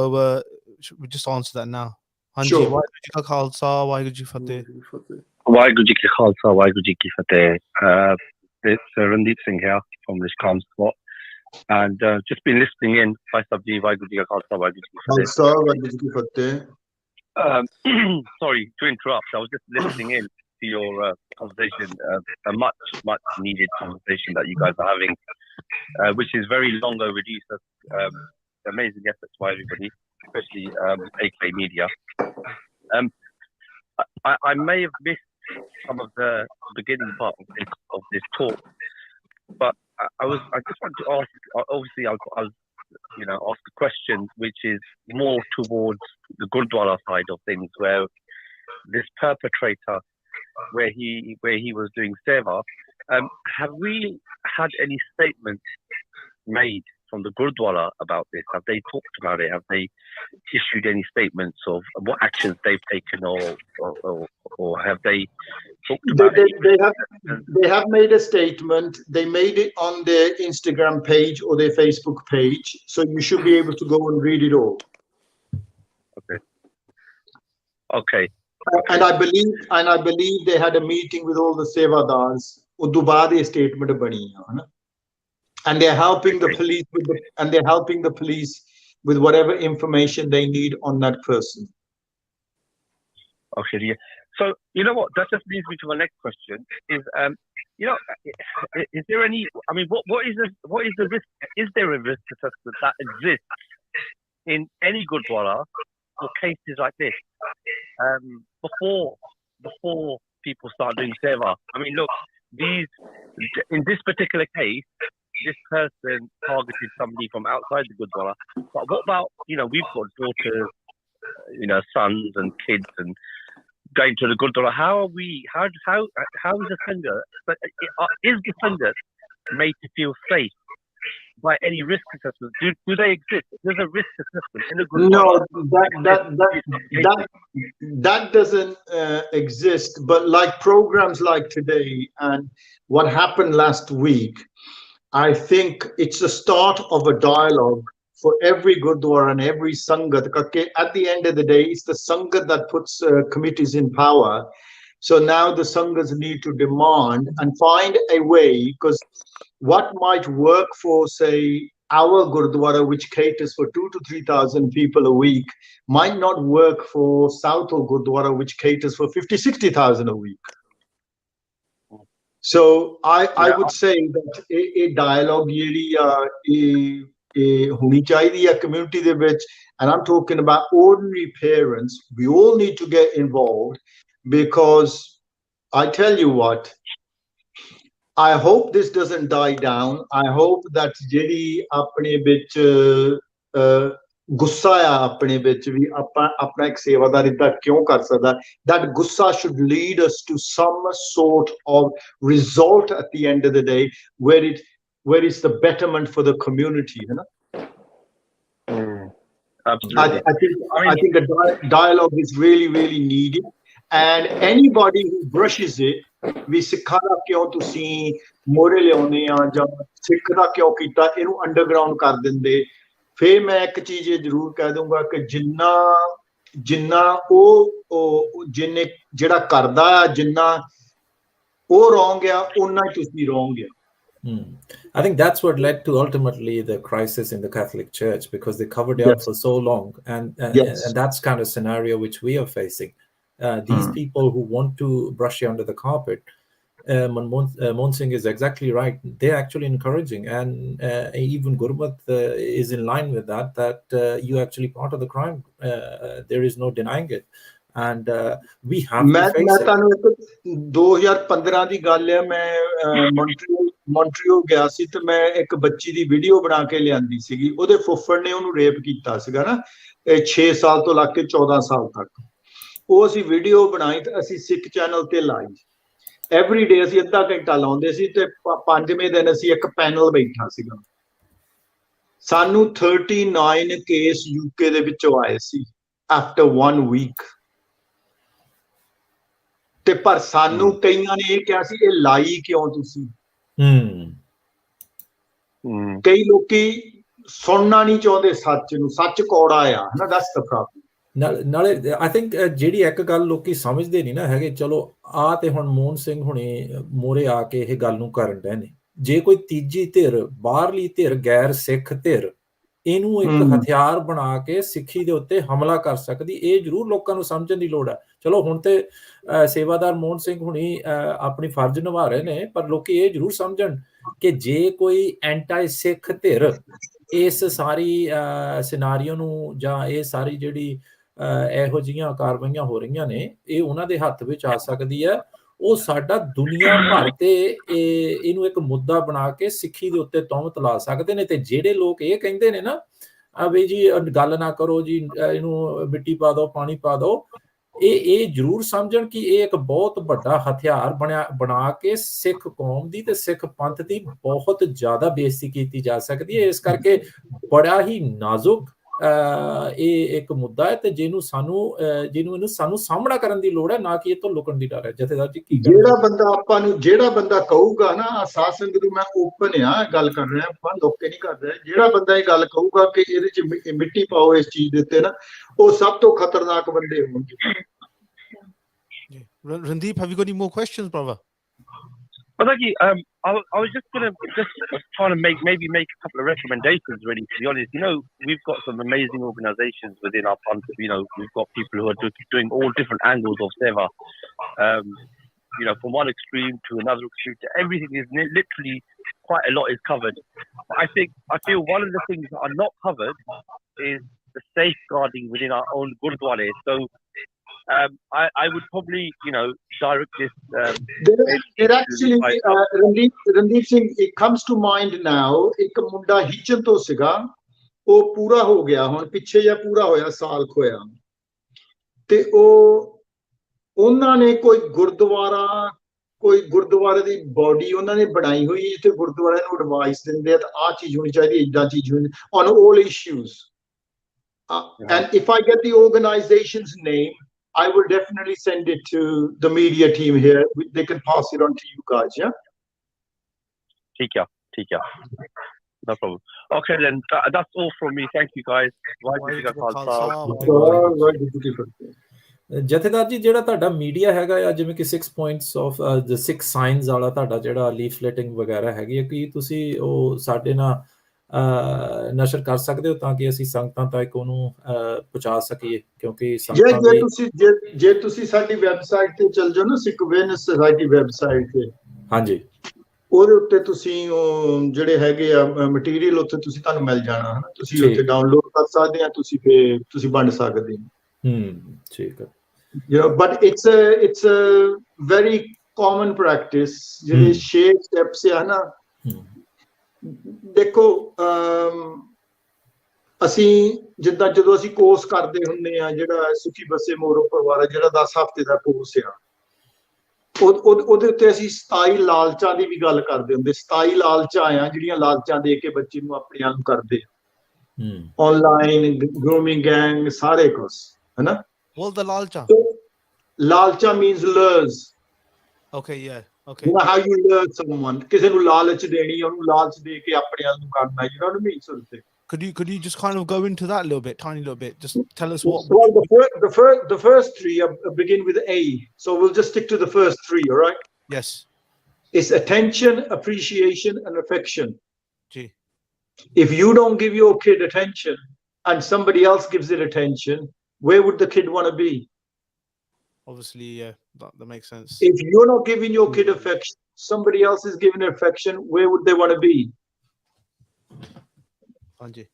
should we just answer that now? Hanji, Sure. Waheguru Ji Ka Khalsa, Waheguru Ji Fateh. Waheguru Ji Ka Khalsa, Waheguru Ji Ki Fateh. It's Randeep Singh here from this calm spot, and just been listening in. Bhai Sabji, Waheguru Ji Ka Khalsa, Waheguru Ji Ki Fateh. Khalsa, Waheguru Ji Ki Fateh. Sorry to interrupt. I was just listening in to your conversation, a much needed conversation that you guys are having, which is very long overdue. So, amazing efforts by everybody, especially AK Media. I may have missed some of the beginning part of this talk, but I just want to ask. Obviously, I'll ask a question which is more towards the Gurdwara side of things, where this perpetrator, where he was doing seva. Have we had any statements made from the Gurdwara about this? Have they talked about it? Have they issued any statements of what actions they've taken, or have they talked about it? They have made a statement. They made it on their Instagram page or their Facebook page, so you should be able to go and read it all. Okay. And I believe they had a meeting with all the sevadars. Udu baad ye statement bani hai, and they're helping the police with whatever information they need on that person. Okay, yeah. So you know what? That just leads me to my next question. Is is there any? I mean, what is the risk? Is there a risk assessment that exists in any Gurdwara for cases like this? Before people start doing seva. I mean, look, in this particular case, this person targeted somebody from outside the Gurdwara. But what about, we've got daughters, sons and kids, and going to the Gurdwara. How is the Sangha? Is the Sangha made to feel safe by any risk assessment? Do they exist? There's a risk assessment in the Gurdwara. No, that doesn't exist. But like programs like today and what happened last week, I think it's the start of a dialogue for every Gurdwara and every Sangat. At the end of the day, it's the Sangat that puts committees in power. So now the Sanghas need to demand and find a way, because what might work for, say, our Gurdwara, which caters for 2,000 to 3,000 people a week, might not work for Southall Gurdwara, which caters for 50,000 to 60,000 a week. So I would say that a dialogue honi chahidi community de vich, and I'm talking about ordinary parents. We all need to get involved, because I tell you what, I hope this doesn't die down. I hope that jehdi apne vich gussa a apne vich vi apna ek sevadar idda kyon kar sakda, that gussa should lead us to some sort of result at the end of the day, where it's the betterment for the community, Absolutely. I think a dialogue is really, really needed. And anybody who brushes it, ਵੀ ਸਿੱਖਾਂ ਦਾ ਕਿਉਂ ਤੁਸੀਂ ਮੋਹਰੇ ਲਿਆਉਂਦੇ ਆ ਜਾਂ ਸਿੱਖ ਦਾ ਕਿਉਂ ਕੀਤਾ, ਇਹਨੂੰ underground ਕਰ ਦਿੰਦੇ। ਫਿਰ ਮੈਂ ਇੱਕ ਚੀਜ਼ ਇਹ ਜ਼ਰੂਰ ਕਹਿ ਦੂੰਗਾ ਕਿ ਜਿੰਨਾ ਉਹ ਜਿੰਨੇ ਜਿਹੜਾ ਕਰਦਾ ਆ, ਜਿੰਨਾ ਉਹ wrong ਆ, ਓਨਾ ਹੀ ਤੁਸੀਂ wrong ਆ। I think that's what led to ultimately the crisis in the Catholic Church, because they covered it up for so long, and that's kind of scenario which we are facing. These people who want to brush you under the carpet, Mohan Singh is exactly right. They're actually encouraging, and even Gurmat is in line with that you actually part of the crime. There is no denying it. And we have to face it. 2015 ਦੀ ਗੱਲ ਹੈ, ਮੈਂ ਮੌਂਟਰੀਓ ਗਿਆ ਸੀ ਤੇ ਮੈਂ ਇੱਕ ਬੱਚੀ ਦੀ video ਬਣਾ ਕੇ ਲਿਆਂਦੀ ਸੀਗੀ। ਉਹਦੇ ਫੁੱਫੜ ਨੇ ਉਹਨੂੰ ਰੇਪ ਕੀਤਾ ਸੀਗਾ ਨਾ, 6 ਸਾਲ ਤੋਂ ਲੱਗ ਕੇ 14 ਸਾਲ ਤੱਕ। ਉਹ ਅਸੀਂ ਵੀਡੀਓ ਬਣਾਈ ਤੇ ਅਸੀਂ ਸਿੱਖ ਚੈਨਲ ਤੇ ਲਾਈ। ਐਵਰੀਡੇ ਅਸੀਂ ਅੱਧਾ ਘੰਟਾ ਲਾਉਂਦੇ ਸੀ ਤੇ 5ਵੇਂ ਦਿਨ ਅਸੀਂ ਇੱਕ ਪੈਨਲ ਬੈਠਾ ਸੀਗਾ। ਸਾਨੂੰ 39 ਕੇਸ ਯੂਕੇ ਦੇ ਵਿੱਚੋਂ ਆਏ ਸੀ ਆਫਟਰ 1 ਵੀਕ। ਤੇ ਪਰ ਸਾਨੂੰ ਕਈਆਂ ਨੇ ਇਹ ਕਿਹਾ ਸੀ ਇਹ ਲਾਈ ਕਿਉਂ ਤੁਸੀਂ। ਕਈ ਲੋਕੀ ਸੁਣਨਾ ਨਹੀਂ ਚਾਹੁੰਦੇ ਸੱਚ ਨੂੰ, ਸੱਚ ਕੌੜਾ ਆ ਹਨਾ। ਦੱਸ ਤਫਰਾ ਨਾਲੇ ਆਈ ਥਿੰਕ ਜਿਹੜੀ ਇੱਕ ਗੱਲ ਲੋਕੀ ਸਮਝਦੇ ਨਹੀਂ ਨਾ ਹੈਗੇ, ਚਲੋ ਆ ਤੇ ਹੁਣ ਮੋਹਨ ਸਿੰਘ ਹੁਣੇ ਮੋਰੇ ਆ ਕੇ ਇਹ ਗੱਲ ਨੂੰ ਕਰਨ ਡਏ ਨੇ। ਜੇ ਕੋਈ ਤੀਜੀ ਧਿਰ, ਬਾਹਰਲੀ ਧਿਰ, ਗੈਰ ਸਿੱਖ ਧਿਰ ਇਹਨੂੰ ਇੱਕ ਹਥਿਆਰ ਬਣਾ ਕੇ ਸਿੱਖੀ ਦੇ ਉੱਤੇ ਹਮਲਾ ਕਰ ਸਕਦੀ, ਇਹ ਜ਼ਰੂਰ ਲੋਕਾਂ ਨੂੰ ਸਮਝਣ ਦੀ ਲੋੜ ਹੈ। ਚਲੋ ਹੁਣ ਤੇ ਸੇਵਾਦਾਰ ਮੋਹਨ ਸਿੰਘ ਹੁਣੀ ਆਪਣੀ ਫਰਜ਼ ਨਿਭਾ ਰਹੇ ਨੇ, ਪਰ ਲੋਕੀ ਇਹ ਜ਼ਰੂਰ ਸਮਝਣ ਕਿ ਜੇ ਕੋਈ ਐਂਟੀ ਸਿੱਖ ਧਿਰ ਇਸ ਸਾਰੀ ਸਿਨਾਰੀਓ ਨੂੰ ਜਾਂ ਇਹ ਸਾਰੀ ਜਿਹੜੀ ਇਹੋ ਜਿਹੀਆਂ ਕਾਰਵਾਈਆਂ ਹੋ ਰਹੀਆਂ ਨੇ ਇਹ ਉਹਨਾਂ ਦੇ ਹੱਥ ਵਿੱਚ ਆ ਸਕਦੀ ਹੈ, ਉਹ ਸਾਡਾ ਦੁਨੀਆ ਭਰ ਤੇ ਇਹਨੂੰ ਇੱਕ ਮੁੱਦਾ ਬਣਾ ਕੇ ਸਿੱਖੀ ਦੇ ਉੱਤੇ ਤੌਹਮਤ ਲਾ ਸਕਦੇ ਨੇ। ਤੇ ਜਿਹੜੇ ਲੋਕ ਇਹ ਕਹਿੰਦੇ ਨੇ ਨਾ ਵੀ ਜੀ ਗੱਲ ਨਾ ਕਰੋ ਜੀ, ਇਹਨੂੰ ਮਿੱਟੀ ਪਾ ਦਿਓ, ਪਾਣੀ ਪਾ ਦਿਓ, ਇਹ ਜ਼ਰੂਰ ਸਮਝਣ ਕਿ ਇਹ ਇੱਕ ਬਹੁਤ ਵੱਡਾ ਹਥਿਆਰ ਬਣਾ ਕੇ ਸਿੱਖ ਕੌਮ ਦੀ ਤੇ ਸਿੱਖ ਪੰਥ ਦੀ ਬਹੁਤ ਜ਼ਿਆਦਾ ਬੇਇੱਜ਼ਤੀ ਕੀਤੀ ਜਾ ਸਕਦੀ ਹੈ। ਇਸ ਕਰਕੇ ਬੜਾ ਹੀ ਨਾਜ਼ੁਕ ਇਹ ਇੱਕ ਮੁੱਦਾ ਹੈ ਤੇ ਜਿਹਨੂੰ ਸਾਨੂੰ ਸਾਹਮਣਾ ਕਰਨ ਦੀ ਲੋੜ ਹੈ, ਨਾ ਕਿ ਇਹ ਤੋਂ ਲੁਕਣ ਦੀ ਡਰ ਹੈ। ਜਥੇਦਾਰ ਜੀ ਕੀ ਜਿਹੜਾ ਬੰਦਾ ਕਹੂਗਾ ਨਾ, ਸਾਧ ਸੰਗਤ ਨੂੰ ਮੈਂ ਓਪਨ ਆ ਗੱਲ ਕਰ ਰਿਹਾ, ਆਪਾਂ ਲੋਕੇ ਨਹੀਂ ਕਰ ਰਹੇ, ਜਿਹੜਾ ਬੰਦਾ ਇਹ ਗੱਲ ਕਹੂਗਾ ਕਿ ਇਹਦੇ ਚ ਮਿੱਟੀ ਪਾਓ ਇਸ ਚੀਜ਼ ਦੇ ਉੱਤੇ ਨਾ, ਉਹ ਸਭ ਤੋਂ ਖਤਰਨਾਕ ਬੰਦੇ ਹੋਣਗੇ। Randeep, have you got any more questions, brother? Well, thank you. I was just trying to make a couple of recommendations, really, to be honest. You know, we've got some amazing organizations within our country. You know, we've got people who are doing all different angles of seva. You know, from one extreme to another extreme to everything is literally quite a lot is covered. I feel one of the things that are not covered is the safeguarding within our own gurdwara. So I would probably, you know, direct this. There actually, Randeep Singh, it comes to mind now. ਇੱਕ ਮੁੰਡਾ ਹਿੱਚਨ ਤੋਂ ਸੀਗਾ, ਉਹ ਪੂਰਾ ਹੋ ਗਿਆ ਹੁਣ, ਪਿੱਛੇ ਜਿਹਾ ਪੂਰਾ ਹੋਇਆ, ਸਾਲ ਖੋਇਆ। ਤੇ ਉਹਨਾਂ ਨੇ ਕੋਈ ਗੁਰਦੁਆਰੇ ਦੀ ਬੋਡੀ ਉਹਨਾਂ ਨੇ ਬਣਾਈ ਹੋਈ, ਜਿੱਥੇ ਗੁਰਦੁਆਰੇ ਨੂੰ ਐਡਵਾਈਸ ਦਿੰਦੇ ਆ ਤਾਂ ਆਹ ਚੀਜ਼ ਹੋਣੀ ਚਾਹੀਦੀ, ਏਦਾਂ ਚੀਜ਼ ਹੋਣੀ on all issues. And if I get the organization's name, I will definitely send it to the media team here. They can pass it on to you guys, yeah? Take care. No problem. Okay, then that's all from me. Thank you, guys. ਜਥੇਦਾਰ ਜੀ, ਜਿਹੜਾ ਤੁਹਾਡਾ media ਹੈਗਾ ਆ, ਜਿਵੇਂ ਕਿ 6 points of the 6 signs ਵਾਲਾ ਤੁਹਾਡਾ ਜਿਹੜਾ ਲੀਫਲੇਟਿੰਗ ਵਗੈਰਾ ਹੈਗੀ ਹੈ, ਕੀ ਤੁਸੀਂ ਉਹ ਸਾਡੇ ਨਾਲ ਨਸ਼ਰ ਕਰ ਸਕਦੇ ਹੋ ਤਾਂ ਕਿ ਅਸੀਂ ਸੰਗਤਾਂ ਤੱਕ ਉਹਨੂੰ ਪਹੁੰਚਾ ਸਕੀਏ? ਕਿਉਂਕਿ ਜੇ ਤੁਸੀਂ ਸਾਡੀ ਵੈਬਸਾਈਟ ਤੇ ਚੱਲ ਜਾਓ ਨਾ, ਸਿੱਖ ਅਵੇਅਰਨੈਸ ਸੁਸਾਇਟੀ ਵੈਬਸਾਈਟ ਤੇ, ਹਾਂਜੀ, ਉਹਦੇ ਉੱਤੇ ਤੁਸੀਂ ਜਿਹੜੇ ਹੈਗੇ ਆ ਮਟੀਰੀਅਲ ਉੱਥੇ ਤੁਹਾਨੂੰ ਮਿਲ ਜਾਣਾ ਹੈ, ਤੁਸੀਂ ਉੱਥੇ ਡਾਊਨਲੋਡ ਕਰ ਸਕਦੇ ਆ, ਤੁਸੀਂ ਵੰਡ ਸਕਦੇ ਹੋ। ਠੀਕ ਹੈ। But it's a very common practice, ਜਿਹੜੇ 6 ਸਟੈਪਸ ਆ ਨਾ। ਦੇਖੋ, ਅਸੀਂ ਜਿੱਦਾਂ ਜਦੋਂ ਅਸੀਂ ਕੋਰਸ ਕਰਦੇ ਹੁੰਦੇ ਆ, ਜਿਹੜਾ ਸੁਖੀ ਬਸੇ ਮੋਰੋ ਪਰਿਵਾਰ ਆ, ਜਿਹੜਾ 10 ਹਫ਼ਤੇ ਦਾ ਕੋਰਸ ਆ, ਉਹਦੇ ਉੱਤੇ ਅਸੀਂ 27 ਲਾਲਚਾਂ ਦੀ ਵੀ ਗੱਲ ਕਰਦੇ ਹੁੰਦੇ। 27 ਲਾਲਚਾਂ ਆ ਜਿਹੜੀਆਂ ਲਾਲਚਾਂ ਦੇ ਕੇ ਬੱਚੇ ਨੂੰ ਆਪਣੇ ਆਪ ਨੂੰ ਕਰਦੇ ਆ। online grooming gang ਸਾਰੇ ਕੁਛ ਹੈ ਨਾ What the lalcha? so lalcha means lures. Okay, yeah, okay. You know how you lure someone ਕਿਸੇ ਨੂੰ ਲਾਲਚ ਦੇਣੀ ਉਹਨੂੰ ਲਾਲਚ ਦੇ ਕੇ ਆਪਣੇ ਵੱਲ ਨੂੰ ਕਰਨਾ you know what I mean sort of thing. Could you just kind of go into that a little bit, tiny little bit? Just tell us what. Well, the first three begin with A, so we'll just stick to the first three, all right? Yes. It's attention, appreciation, and affection. Gee. If you don't give your kid attention and somebody else gives it attention, where would the kid want to be? Obviously, yeah, that makes sense. If you're not giving your kid affection, somebody else is giving affection, where would they want to be? Anji.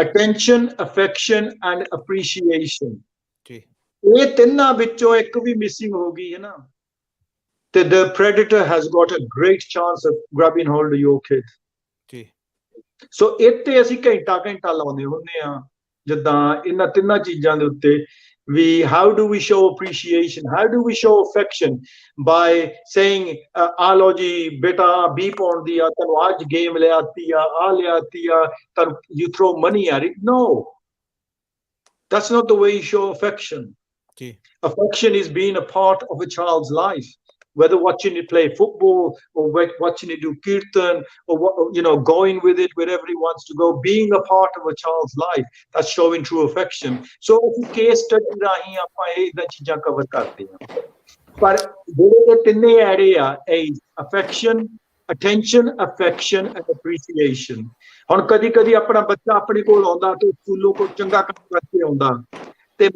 Attention, affection, and appreciation. Gee. ਇਹ ਤਿੰਨਾਂ ਵਿੱਚੋਂ ਇੱਕ ਵੀ missing ਹੋ ਗਈ ਹੈ ਨਾ ਤੇ the predator has got a great chance of grabbing hold of your kid. Gee. ਸੋ ਇੱਥੇ ਅਸੀਂ ਘੰਟਾ ਲਾਉਂਦੇ ਹੁੰਦੇ ਆ ਜਿੱਦਾਂ ਇਹਨਾਂ ਤਿੰਨਾਂ ਚੀਜ਼ਾਂ ਦੇ ਉੱਤੇ how do we show appreciation, how do we show affection by saying ਆਲੋ ਜੀ ਬੇਟਾ ਬੀ ਪਾਉਣ ਦੀ ਆ ਤੈਨੂੰ ਅੱਜ ਗੇਮ ਲਿਆਤੀ ਆ ਲਿਆਤੀ ਆ ਤੈਨੂੰ you throw money at it. No, that's not the way you show affection. Okay. Affection is being a part of a child's life, whether watching it play football or watching it do kirtan or going with it wherever he wants to go, being a part of a child's life, that's showing true affection. So if case study rahi ਆਪਾਂ ਇਹ ਇਦਾਂ ਚੀਜ਼ਾਂ cover ਕਰਦੇ ਹਾਂ ਪਰ ਜਿਹੜੇ ਤਿੰਨੇ array ਆ affection, attention, affection and appreciation. ਹੁਣ ਕਦੀ ਆਪਣਾ ਬੱਚਾ ਆਪਣੇ ਕੋਲ ਆਉਂਦਾ ਤੇ ਸਕੂਲੋਂ ਕੋਈ ਚੰਗਾ ਕੰਮ ਕਰਕੇ ਆਉਂਦਾ ਤੇ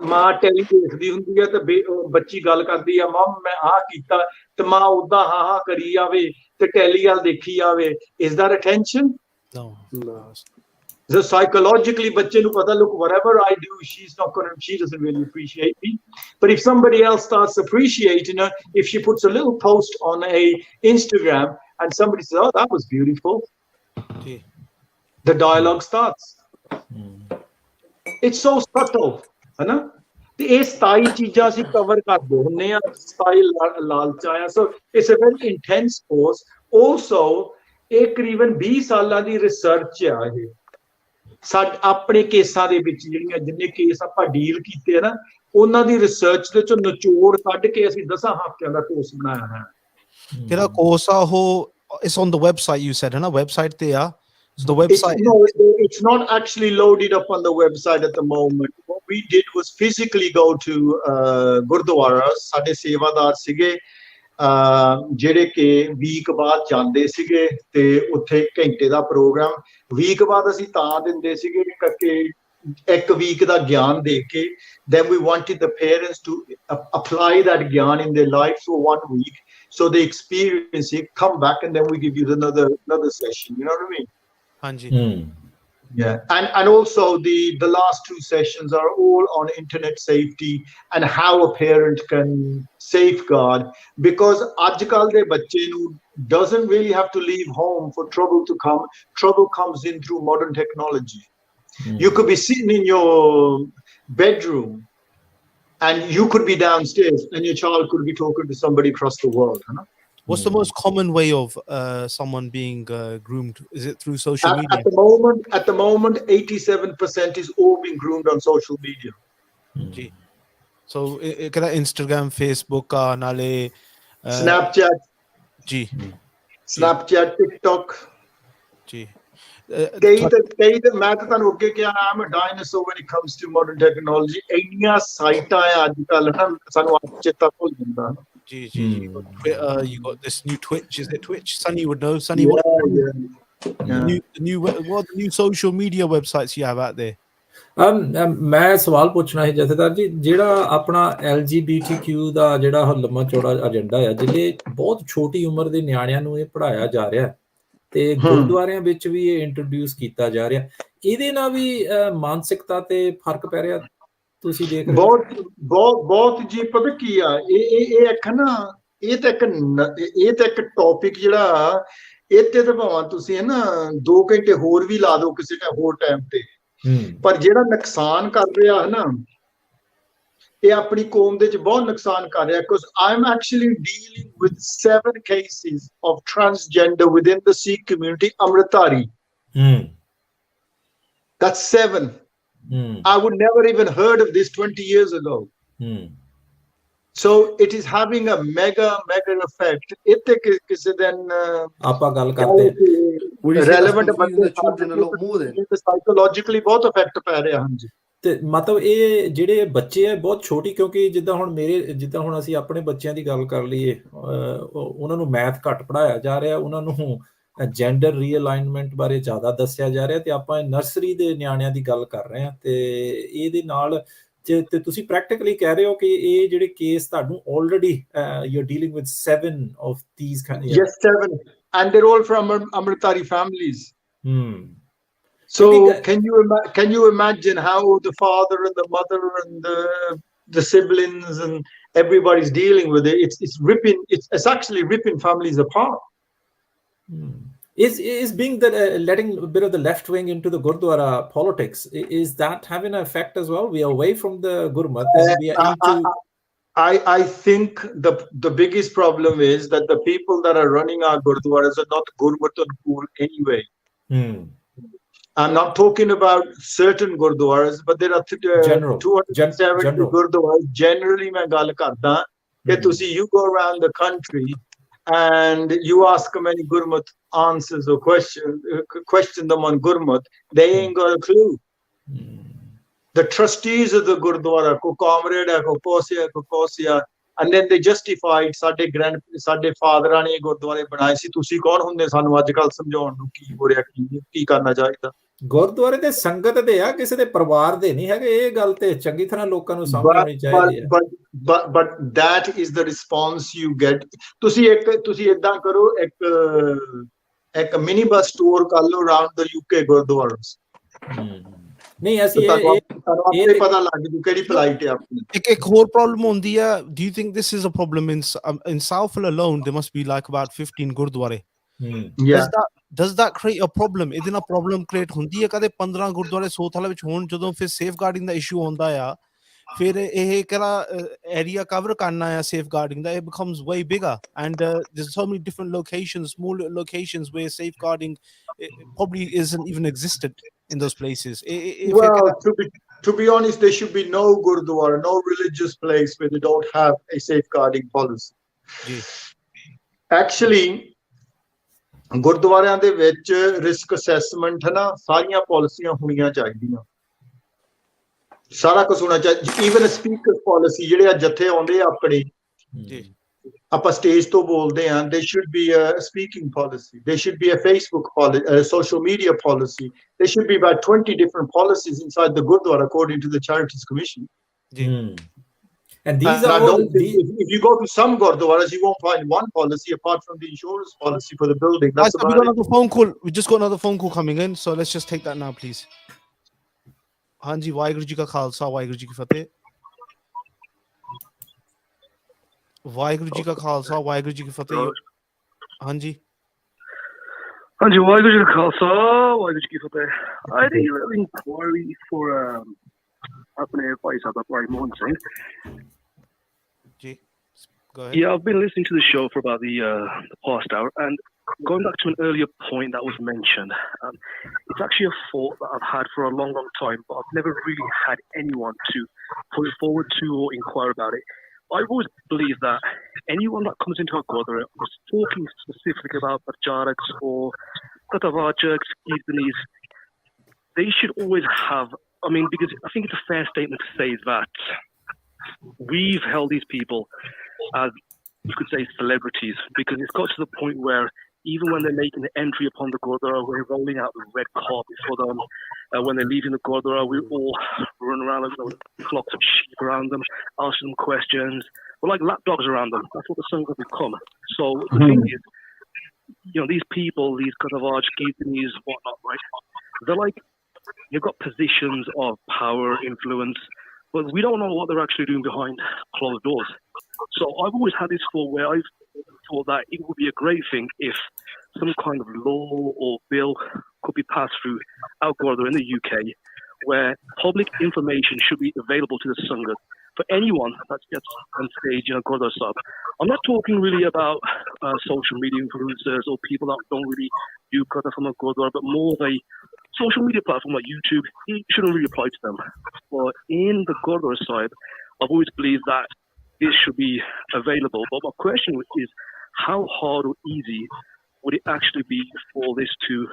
ਮਾਂ ਟੈਲੀ ਦੇਖਦੀ ਹੁੰਦੀ ਹੈ ਤੇ ਬੱਚੀ ਗੱਲ ਕਰਦੀ ਆ ਮਮ ਮੈਂ ਆਹ ਕੀਤਾ ਤੇ ਮਾਂ ਉਦਾਂ ਹਾਂ ਕਰੀ ਜਾਵੇ ਤੇ ਟੈਲੀ ਵੱਲ ਦੇਖੀ ਜਾਵੇ. Is that attention? No. So psychologically ਬੱਚੇ ਨੂੰ ਪਤਾ look whatever I do she doesn't really appreciate me, but if somebody else starts appreciating her, if she puts a little post on a Instagram and somebody says oh that was beautiful, okay. The dialogue starts. It's so subtle, है ना ਤੇ ਇਹ 27 ਚੀਜ਼ਾਂ ਅਸੀਂ cover ਕਰਦੇ ਹੁੰਨੇ ਆ 27 ਲਾਲਚ ਆਇਆ so it's a very intense course. Also ਇਹ ਕਰੀਬਨ 20 ਸਾਲਾਂ ਦੀ ਰਿਸਰਚ ਆ ਇਹ ਸਾਡੇ ਆਪਣੇ ਕੇਸਾਂ ਦੇ ਵਿੱਚ ਜਿਹੜੀਆਂ ਜਿੰਨੇ ਕੇਸ ਆਪਾਂ ਡੀਲ ਕੀਤੇ ਆ ਨਾ ਉਹਨਾਂ ਦੀ ਰਿਸਰਚ ਦੇ ਚੋਂ ਨਿਚੋੜ ਕੱਢ ਕੇ ਅਸੀਂ 10 ਹਫ਼ਤਿਆਂ ਦਾ ਕੋਰਸ ਬਣਾਇਆ ਹੈ. ਜਿਹੜਾ ਕੋਰਸ ਆ ਉਹ it's on the website you said, ਹੈ ਨਾ website ਤੇ ਆ. So the website it's not actually loaded up on the website at the moment. What we did was physically go to Gurdwara. ਸਾਡੇ ਸੇਵਾਦਾਰ ਸੀਗੇ ਜਿਹੜੇ ਕਿ ਵੀਕ ਬਾਅਦ ਜਾਂਦੇ ਸੀਗੇ ਤੇ ਉੱਥੇ ਘੰਟੇ ਦਾ ਪ੍ਰੋਗਰਾਮ ਵੀਕ ਬਾਅਦ ਅਸੀਂ ਤਾਂ ਦਿੰਦੇ ਸੀਗੇ ਕਿ ਇੱਕ ਵੀਕ ਦਾ ਗਿਆਨ ਦੇ ਕੇ then we wanted the parents to apply that gyan in their life for 1 week so they experience it, come back and then we give you another session, you know what I mean? Hanji. Yeah, and also the last 2 sessions are all on internet safety and how a parent can safeguard, because ajkal de bacche nu doesn't really have to leave home for trouble to come. Trouble comes in through modern technology. You could be sitting in your bedroom and you could be downstairs and your child could be talking to somebody across the world, huh? What's the most common way of someone being groomed? Is it through social media? At the moment, 87% is all being groomed on social media. Gee. So, Instagram, Facebook, nale, Snapchat. Gee. Snapchat, TikTok. Gee. ਕਈ ਤਾਂ ਮੈਂ ਤਾਂ ਤੁਹਾਨੂੰ ਅੱਗੇ ਕਿਹਾ I'm a dinosaur when it comes to modern technology. ਇੰਨੀਆਂ ਸਾਈਟਾਂ ਆ ਅੱਜ ਕੱਲ ਸਾਨੂੰ ਆਪ ਚੇਤਾ ਭੁੱਲ ਜਾਂਦਾ. Gee. You got Twitter, you got this new Twitch. Is it Twitch? Sunny would know. Sunny, what the new social media websites you have out there? ਮੈਂ ਸਵਾਲ ਪੁੱਛਣਾ ਹੈ ਜਥੇਦਾਰ ਜੀ ਜਿਹੜਾ ਆਪਣਾ LGBTQ ਦਾ ਜਿਹੜਾ ਲੰਮਾ ਚੌੜਾ ਏਜੰਡਾ ਹੈ ਜਿਹੜੇ ਬਹੁਤ ਛੋਟੀ ਉਮਰ ਦੇ ਨਿਆਣਿਆਂ ਨੂੰ ਇਹ ਪੜ੍ਹਾਇਆ ਜਾ ਰਿਹਾ ਤੇ ਗੁਰਦੁਆਰਿਆਂ ਵਿੱਚ ਵੀ ਇਹ ਇੰਟਰੋਡਿਊਸ ਕੀਤਾ ਜਾ ਰਿਹਾ ਇਹਦੇ ਨਾਲ ਵੀ ਮਾਨਸਿਕਤਾ ਤੇ ਫਰਕ ਪੈ ਰਿਹਾ ਤੁਸੀਂ ਦੇਖ ਰਹੇ ਬਹੁਤ ਜੀ ਪਤਾ ਕੀ ਆ ਇਹ ਇੱਕ ਨਾ ਇਹ ਤਾਂ ਇੱਕ ਟੌਪਿਕ ਜਿਹੜਾ ਇੱਥੇ ਤਾਂ ਭਾਵੇਂ ਤੁਸੀਂ ਹੈ ਨਾ 2 ਘੰਟੇ ਹੋਰ ਵੀ ਲਾ ਦਿਓ ਕਿਸੇ ਹੋਰ ਟਾਈਮ ਤੇ ਪਰ ਜਿਹੜਾ ਨੁਕਸਾਨ ਕਰ ਰਿਹਾ ਹੈ ਨਾ ਇਹ ਆਪਣੀ ਕੌਮ ਦੇ ਚ ਬਹੁਤ ਨੁਕਸਾਨ ਕਰ ਰਿਹਾ because I'm actually dealing with 7 cases of transgender within the Sikh community, Amritari. That's 7. I would never even heard of this 20 years ago. So it is having a mega effect. Itte kise din aapa gal karte relevant the children a lot more than psychologically बहुत effect ਪੈ ਰਿਹਾ ਹਾਂਜੀ ਤੇ ਮਤਲਬ ਇਹ ਜਿਹੜੇ ਬੱਚੇ ਆ ਬਹੁਤ ਛੋਟੀ ਕਿਉਂਕਿ ਜਿੱਦਾਂ ਹੁਣ ਅਸੀਂ ਆਪਣੇ ਬੱਚਿਆਂ ਦੀ ਗੱਲ ਕਰ ਲਈਏ ਉਹਨਾਂ ਨੂੰ ਮੈਥ ਘੱਟ ਪੜਾਇਆ ਜਾ ਰਿਹਾ ਉਹਨਾਂ ਨੂੰ ਜੈਂਡਰ ਰੀਅਲਾਈਨਮੈਂਟ ਬਾਰੇ ਜ਼ਿਆਦਾ ਦੱਸਿਆ ਜਾ ਰਿਹਾ ਤੇ ਆਪਾਂ ਨਰਸਰੀ ਦੇ ਨਿਆਣਿਆਂ ਦੀ ਗੱਲ ਕਰ ਰਹੇ ਹਾਂ ਤੇ ਇਹਦੇ ਨਾਲ ਤੇ ਤੁਸੀਂ ਪ੍ਰੈਕਟੀਕਲੀ ਕਹਿ ਰਹੇ ਹੋ ਕਿ ਇਹ ਜਿਹੜੇ ਕੇਸ ਤੁਹਾਨੂੰ already you are dealing with 7 of these yes 7 and they're all from Amritari families. So can you imagine how the father and the mother and the siblings and everybody's dealing with it? It's actually ripping families apart. Is being that letting a bit of the left wing into the Gurdwara politics, is that having an effect as well? We are away from the Gurmat and we are into... I think the biggest problem is that the people that are running our Gurdwaras are not Gurmat and cool anyway. I'm not talking about certain Gurdwaras, but there are 270 Gurdwaras. Generally, मैं गाल करता कि तुसी you go around the country and you ask them any Gurmat answers or question them on Gurmat, they ain't got a clue. The trustees of the Gurdwara, ko comrade hai, ko Kosia, and then they justified ਸਾਡੇ ਫਾਦਰਾਂ ਨੇ ਗੁਰਦੁਆਰੇ ਬਣਾਏ ਸੀ ਤੁਸੀਂ ਕੌਣ ਹੁੰਦੇ ਸਾਨੂੰ ਅੱਜ ਕੱਲ ਸਮਝਾਉਣ ਨੂੰ ਕੀ ਹੋ ਰਿਹਾ ਕੀ ਕਰਨਾ ਚਾਹੀਦਾ ਗੁਰਦੁਆਰੇ ਦੇ ਸੰਗਤ ਦੇ ਆ ਕਿਸੇ ਦੇ ਪਰਿਵਾਰ ਦੇ ਨਹੀਂ ਹੈਗੇ ਇਹ ਗੱਲ ਤੇ ਚੰਗੀ ਤਰ੍ਹਾਂ ਲੋਕਾਂ ਨੂੰ ਸਮਝ ਆਉਣੀ ਚਾਹੀਦੀ ਹੈ but that is the response you get ਤੁਸੀਂ ਇਦਾਂ ਕਰੋ ਇੱਕ ਮਿਨੀ ਬੱਸ ਟੂਰ ਕਰ ਲਓ around the UK ਗੁਰਦੁਆਰਸ ਨਹੀਂ ਅਸੀਂ ਇਹ ਪਤਾ ਲੱਗ ਜੂ ਕਿਹੜੀ ਪਲਾਈਟ ਹੈ ਆਪਣੀ ਇੱਕ ਹੋਰ ਪ੍ਰੋਬਲਮ ਹੁੰਦੀ ਹੈ do you think this is a problem in Southall alone there must be like about 15 ਗੁਰਦੁਆਰੇ does that create a problem ਇਹਦੇ ਨਾਲ ਪ੍ਰੋਬਲਮ ਕ੍ਰੀਏਟ ਹੁੰਦੀ ਹੈ ਕਦੇ 15 ਗੁਰਦੁਆਰੇ ਸੋਥਾਲਾ ਵਿੱਚ ਹੋਣ ਜਦੋਂ ਫਿਰ ਸੇਫਗਾਰਡਿੰਗ ਦਾ ਇਸ਼ੂ ਆਉਂਦਾ ਆ ਫਿਰ ਇਹ ਕਿਹੜਾ ਏਰੀਆ ਕਵਰ ਕਰਨਾ ਆ safeguarding that it becomes way bigger and there's so many different locations small locations where safeguarding probably isn't even existed in those places well to be honest there should be no gurdwara no religious place where they don't have a safeguarding policy actually ਗੁਰਦੁਆਰਿਆਂ ਦੇ ਵਿੱਚ risk assessment ਹੈ ਨਾ ਸਾਰੀਆਂ ਪਾਲਿਸੀਆਂ ਹੋਣੀਆਂ ਚਾਹੀਦੀਆਂ ਸਾਰਾ ਕੁਝ ਹੋਣਾ ਚਾਹੀਦਾ ਈਵਨ ਸਪੀਕਰ ਪਾਲਿਸੀ ਜਿਹੜੇ ਆ ਜਥੇ ਆਉਂਦੇ ਆ ਆਪਣੇ ਆਪਾਂ ਸਟੇਜ ਤੋਂ ਬੋਲਦੇ ਆ they should be a speaking policy there should be a Facebook policy a social media policy there should be about 20 different policies inside the Gurdwara according to the Charities Commission and these are all if you go to some Gurdwaras you won't find one policy apart from the insurance policy for the building that's we got another phone call we just got another phone call coming in so let's just take that now please ਹਾਂਜੀ ਵਾਹਿਗੁਰੂ ਜੀ ਕਾ ਖਾਲਸਾ ਵਾਹਿਗੁਰੂ ਜੀ ਕੀ ਫਤਿਹ ਵਾਹਿਗੁਰੂ ਜੀ ਕਾ ਖਾਲਸਾ ਵਾਹਿਗੁਰੂ ਜੀ ਕੀ ਫਤਿਹ ਹਾਂਜੀ ਵਾਹਿਗੁਰੂ ਜੀ ਕਾ ਖਾਲਸਾ ਵਾਹਿਗੁਰੂ ਜੀ ਕੀ ਫਤਿਹ I think you have an inquiry for ਆਪਣੇ ਭਾਈ ਸਾਹਿਬ ਦਾ ਭਾਈ Mohan Singh ji go ahead yeah I've been listening to the show for about the past hour and going back to an earlier point that was mentioned it's actually a thought that I've had for a long time but I've never really had anyone to put it forward to or inquire about it. I've always believed that anyone that comes into our Gurdwara was talking specifically about Bajaraks or Katavajaks, Kirtanis, they should always have because I think it's a fair statement to say that we've held these people as you could say celebrities because it's got to the point where even when they're making the entry upon the Gurdwara, we're rolling out the red carpet for them. When they're leaving the Gurdwara, we all run around with flocks of sheep around them, asking them questions. We're like lapdogs around them. That's what the Sangha have become. So the thing is, these people, these Katavaj, Kirtanis, whatnot, right? They're like, you've got positions of power, influence, but we don't know what they're actually doing behind closed doors. So I've always had this thought where I've thought that it would be a great thing if some kind of law or bill could be passed through our Gurdwara in the UK where public information should be available to the Sangha for anyone that gets on stage in a Gurdwara sub. I'm not talking really about social media influencers or people that don't really do Gurdwara from a Gurdwara, but more of a social media platform like YouTube, it shouldn't really apply to them. But in the Gurdwara side, I've always believed that this should be available. But my question is, how hard or easy would it actually be for this to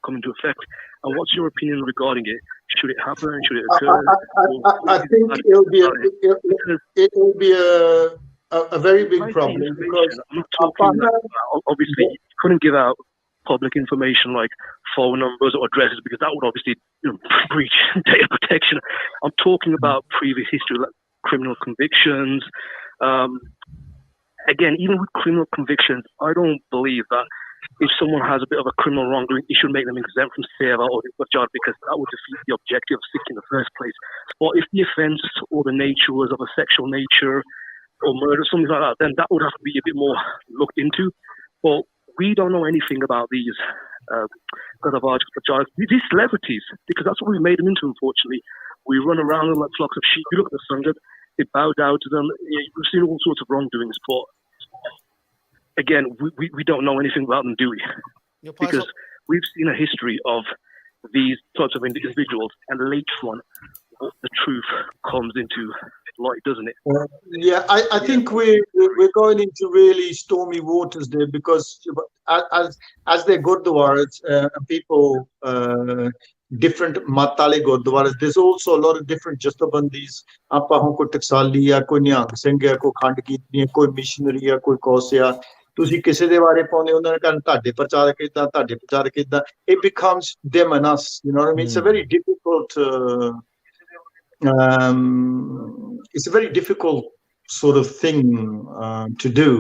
come into effect? And what's your opinion regarding it? Should it happen? Should it occur? I think it'll be a very big problem, because I'm not talking about, obviously you couldn't give out public information like phone numbers or addresses, because that would obviously breach data protection. I'm talking about previous history, like criminal convictions. Again, even with criminal convictions, I don't believe that if someone has a bit of a criminal wrongdoing, it should make them exempt from seva or Bajad, because that would defeat the objective of Sikh in the first place. Or if the offence or the nature was of a sexual nature or murder, something like that, then that would have to be a bit more looked into. But we don't know anything about these these celebrities, because that's what we made them into, unfortunately. We run around them like flocks of sheep. You look at the Sangha, they bow down to them. We've seen all sorts of wrongdoings, but again, we don't know anything about them, do we? Because we've seen a history of these types of individuals, and later on, the truth comes into light, doesn't it? Yeah, I think we're going into really stormy waters there, because as they're Gurdwaras, people, different matale Gurdwaras, there's also a lot of different Jastabandis. Aapa ho koi Taksali ya, koi Niang Singh ya, koi Khand Kitni, koi missionary ya, koi Kausya. ਤੁਸੀਂ ਕਿਸੇ ਦੇ ਬਾਰੇ ਪਾਉਂਦੇ ਉਹਨਾਂ ਨੇ ਕਹਿੰਦੇ ਤੁਹਾਡੇ ਪ੍ਰਚਾਰਕ ਇਦਾਂ, ਤੁਹਾਡੇ ਪ੍ਰਚਾਰਕ ਇਦਾਂ. It becomes them and us, you know what I mean? It's a very difficult sort of thing to do,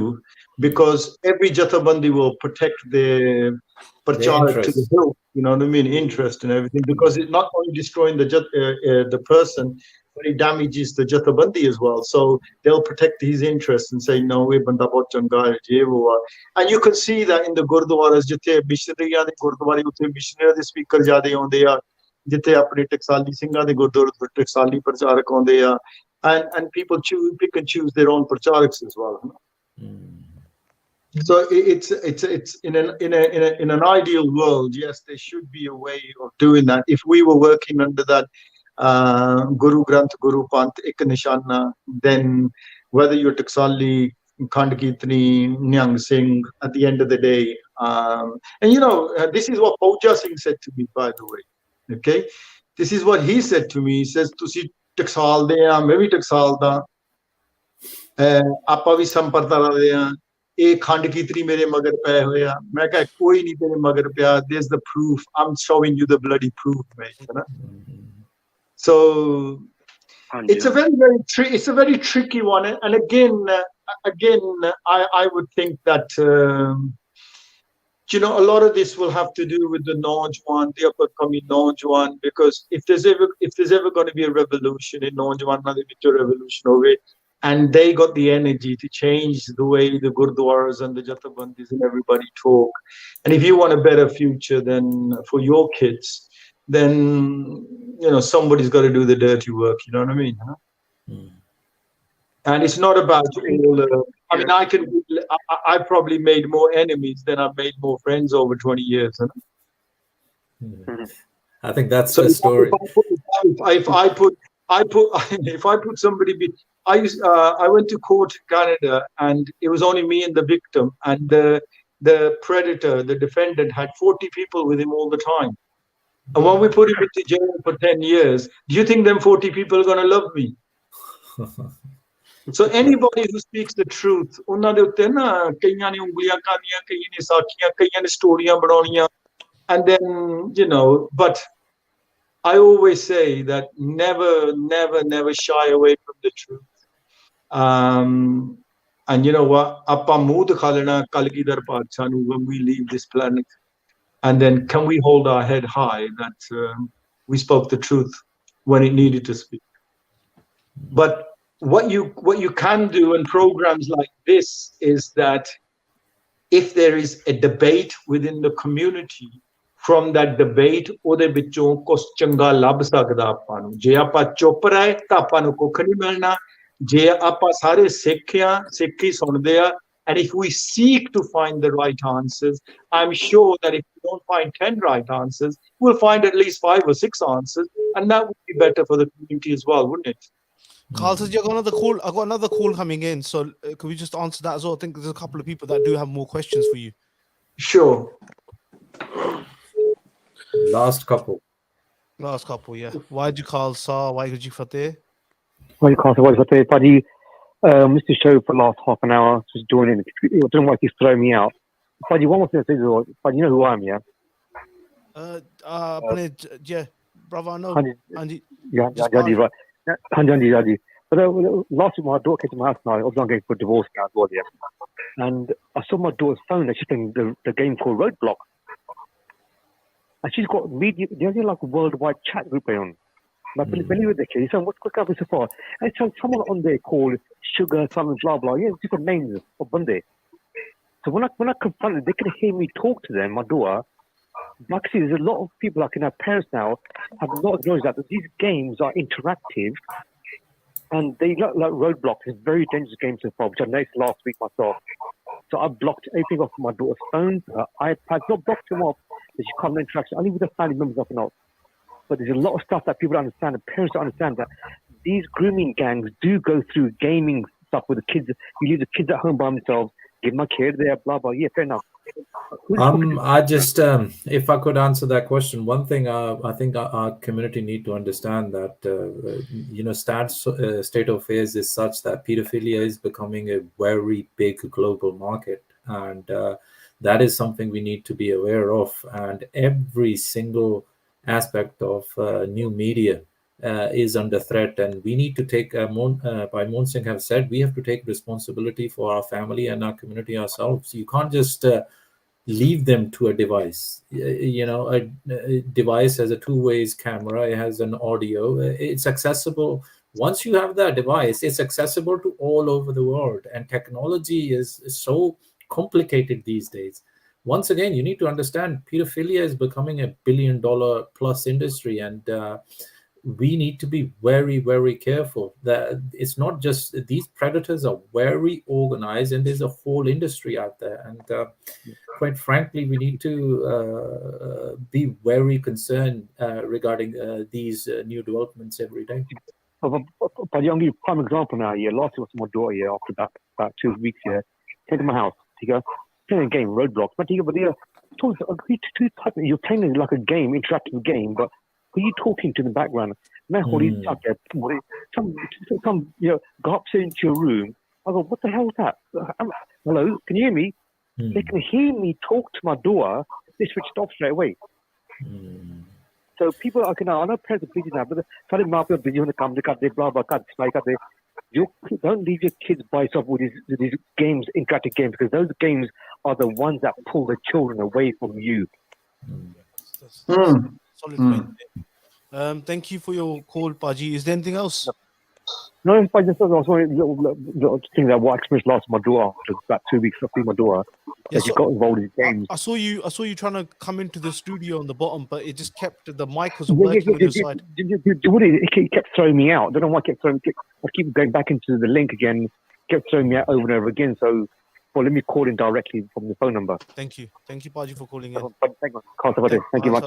because every Jathebandi will protect their prachark to the hilt, you know what I mean, interest and everything, because it's not only destroying the person, but it damages the Jathebandi as well. So they'll protect his interests and say, no, we banda bahut changa hai, ye wo. And you can see that in the Gurdwaras, jithe missionaries de Gurdwara, uthe missionaries de speaker jade aunde a, jithe apne Taksali Singha de Gurdwara Taksali prachark aunde a, and people pick and choose their own pracharaks as well. So it's in an ideal world, yes, there should be a way of doing that. If we were working under that Guru Granth, Guru Panth, ek nishana, then whether you're Taksali, Khand Kitni, Niang Singh, at the end of the day, and you know, this is what Pauja Singh said to me, by the way. Okay, this is what he said to me. He says, "Tusi Taksal de ya, main bhi Taksal da, aapa bhi Sampartala de ya. एक खंड कीतरी मेरे मगर पे होया." मैं कहा कोई नहीं तेरे मगर पे आ. There's the proof. I'm showing you the bloody proof, mate. You know? So it's a very tricky one. And again, I would think that you know, a lot of this will have to do with the Naujawan, the upcoming Naujawan, because if there's ever going to be a revolution in Naujawan, na de vich revolution howe. And they got the energy to change the way the Gurdwaras and the Jathebandis and everybody talk. And if you want a better future then for your kids, then you know somebody's got to do the dirty work. You know what I mean? Huh? And it's not about all. I mean, I probably made more enemies than I've made more friends over 20 years. Huh? I think that's the story. If I put somebody. I went to court in Canada, and it was only me and the victim, and the predator, the defendant, had 40 people with him all the time. And when we put him into jail for 10 years, do you think them 40 people are going to love me? So anybody who speaks the truth, ਉਹਨਾਂ ਦੇ ਉੱਤੇ ਨਾ ਕਈਆਂ ਨੇ ਉਂਗਲੀਆਂ ਕਰਨੀਆਂ, ਕਈਆਂ ਨੇ ਸਾਖੀਆਂ, ਕਈਆਂ ਨੇ ਸਟੋਰੀਆਂ ਬਣਾਉਣੀਆਂ, and then you know, but I always say that never shy away from the truth. And you know what? Appa mood khalena Kalgidar Pacha nu when we leave this planet. And then can we hold our head high that we spoke the truth when it needed to speak? But what you can do in programs like this is that if there is a debate within the community, from that debate ਉਹਦੇ ਵਿੱਚੋਂ ਕੁਝ ਚੰਗਾ ਲੱਭ ਸਕਦਾ ਆਪਾਂ ਨੂੰ. ਜੇ ਆਪਾਂ ਚੁੱਪ ਰਹੇ ਤਾਂ ਆਪਾਂ ਨੂੰ ਕੁੱਖ ਨਹੀਂ ਮਿਲਣਾ. ਜੇ ਆਪਾਂ ਸਾਰੇ ਸਿੱਖ ਹੀ ਸੁਣਦੇ ਆ, and if we seek to find the right answers, I'm sure that if we don't find 10 right answers, we'll find at least 5 or 6 answers, and that would be better for the community as well, wouldn't it? Carl says, I've got another call coming in, so can we just answer that as well? I think there's a couple of people that do have more questions for you. Sure. Last couple, yeah. Why did you call Sa? Why did you Fateh? Why you call Fateh? Buddy, missed the show for the last half an hour, just joining. I don't know why he's throwing me out. Buddy, one more thing to say, Buddy, you know who I am, yeah? Yeah, brother, I know. Hanji, right. Hanji. But last week, my daughter came to my house now. I was going for divorce now as well, yeah. And I saw my daughter's phone, and she's playing the game called Roadblock. And she's got media, there's like a worldwide chat group going on. Like, believe with the kids, so what's happening so far? And so someone on there called Sugar, something, blah, blah. Yeah, different names of Bundy. So when I confront them, they can hear me talk to them, my daughter. Like I see, there's a lot of people, like our parents now, have not acknowledged that these games are interactive. And they look like Roadblock. It's a very dangerous game so far, which I noticed last week myself. So I blocked everything off my daughter's phone, her iPad, not blocked them off. She can't interact, only with the family members, nothing else. But there's a lot of stuff that people don't understand, and parents don't understand, that these grooming gangs do go through gaming stuff with the kids. You leave the kids at home by themselves, give my kid there, blah, blah. Yeah, fair enough. I just, if I could answer that question, one thing I think our community need to understand that, state of affairs is such that pedophilia is becoming a very big global market. And that is something we need to be aware of. And every single aspect of new media is under threat. And we need to take, by Mohan Singh have said, we have to take responsibility for our family and our community ourselves. You can't just leave them to a device. A device has a two-ways camera, it has an audio, it's accessible. Once you have that device, it's accessible to all over the world, and technology is so complicated these days. Once again, you need to understand pedophilia is becoming a $1 billion plus industry, and we need to be very, very careful. That it's not just these predators are very organized, and there's a whole industry out there. And quite frankly, we need to be very concerned regarding these new developments every day. But I'll give you a prime example now. Yeah, last week was my daughter. Yeah, after about 2 weeks. Yeah, came to my house. He goes, playing a game, Roadblocks. But you're playing like a game, interactive game, but who are you talking to in the background? Some go upstairs into your room. I go, what the hell is that? Hello, can you hear me? They can hear me talk to my daughter. They switched off straight away. So people, I know parents are busy now, but some of them are busy on the camera, blah, blah, blah. You don't leave your kids by yourself with these games, interactive games, because those games are the ones that pull the children away from you. Solid point. Thank you for your call, Paji. Is there anything else? No, I just was thinking that what experience last my daughter after about 2 weeks after my daughter. Yeah, she got involved in games. I saw you trying to come into the studio on the bottom, but it just kept the mic was working on your side. It kept throwing me out. I don't know why it kept throwing me. I keep going back into the link again. Kept throwing me out over and over again. So, let me call in directly from the phone number. Thank you, Paji, for calling in. Thank you much.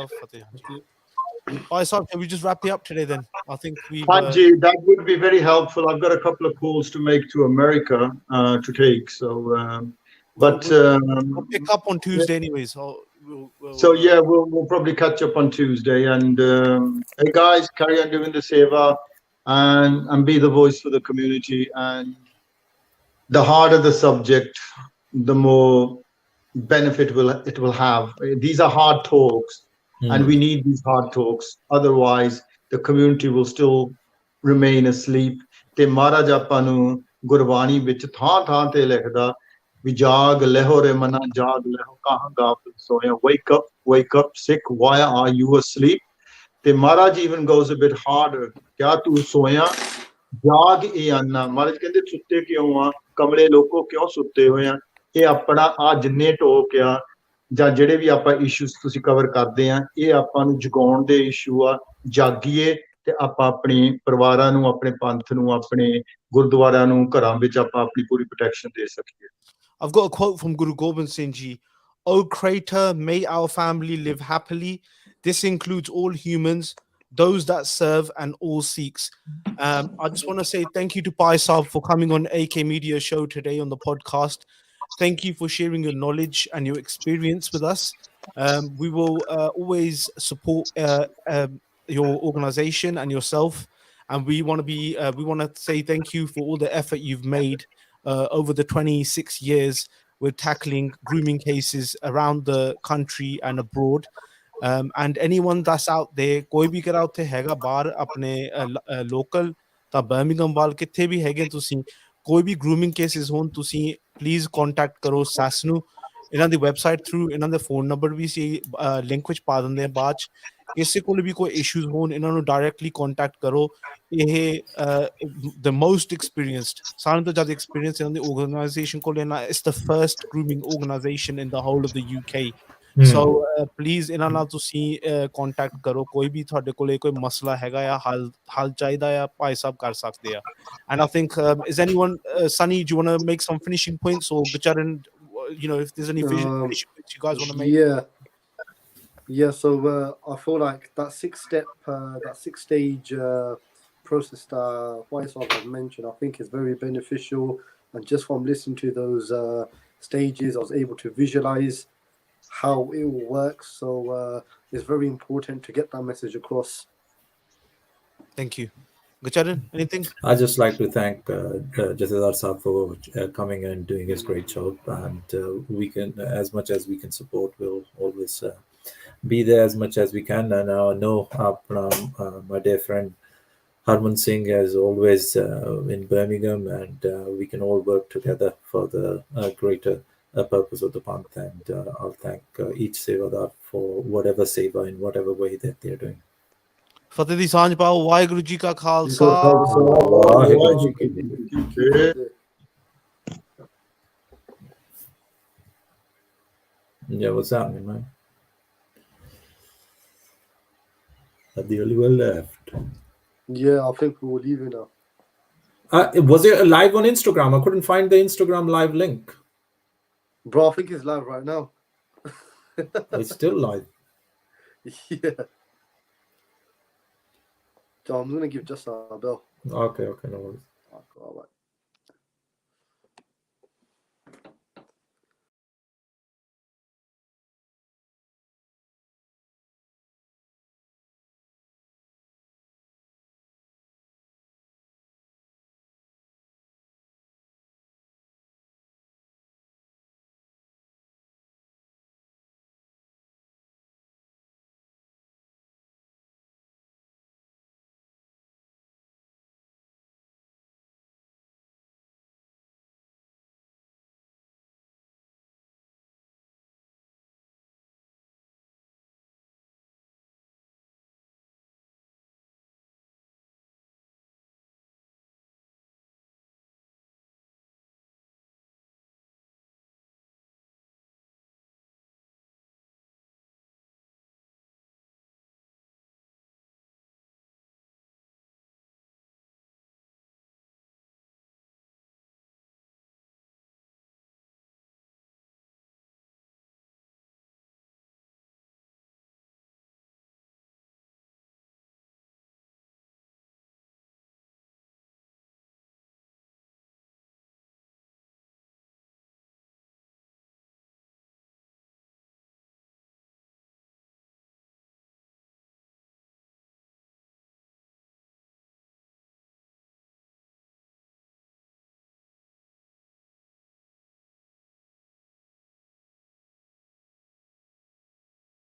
All right, so can we just wrap it up today then? I think we. Paji, that would be very helpful. I've got a couple of calls to make to America to take. So, we'll pick up on Tuesday anyways. We'll probably catch up on Tuesday. And hey guys, carry on doing the seva and be the voice for the community. And the harder the subject, the more benefit it will have. These are hard talks. And we need these hard talks. Otherwise, the community will still remain asleep. Te Maharaj ਆਪਾਂ ਨੂੰ ਗੁਰਬਾਣੀ ਵਿੱਚ ਥਾਂ ਤੇ ਲਿਖਦਾ ਵੀ ਜਾਗ ਲਹੋ ਰੇ ਮਨਾ ਜਾਗ ਲਹੋ ਕਹਾਂ ਗਾਫਿਲ ਸੋਇਆ. Wake up, Sikh. Why are you asleep? Te Maharaj even goes a bit harder. ਕਿਆ ਤੂੰ ਸੋਇਆ ਜਾਗ ਇਹ ਆਨਾ. ਮਹਾਰਾਜ ਕਹਿੰਦੇ ਸੁੱਤੇ ਕਿਉਂ ਆ? ਕਮਲੇ ਲੋਕੋ ਕਿਉਂ ਸੁੱਤੇ ਹੋਏ ਆ? ਇਹ ਆਪਣਾ ਆ ਜਿੰਨੇ ਟੋਕ ਆ ਜਾਂ ਜਿਹੜੇ ਵੀ ਆਪਾਂ ਇਸ਼ੂਸ ਤੁਸੀਂ ਕਵਰ ਕਰਦੇ ਆ, ਇਹ ਆਪਾਂ ਨੂੰ ਜਗਾਉਣ ਦੇ ਇਸ਼ੂ ਆ. ਜਾਗੀਏ ਤੇ ਆਪਾਂ ਆਪਣੇ ਪਰਿਵਾਰਾਂ ਨੂੰ, ਆਪਣੇ ਪੰਥ ਨੂੰ, ਆਪਣੇ ਗੁਰਦੁਆਰਿਆਂ ਨੂੰ, ਘਰਾਂ ਵਿੱਚ ਆਪਾਂ ਆਪਣੀ ਪੂਰੀ ਪ੍ਰੋਟੈਕਸ਼ਨ ਦੇ ਸਕੀਏ. I've got a quote from Guru Gobind Singh Ji. O Creator, may our family live happily. This includes all humans, those that serve, and all Sikhs. I just want to say thank you to Bhai Saab for coming on AK Media Show today on the podcast. Thank you for sharing your knowledge and your experience with us. We will always support your organization and yourself, and we want to say thank you for all the effort you've made over the 26 years with tackling grooming cases around the country and abroad. And anyone that's out there, कोई भी करा उत्थे हैगा बाहर अपने local ਤਾਂ Birmingham ਵਾਲ ਕਿੱਥੇ ਵੀ ਹੈਗੇ ਤੁਸੀਂ, ਕੋਈ ਵੀ grooming cases ਹੋਣ, ਤੁਸੀਂ please contact ਕਰੋ ਸੈਸ ਨੂੰ। ਇਹਨਾਂ ਦੀ ਵੈਬਸਾਈਟ ਥਰੂ ਇਹਨਾਂ ਦੇ ਫੋਨ ਨੰਬਰ ਵੀ ਸੀ ਲਿੰਕ ਵਿੱਚ ਪਾ ਦਿੰਦੇ ਆ ਬਾਅਦ ਚ। ਕਿਸੇ ਕੋਲ ਵੀ ਕੋਈ ਇਸ਼ੂਜ਼ ਹੋਣ, ਇਹਨਾਂ ਨੂੰ ਡਾਇਰੈਕਟਲੀ ਕੰਟੈਕਟ ਕਰੋ। ਇਹ the most experienced, ਸਾਰਿਆਂ ਤੋਂ ਜ਼ਿਆਦਾ experience ਇਹਨਾਂ ਦੀ organization ਕੋਲ ਇਹਨਾਂ, it's the first grooming organization in the whole of the UK. So please ਇਹਨਾਂ ਨਾਲ ਤੁਸੀਂ ਕੰਟੈਕਟ ਕਰੋ, ਕੋਈ ਵੀ ਤੁਹਾਡੇ ਕੋਲੇ ਕੋਈ ਮਸਲਾ ਹੈਗਾ ਆ, ਹੱਲ ਚਾਹੀਦਾ ਆ, ਭਾਈ ਸਾਹਿਬ ਕਰ ਸਕਦੇ ਆ। And I think is anyone Sunny, do you want to make some finishing points, or Gacharan, you know, if there's any finishing points you guys want to make? Yeah, so I feel like that six-stage process that Faisal has mentioned, I think is very beneficial. And just from listening to those stages, I was able to visualize how it will work. So it's very important to get that message across. Thank you. Gacharan, anything? I'd just like to thank Jathedar Saab for coming and doing his great job. And we can, as much as we can support, we'll always be there as much as we can. And I know my dear friend Harman Singh is always in Birmingham, and we can all work together for the greater purpose of the Panth. And I'll thank each Sevadar for whatever seva in whatever way that they're doing. ਫਤਿਹ ਦੀ ਸਾਂਝ ਪਾਓ। ਵਾਹਿਗੁਰੂ ਜੀ ਕਾ ਖਾਲਸਾ, ਵਾਹਿਗੁਰੂ ਜੀ ਕੀ ਫਤਿਹ। Yeah, what's happening, man? Are the only one left? Yeah, I think we're leaving now. Was it live on Instagram? I couldn't find the Instagram live link. Bro, I think it's live right now. It's still live. Yeah. So I'm going to give just a bell. Okay, no worries. All right.